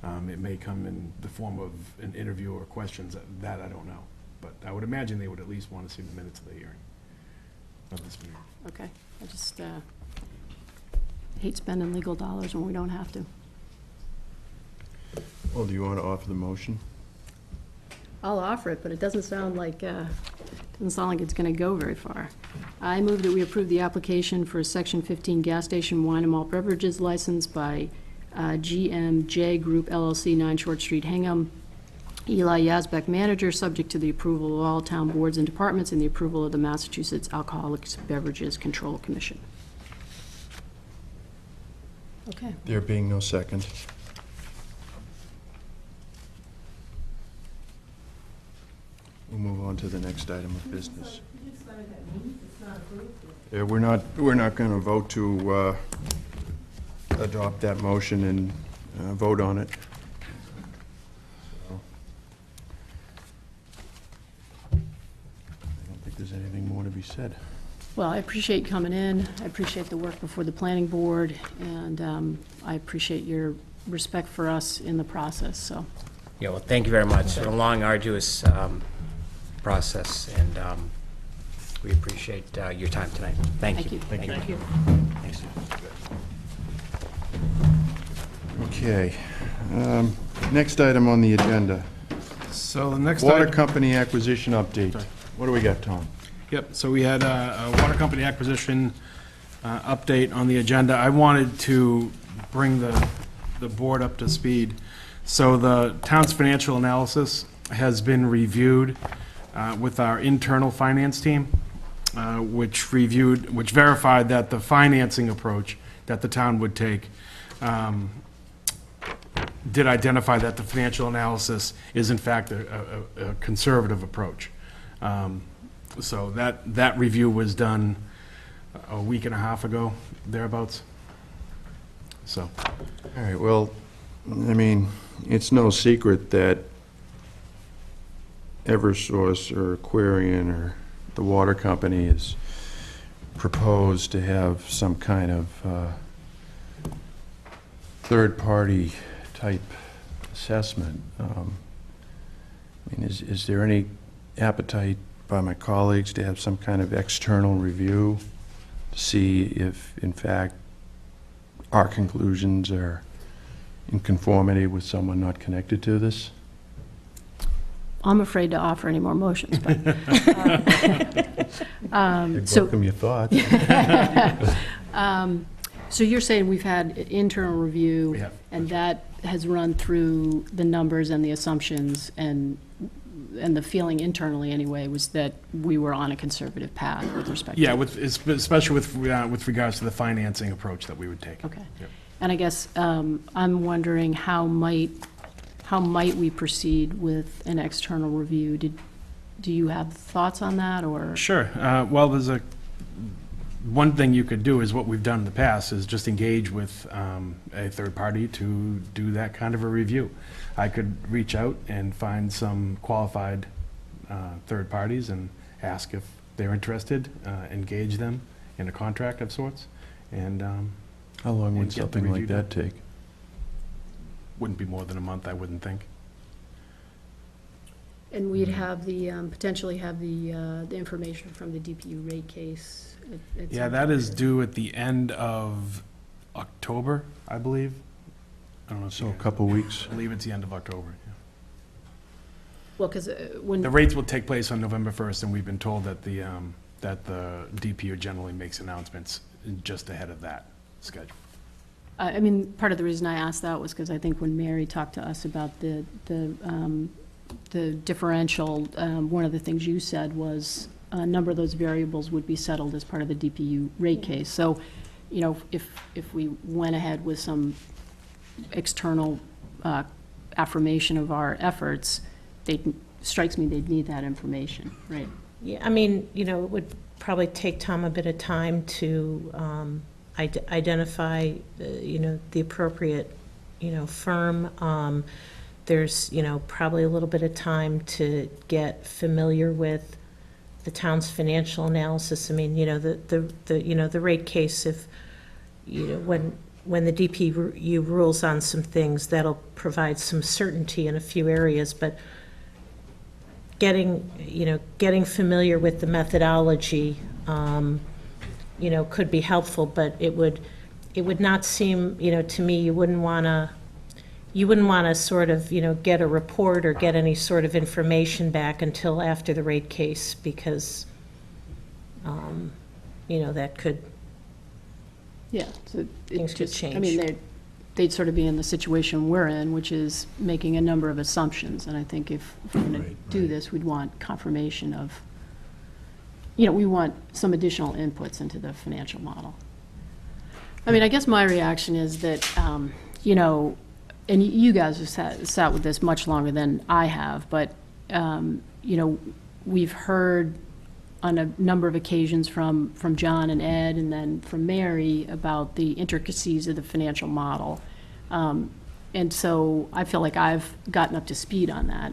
It may come in the form of an interview or questions, that I don't know. But I would imagine they would at least want to see the minutes of the hearing, of this meeting. Okay, I just hate spending legal dollars when we don't have to. Well, do you want to offer the motion? I'll offer it, but it doesn't sound like it's going to go very far. I move that we approve the application for a Section 15 gas station wine and malt beverages license by G.M.J. Group LLC, 9 Short Street, Hingham. Elie Yazbeck, manager, subject to the approval of all town boards and departments and the approval of the Massachusetts Alcoholic Beverages Control Commission. Okay. There being no second. We'll move on to the next item of business. Yeah, we're not going to vote to adopt that motion and vote on it. So, I don't think there's anything more to be said. Well, I appreciate you coming in. I appreciate the work before the planning board, and I appreciate your respect for us in the process, so. Yeah, well, thank you very much. It's been a long, arduous process, and we appreciate your time tonight. Thank you. Thank you. Thanks. Okay. Next item on the agenda. So the next Water item- company acquisition update. What do we got, Tom? Yep, so we had a water company acquisition update on the agenda. I wanted to bring the board up to speed. So the town's financial analysis has been reviewed with our internal finance team, which verified that the financing approach that the town would take did identify that the financial analysis is in fact a conservative approach. So that review was done a week and a half ago, thereabouts. So. All right, well, I mean, it's no secret that Eversource or Aquarian or the water company has proposed to have some kind of third-party type assessment. I mean, is there any appetite by my colleagues to have some kind of external review to see if, in fact, our conclusions are in conformity with someone not connected to this? I'm afraid to offer any more motions, but. I'd So- welcome your thoughts. So you're saying we've had internal review? We have. And that has run through the numbers and the assumptions, and the feeling internally anyway was that we were on a conservative path with respect to. Yeah, especially with regards to the financing approach that we would take. Okay. Yep. And I guess I'm wondering how might we proceed with an external review? Do you have thoughts on that, or? Sure. Well, there's one thing you could do is what we've done in the past is just engage with a third party to do that kind of a review. I could reach out and find some qualified third parties and ask if they're interested, engage them in a contract of sorts, and How long and would get the something like review that done. take? Wouldn't be more than a month, I wouldn't think. And we'd have the, potentially have the information from the DPU rate case. Yeah, that is due at the end of October, I believe. I don't know. So a couple weeks? I believe it's the end of October, yeah. Well, because when. The rates will take place on November 1st, and we've been told that the DPU generally makes announcements just ahead of that schedule. I mean, part of the reason I asked that was because I think when Mary talked to us about the differential, one of the things you said was a number of those variables would be settled as part of the DPU rate case. So, you know, if we went ahead with some external affirmation of our efforts, strikes me they'd need that information, right? Yeah, I mean, you know, it would probably take Tom a bit of time to identify, you know, the appropriate, you know, firm. There's, you know, probably a little bit of time to get familiar with the town's financial analysis. I mean, you know, the rate case, if, you know, when the DPU rules on some things, that'll provide some certainty in a few areas, but getting familiar with the methodology, you know, could be helpful, but it would not seem, you know, to me, you wouldn't want to sort of, you know, get a report or get any sort of information back until after the rate case, because, you know, that could, Yeah, so things could I change. mean, they'd sort of be in the situation we're in, which is making a number of assumptions. And I think if we're going to do this, we'd want confirmation of, you know, we want some additional inputs into the financial model. I mean, I guess my reaction is that, you know, and you guys have sat with this much longer than I have, but, you know, we've heard on a number of occasions from John and Ed and then from Mary about the intricacies of the financial model. And so I feel like I've gotten up to speed on that.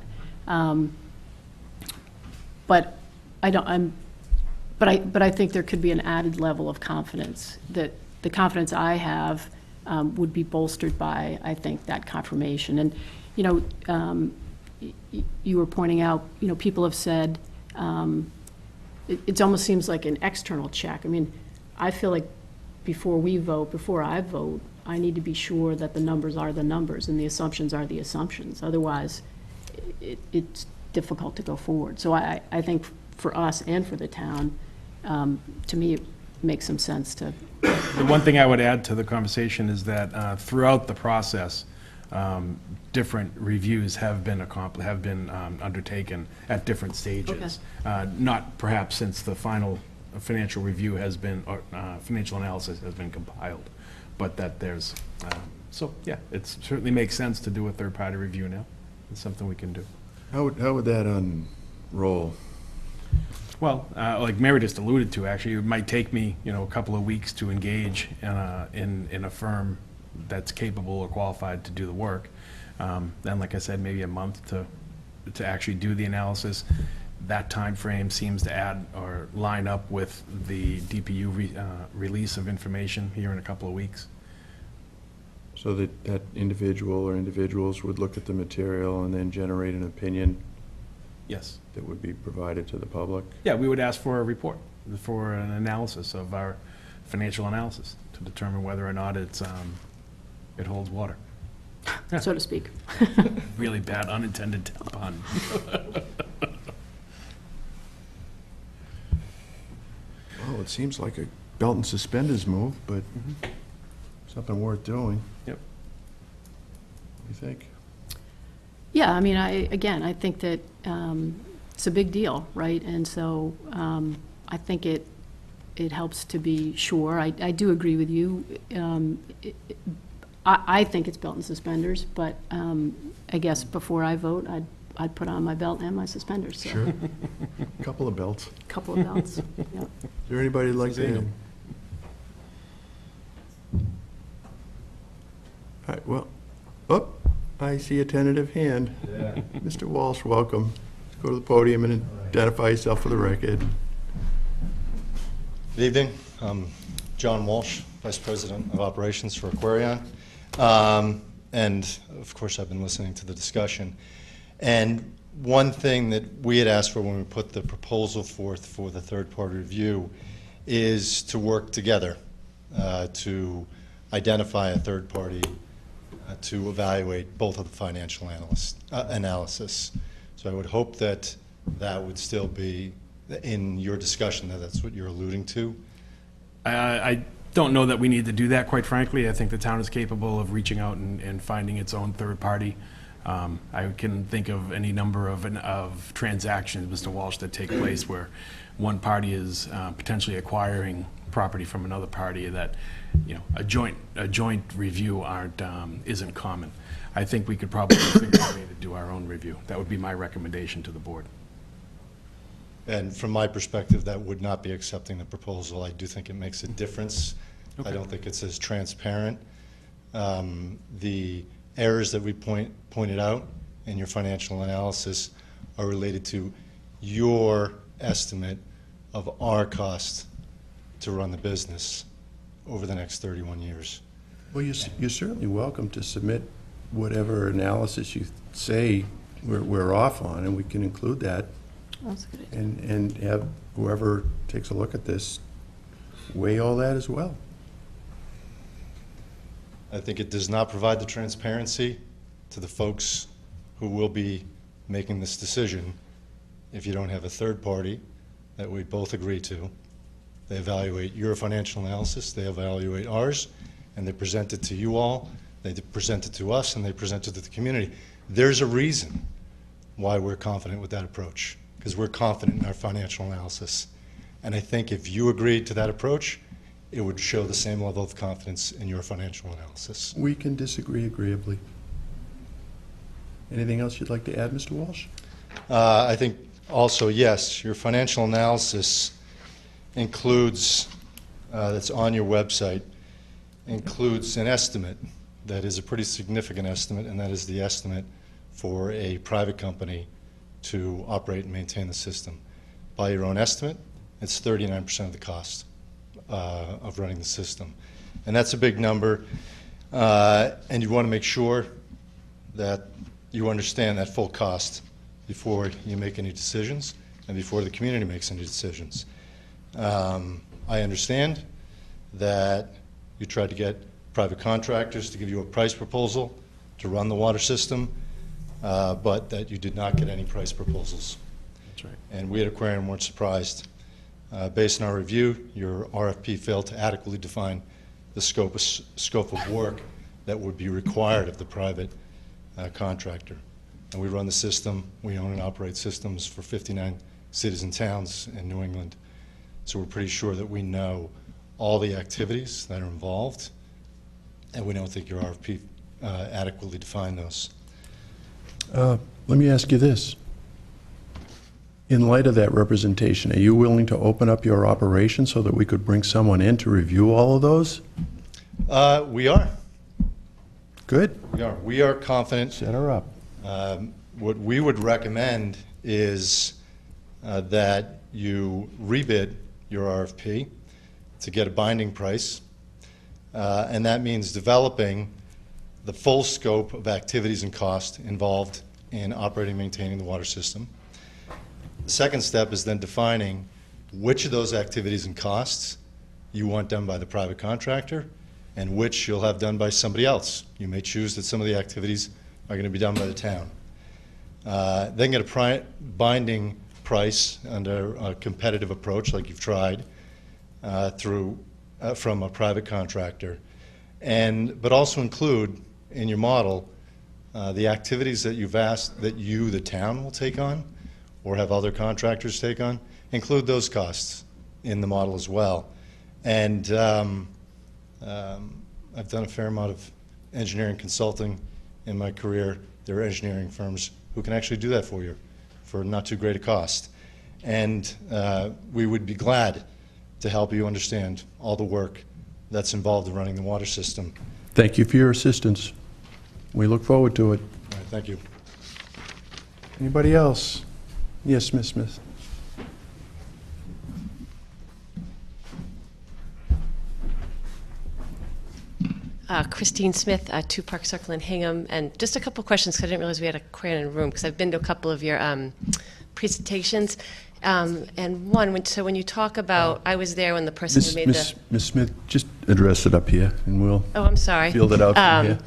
But I think there could be an added level of confidence, that the confidence I have would be bolstered by, I think, that confirmation. And, you know, you were pointing out, you know, people have said, it almost seems like an external check. I mean, I feel like before I vote, I need to be sure that the numbers are the numbers and the assumptions are the assumptions. Otherwise, it's difficult to go forward. So I think for us and for the town, to me, it makes some sense to. The one thing I would add to the conversation is that throughout the process, different reviews have been undertaken at different stages. Not perhaps since the final financial review has been, or financial analysis has been compiled, but that there's, so yeah, it certainly makes sense to do a third-party review now. It's something we can do. How would that unroll? Well, like Mary just alluded to, actually, it might take me, a couple of weeks to engage in a firm that's capable or qualified to do the work. Then, like I said, maybe a month to actually do the analysis. That time frame seems to add or line up with the DPU release of information here in a couple of weeks. So that individual or individuals would look at the material and then generate an opinion? Yes. That would be provided to the public? Yeah, we would ask for a report, for an analysis of our financial analysis to determine whether or not it holds water. So to speak. Really bad unintended pun. Well, it seems like a belt and suspenders move, but something worth doing. Yep. What do you think? Yeah, I mean, I think that it's a big deal, right? And so I think it helps to be sure. I do agree with you. I think it's belt and suspenders, but I guess before I vote, I'd put on my belt and my suspenders. So. Sure. Couple of belts. Couple of belts, yep. Is there anybody who'd like to? All right, well, I see a tentative hand. Yeah. Mr. Walsh, welcome. Let's go to the podium and identify yourself for the record. Good evening. I'm John Walsh, Vice President of Operations for Aquarion. And of course, I've been listening to the discussion. And one thing that we had asked for when we put the proposal forth for the third-party review is to work together to identify a third party to evaluate both of the financial analysis. So I would hope that that would still be in your discussion, that that's what you're alluding to. I don't know that we need to do that, quite frankly. I think the town is capable of reaching out and finding its own third party. I can think of any number of transactions, Mr. Walsh, that take place where one party is potentially acquiring property from another party that, a joint review isn't common. I think we could probably figure out a way to do our own review. That would be my recommendation to the board. And from my perspective, that would not be accepting the proposal. I do think it makes a difference. Okay. I don't think it's as transparent. The errors that we pointed out in your financial analysis are related to your estimate of our cost to run the business over the next 31 years. Well, you're certainly welcome to submit whatever analysis you say we're off on, and we can include that. That's a good idea. And have whoever takes a look at this weigh all that as well. I think it does not provide the transparency to the folks who will be making this decision if you don't have a third party that we both agree to. They evaluate your financial analysis, they evaluate ours, and they present it to you all, they present it to us, and they present it to the community. There's a reason why we're confident with that approach, because we're confident in our financial analysis. And I think if you agreed to that approach, it would show the same level of confidence in your financial analysis. We can disagree agreeably. Anything else you'd like to add, Mr. Walsh? I think also, yes, your financial analysis includes, that's on your website, includes an estimate that is a pretty significant estimate, and that is the estimate for a private company to operate and maintain the system. By your own estimate, it's 39% of the cost of running the system. And that's a big number, and you want to make sure that you understand that full cost before you make any decisions and before the community makes any decisions. I understand that you tried to get private contractors to give you a price proposal to run the water system, but that you did not get any price proposals. That's right. And we at Aquarian weren't surprised. Based on our review, your RFP failed to adequately define the scope of work that would be required of the private contractor. And we run the system, we own and operate systems for 59 cities and towns in New England. So we're pretty sure that we know all the activities that are involved, and we don't think your RFP adequately defined those. Let me ask you this. In light of that representation, are you willing to open up your operation so that we could bring someone in to review all of those? We are. Good. We are confident. Set her up. What we would recommend is that you rebid your RFP to get a binding price, and that means developing the full scope of activities and cost involved in operating and maintaining the water system. The second step is then defining which of those activities and costs you want done by the private contractor and which you'll have done by somebody else. You may choose that some of the activities are going to be done by the town. Then get a binding price under a competitive approach like you've tried from a private contractor, but also include in your model the activities that you've asked that you, the town, will take on or have other contractors take on. Include those costs in the model as well. And I've done a fair amount of engineering consulting in my career. There are engineering firms who can actually do that for you for not too great a cost. And we would be glad to help you understand all the work that's involved in running the water system. Thank you for your assistance. We look forward to it. All right, thank you. Anybody else? Yes, Ms. Smith. Christine Smith, 2 Park Circle in Hingham, and just a couple questions because I didn't realize we had a Aquarian in the room because I've been to a couple of your presentations. And one, so when you talk about, I was there when the person who made the... Ms. Smith, just address it up here and we'll Oh, I'm sorry. field it out from here.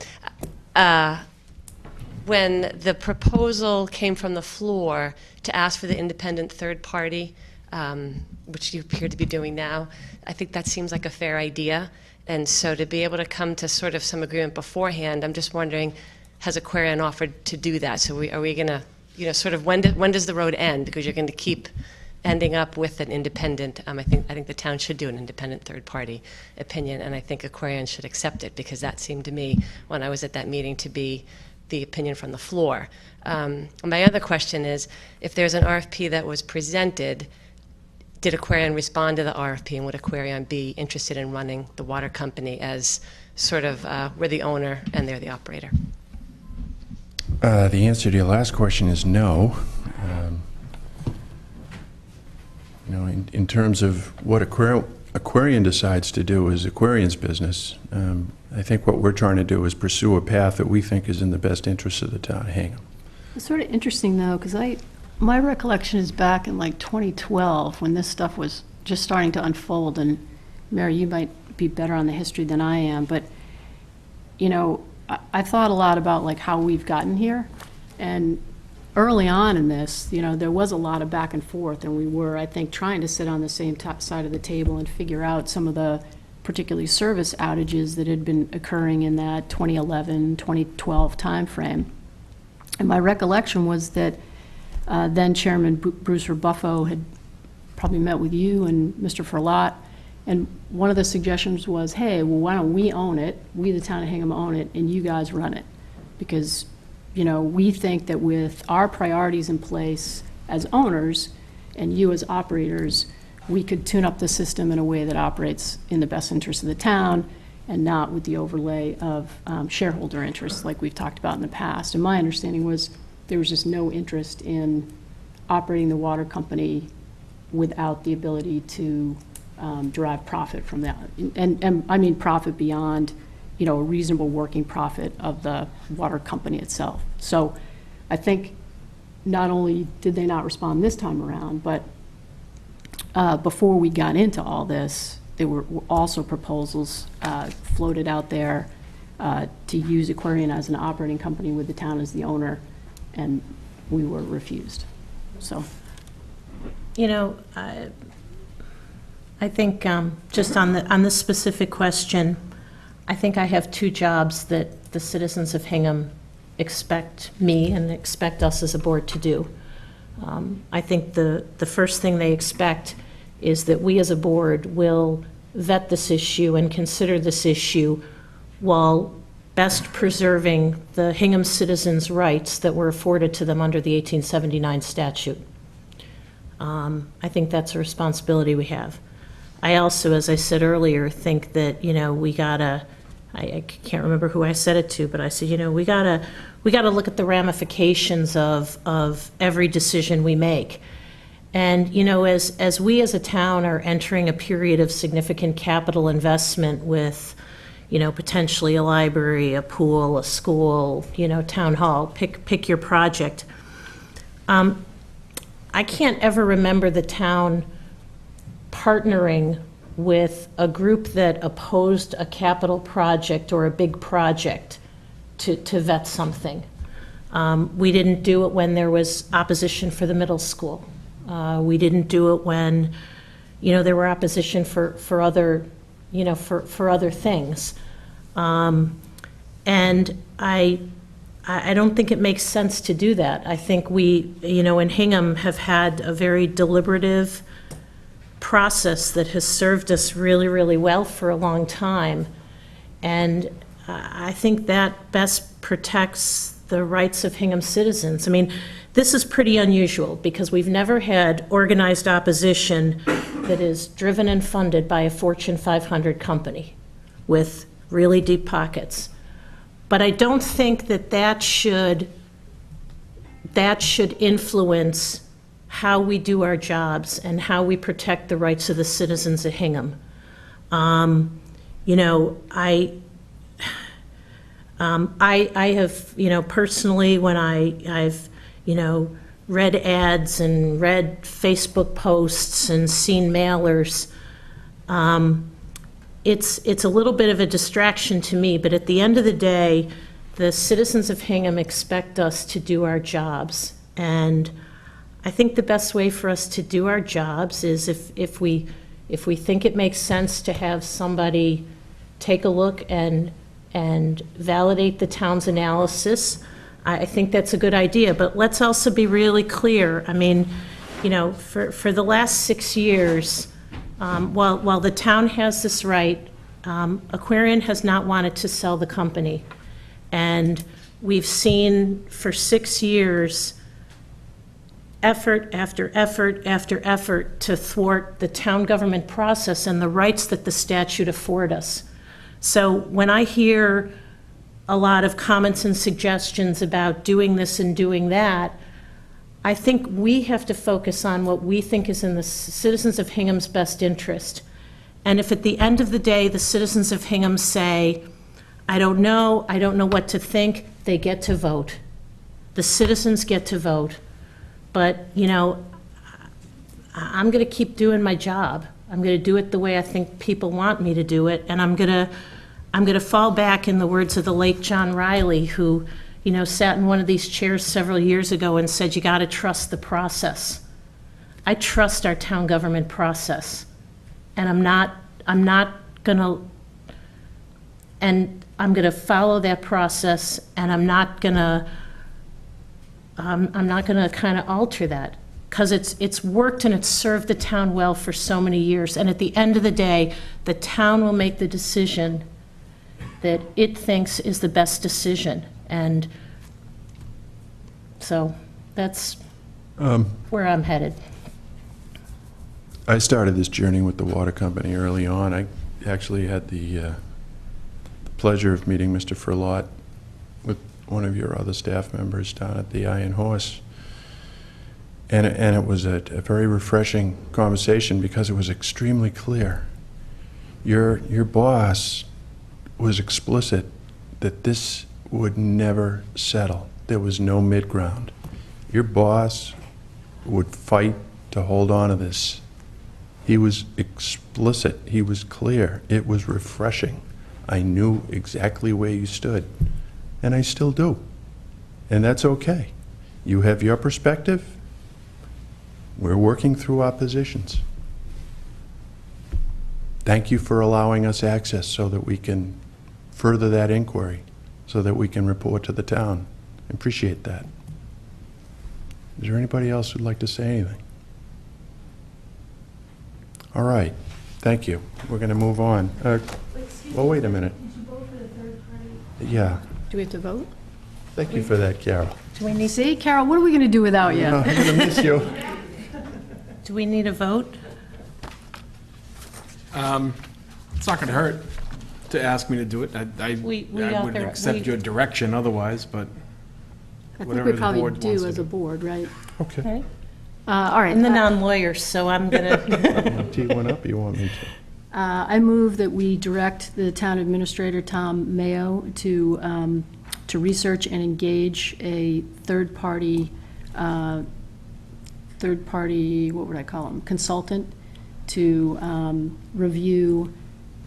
When the proposal came from the floor to ask for the independent third party, which you appear to be doing now, I think that seems like a fair idea. And so to be able to come to sort of some agreement beforehand, I'm just wondering, has Aquarian offered to do that? So are we going to, sort of when does the road end? Because you're going to keep ending up with an independent. I think the town should do an independent third-party opinion, and I think Aquarian should accept it because that seemed to me, when I was at that meeting, to be the opinion from the floor. My other question is, if there's an RFP that was presented, did Aquarian respond to the RFP, and would Aquarian be interested in running the water company as sort of we're the owner and they're the operator? The answer to your last question is no. In terms of what Aquarian decides to do is Aquarian's business. I think what we're trying to do is pursue a path that we think is in the best interest of the town of Hingham. It's sort of interesting, though, because my recollection is back in like 2012 when this stuff was just starting to unfold, and Mary, you might be better on the history than I am, but I thought a lot about like how we've gotten here, and early on in this, there was a lot of back and forth, and we were, I think, trying to sit on the same side of the table and figure out some of the particularly service outages that had been occurring in that 2011, 2012 timeframe. And my recollection was that then Chairman Bruce Rebuffo had probably met with you and Mr. Ferlat, and one of the suggestions was, hey, well, why don't we own it, we the town of Hingham own it, and you guys run it? Because, we think that with our priorities in place as owners and you as operators, we could tune up the system in a way that operates in the best interest of the town and not with the overlay of shareholder interests like we've talked about in the past. And my understanding was there was just no interest in operating the water company without the ability to derive profit from that. And I mean profit beyond, a reasonable working profit of the water company itself. So I think not only did they not respond this time around, but before we got into all this, there were also proposals floated out there to use Aquarian as an operating company with the town as the owner, and we were refused. So, You know, I think just on the specific question, I think I have two jobs that the citizens of Hingham expect me and expect us as a board to do. I think the first thing they expect is that we as a board will vet this issue and consider this issue while best preserving the Hingham citizens' rights that were afforded to them under the 1879 statute. I think that's a responsibility we have. I also, as I said earlier, think that, you know, we gotta, I can't remember who I said it to, but I said, you know, we gotta look at the ramifications of every decision we make. And, you know, as we as a town are entering a period of significant capital investment with, you know, potentially a library, a pool, a school, you know, town hall, pick your project. I can't ever remember the town partnering with a group that opposed a capital project or a big project to vet something. We didn't do it when there was opposition for the middle school. We didn't do it when, you know, there were opposition for other, you know, for other things. And I don't think it makes sense to do that. I think we, you know, in Hingham have had a very deliberative process that has served us really, really well for a long time. And I think that best protects the rights of Hingham citizens. I mean, this is pretty unusual because we've never had organized opposition that is driven and funded by a Fortune 500 company with really deep pockets. But I don't think that should influence how we do our jobs and how we protect the rights of the citizens of Hingham. You know, I have, you know, personally, when I've, you know, read ads and read Facebook posts and seen mailers, it's a little bit of a distraction to me, but at the end of the day, the citizens of Hingham expect us to do our jobs. And I think the best way for us to do our jobs is if we think it makes sense to have somebody take a look and validate the town's analysis, I think that's a good idea. But let's also be really clear. I mean, you know, for the last 6 years, while the town has this right, Aquarian has not wanted to sell the company. And we've seen for 6 years effort after effort after effort to thwart the town government process and the rights that the statute afford us. So when I hear a lot of comments and suggestions about doing this and doing that, I think we have to focus on what we think is in the citizens of Hingham's best interest. And if at the end of the day, the citizens of Hingham say, I don't know what to think, they get to vote. The citizens get to vote. But, you know, I'm going to keep doing my job. I'm going to do it the way I think people want me to do it, and I'm going to fall back in the words of the late John Riley, who, you know, sat in one of these chairs several years ago and said, you got to trust the process. I trust our town government process, and I'm not going to, and I'm going to follow that process, and I'm not going to kind of alter that, because it's worked and it's served the town well for so many years. And at the end of the day, the town will make the decision that it thinks is the best decision. And so that's where I'm headed. I started this journey with the water company early on. I actually had the pleasure of meeting Mr. Furlot with one of your other staff members down at the Iron Horse. And it was a very refreshing conversation because it was extremely clear. Your boss was explicit that this would never settle. There was no mid-ground. Your boss would fight to hold on to this He was explicit. He was clear. It was refreshing. I knew exactly where you stood, and I still do. And that's okay. You have your perspective. We're working through our positions. Thank you for allowing us access so that we can further that inquiry, so that we can report to the town. I appreciate that. Is there anybody else who'd like to say anything? All right, thank you. We're going to move on. Well, wait a minute. Yeah, Do we have to vote? thank you for that, Carol. Do we need, See, Carol, what are we going to do without you? I'm going to miss you. do we need a vote? It's not going to hurt to ask me to do it. I We would accept your direction otherwise, but I think whatever we the probably board wants do to as a do. board, right? Okay. All right. I'm the non-lawyer, so I'm gonna, Tee one up, or you want me to? I move that we direct the town administrator, Tom Mayo, to research and engage a third-party, what would I call him, consultant, to review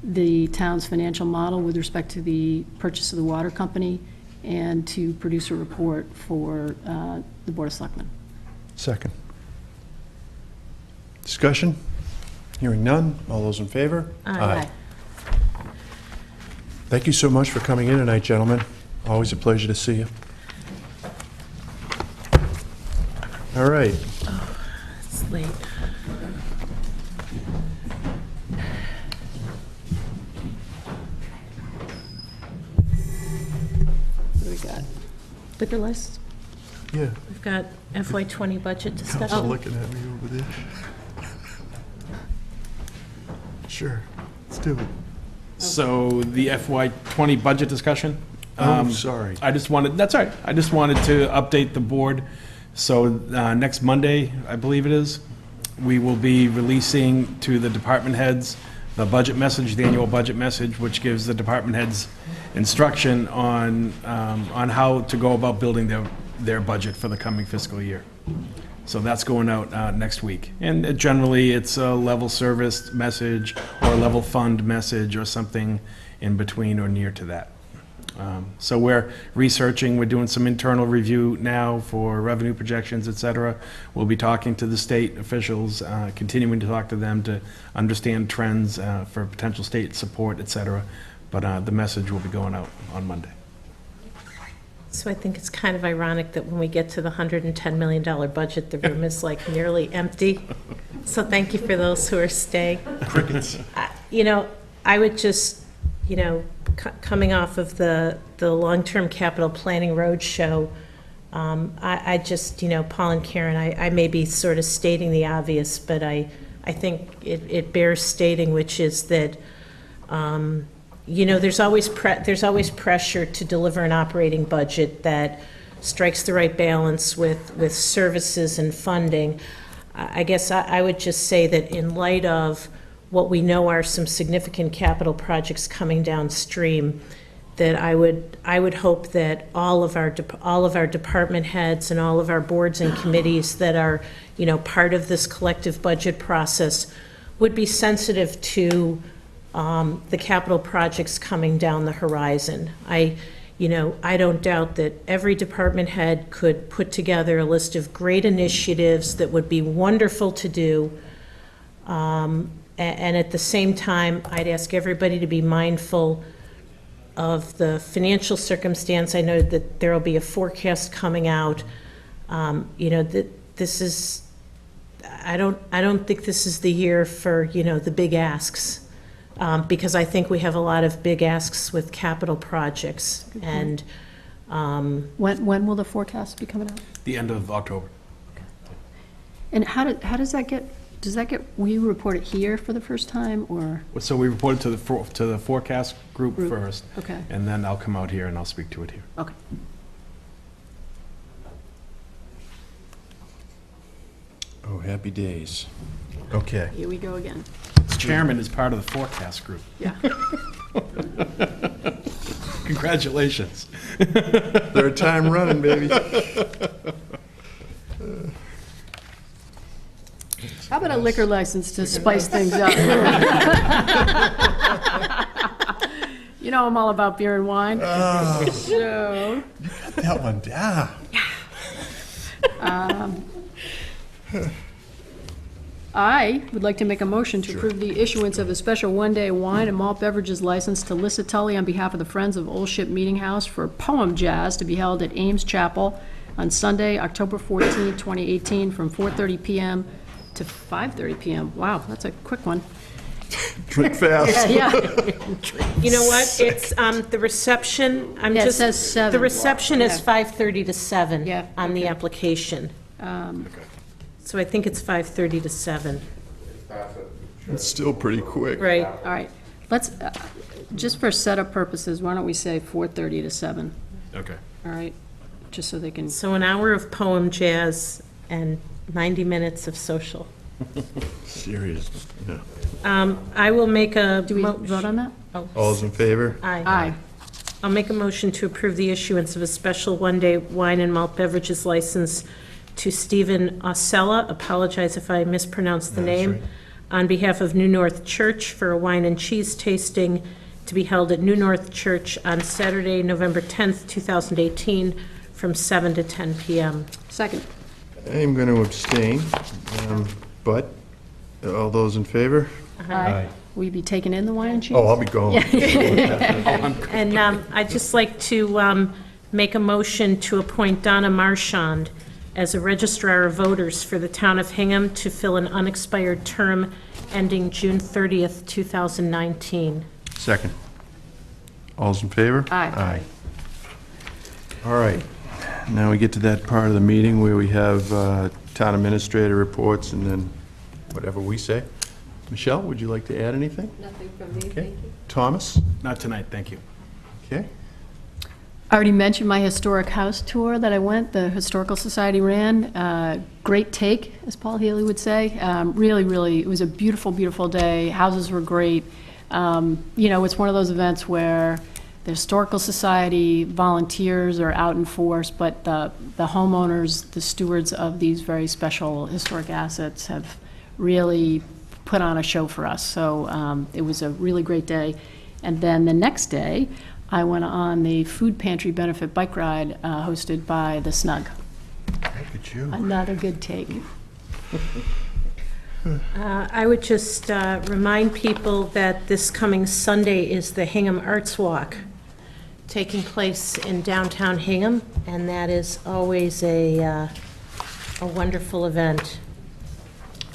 the town's financial model with respect to the purchase of the water company, and to produce a report for the Board of Selectmen. Second. Discussion? Hearing none. All those in favor? Aye. Thank you so much for coming in tonight, gentlemen. Always a pleasure to see you. All right. it's late. What do we got? Liquor license? Yeah. We've got FY '20 budget discussion. looking at me over there. Sure. Let's do it. So the FY '20 budget discussion? Sorry. I just wanted, that's all right. I just wanted to update the board. So next Monday, I believe it is, we will be releasing to the department heads the budget message, the annual budget message, which gives the department heads instruction on how to go about building their budget for the coming fiscal year. So that's going out next week. And generally, it's a level service message or a level fund message or something in between or near to that. So we're researching, we're doing some internal review now for revenue projections, et cetera. We'll be talking to the state officials, continuing to talk to them to understand trends for potential state support, et cetera. But the message will be going out on Monday. So I think it's kind of ironic that when we get to the $110 million budget, the room is like nearly empty. So thank you for those who are staying. Crickets. You know, I would just, you know, coming off of the long-term capital planning roadshow, I just, you know, Paul and Karen, I may be sort of stating the obvious, but I think it bears stating, which is that, you know, there's always pressure to deliver an operating budget that strikes the right balance with services and funding. I guess I would just say that in light of what we know are some significant capital projects coming downstream, that I would hope that all of our department heads and all of our boards and committees that are, you know, part of this collective budget process would be sensitive to the capital projects coming down the horizon. I don't doubt that every department head could put together a list of great initiatives that would be wonderful to do. And at the same time, I'd ask everybody to be mindful of the financial circumstance. I know that there will be a forecast coming out. You know, that this is, I don't think this is the year for, you know, the big asks. Because I think we have a lot of big asks with capital projects. And When will the forecast be coming out? The end of October. And how does that get, will you report it here for the first time, or? So we reported to the forecast group first. Okay. And then I'll come out here and I'll speak to it here. Okay. Oh, happy days. Okay. Here we go again. Its chairman is part of the forecast group. Yeah. Congratulations. Third time running, baby. How about a liquor license to spice things up? You know I'm all about beer and wine. So, That one, yeah. I would like to make a motion to approve the issuance of a special one-day wine and malt beverages license to Lissa Tully on behalf of the Friends of Old Ship Meeting House for Poem Jazz to be held at Ames Chapel on Sunday, October 14, 2018, from 4:30 PM to 5:30 PM. Wow, that's a quick one. Drink fast. Yeah. You know what? It's the reception, Yeah, it says 7. The reception is Yeah. 5:30 to 7 Yeah, on the application. So I think it's 5:30 to 7. It's still pretty quick. Right. All right, let's, just for setup purposes, why don't we say 4:30 to 7? Okay. All right, just so they can, So an hour of poem jazz and 90 minutes of social. Serious, yeah. I will make a. do we vote on that? All's in favor? Aye. I'll make a motion to approve the issuance of a special one-day wine and malt beverages license to Steven Aucella, apologize if I mispronounce the name, on behalf of New North Church for a wine and cheese tasting to be held at New North Church on Saturday, November 10th, 2018, from 7 to 10 p.m. Second. I'm going to abstain, but all those in favor? Aye. Will you be taking in the wine and cheese? Oh, I'll be going. And I'd just like to make a motion to appoint Donna Marchand as a registrar of voters for the town of Hingham to fill an unexpired term ending June 30th, 2019. Second. All's in favor? Aye. All right. Now we get to that part of the meeting where we have town administrator reports and then whatever we say. Michelle, would you like to add anything? Nothing from me, Okay. Thomas? Not tonight, thank you. Okay. I already mentioned my historic house tour that I went, the Historical Society ran. Great take, as Paul Healy would say. Really, really, it was a beautiful, beautiful day. Houses were great. You know, it's one of those events where the Historical Society volunteers are out in force, but the homeowners, the stewards of these very special historic assets have really put on a show for us. So it was a really great day. And then the next day, I went on the food pantry benefit bike ride hosted by the Snug. Look at you. Another good take. I would just remind people that this coming Sunday is the Hingham Arts Walk taking place in downtown Hingham, and that is always a wonderful event.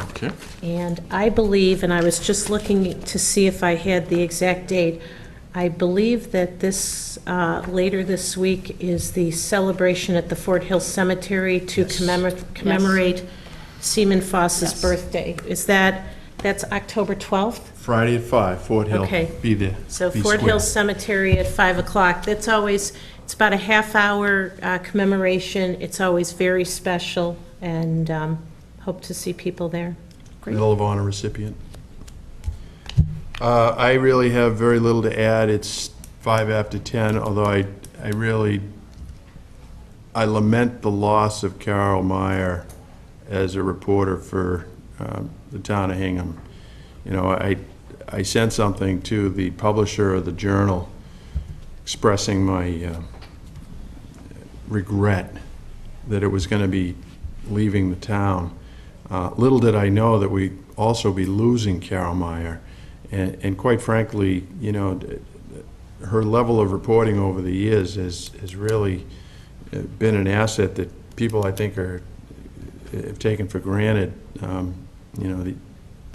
Okay. And I believe, and I was just looking to see if I had the exact date, I believe that this, later this week, is the celebration at the Fort Hill Cemetery to commemorate Seaman Foss's birthday. Is that's October 12th? Friday at 5, Fort Hill. Okay. Be there. So Be Fort square. Hill Cemetery at 5 o'clock. That's always, it's about a half-hour commemoration. It's always very special, and hope to see people there. Medal of Honor recipient. I really have very little to add. It's 5 after 10, although I lament the loss of Carol Meyer as a reporter for the town of Hingham. You know, I sent something to the publisher of the Journal expressing my regret that it was going to be leaving the town. Little did I know that we'd also be losing Carol Meyer. And quite frankly, you know, her level of reporting over the years has really been an asset that people, I think, have taken for granted. You know,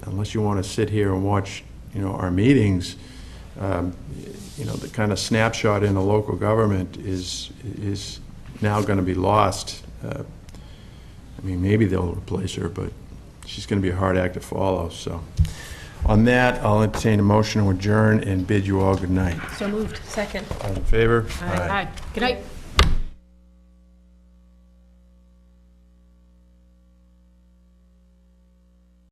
unless you want to sit here and watch, you know, our meetings, you know, the kind of snapshot in a local government is now going to be lost. I mean, maybe they'll replace her, but she's going to be a hard act to follow. So on that, I'll entertain a motion to adjourn and bid you all good night. So moved. Second. All in favor? Aye. Good night.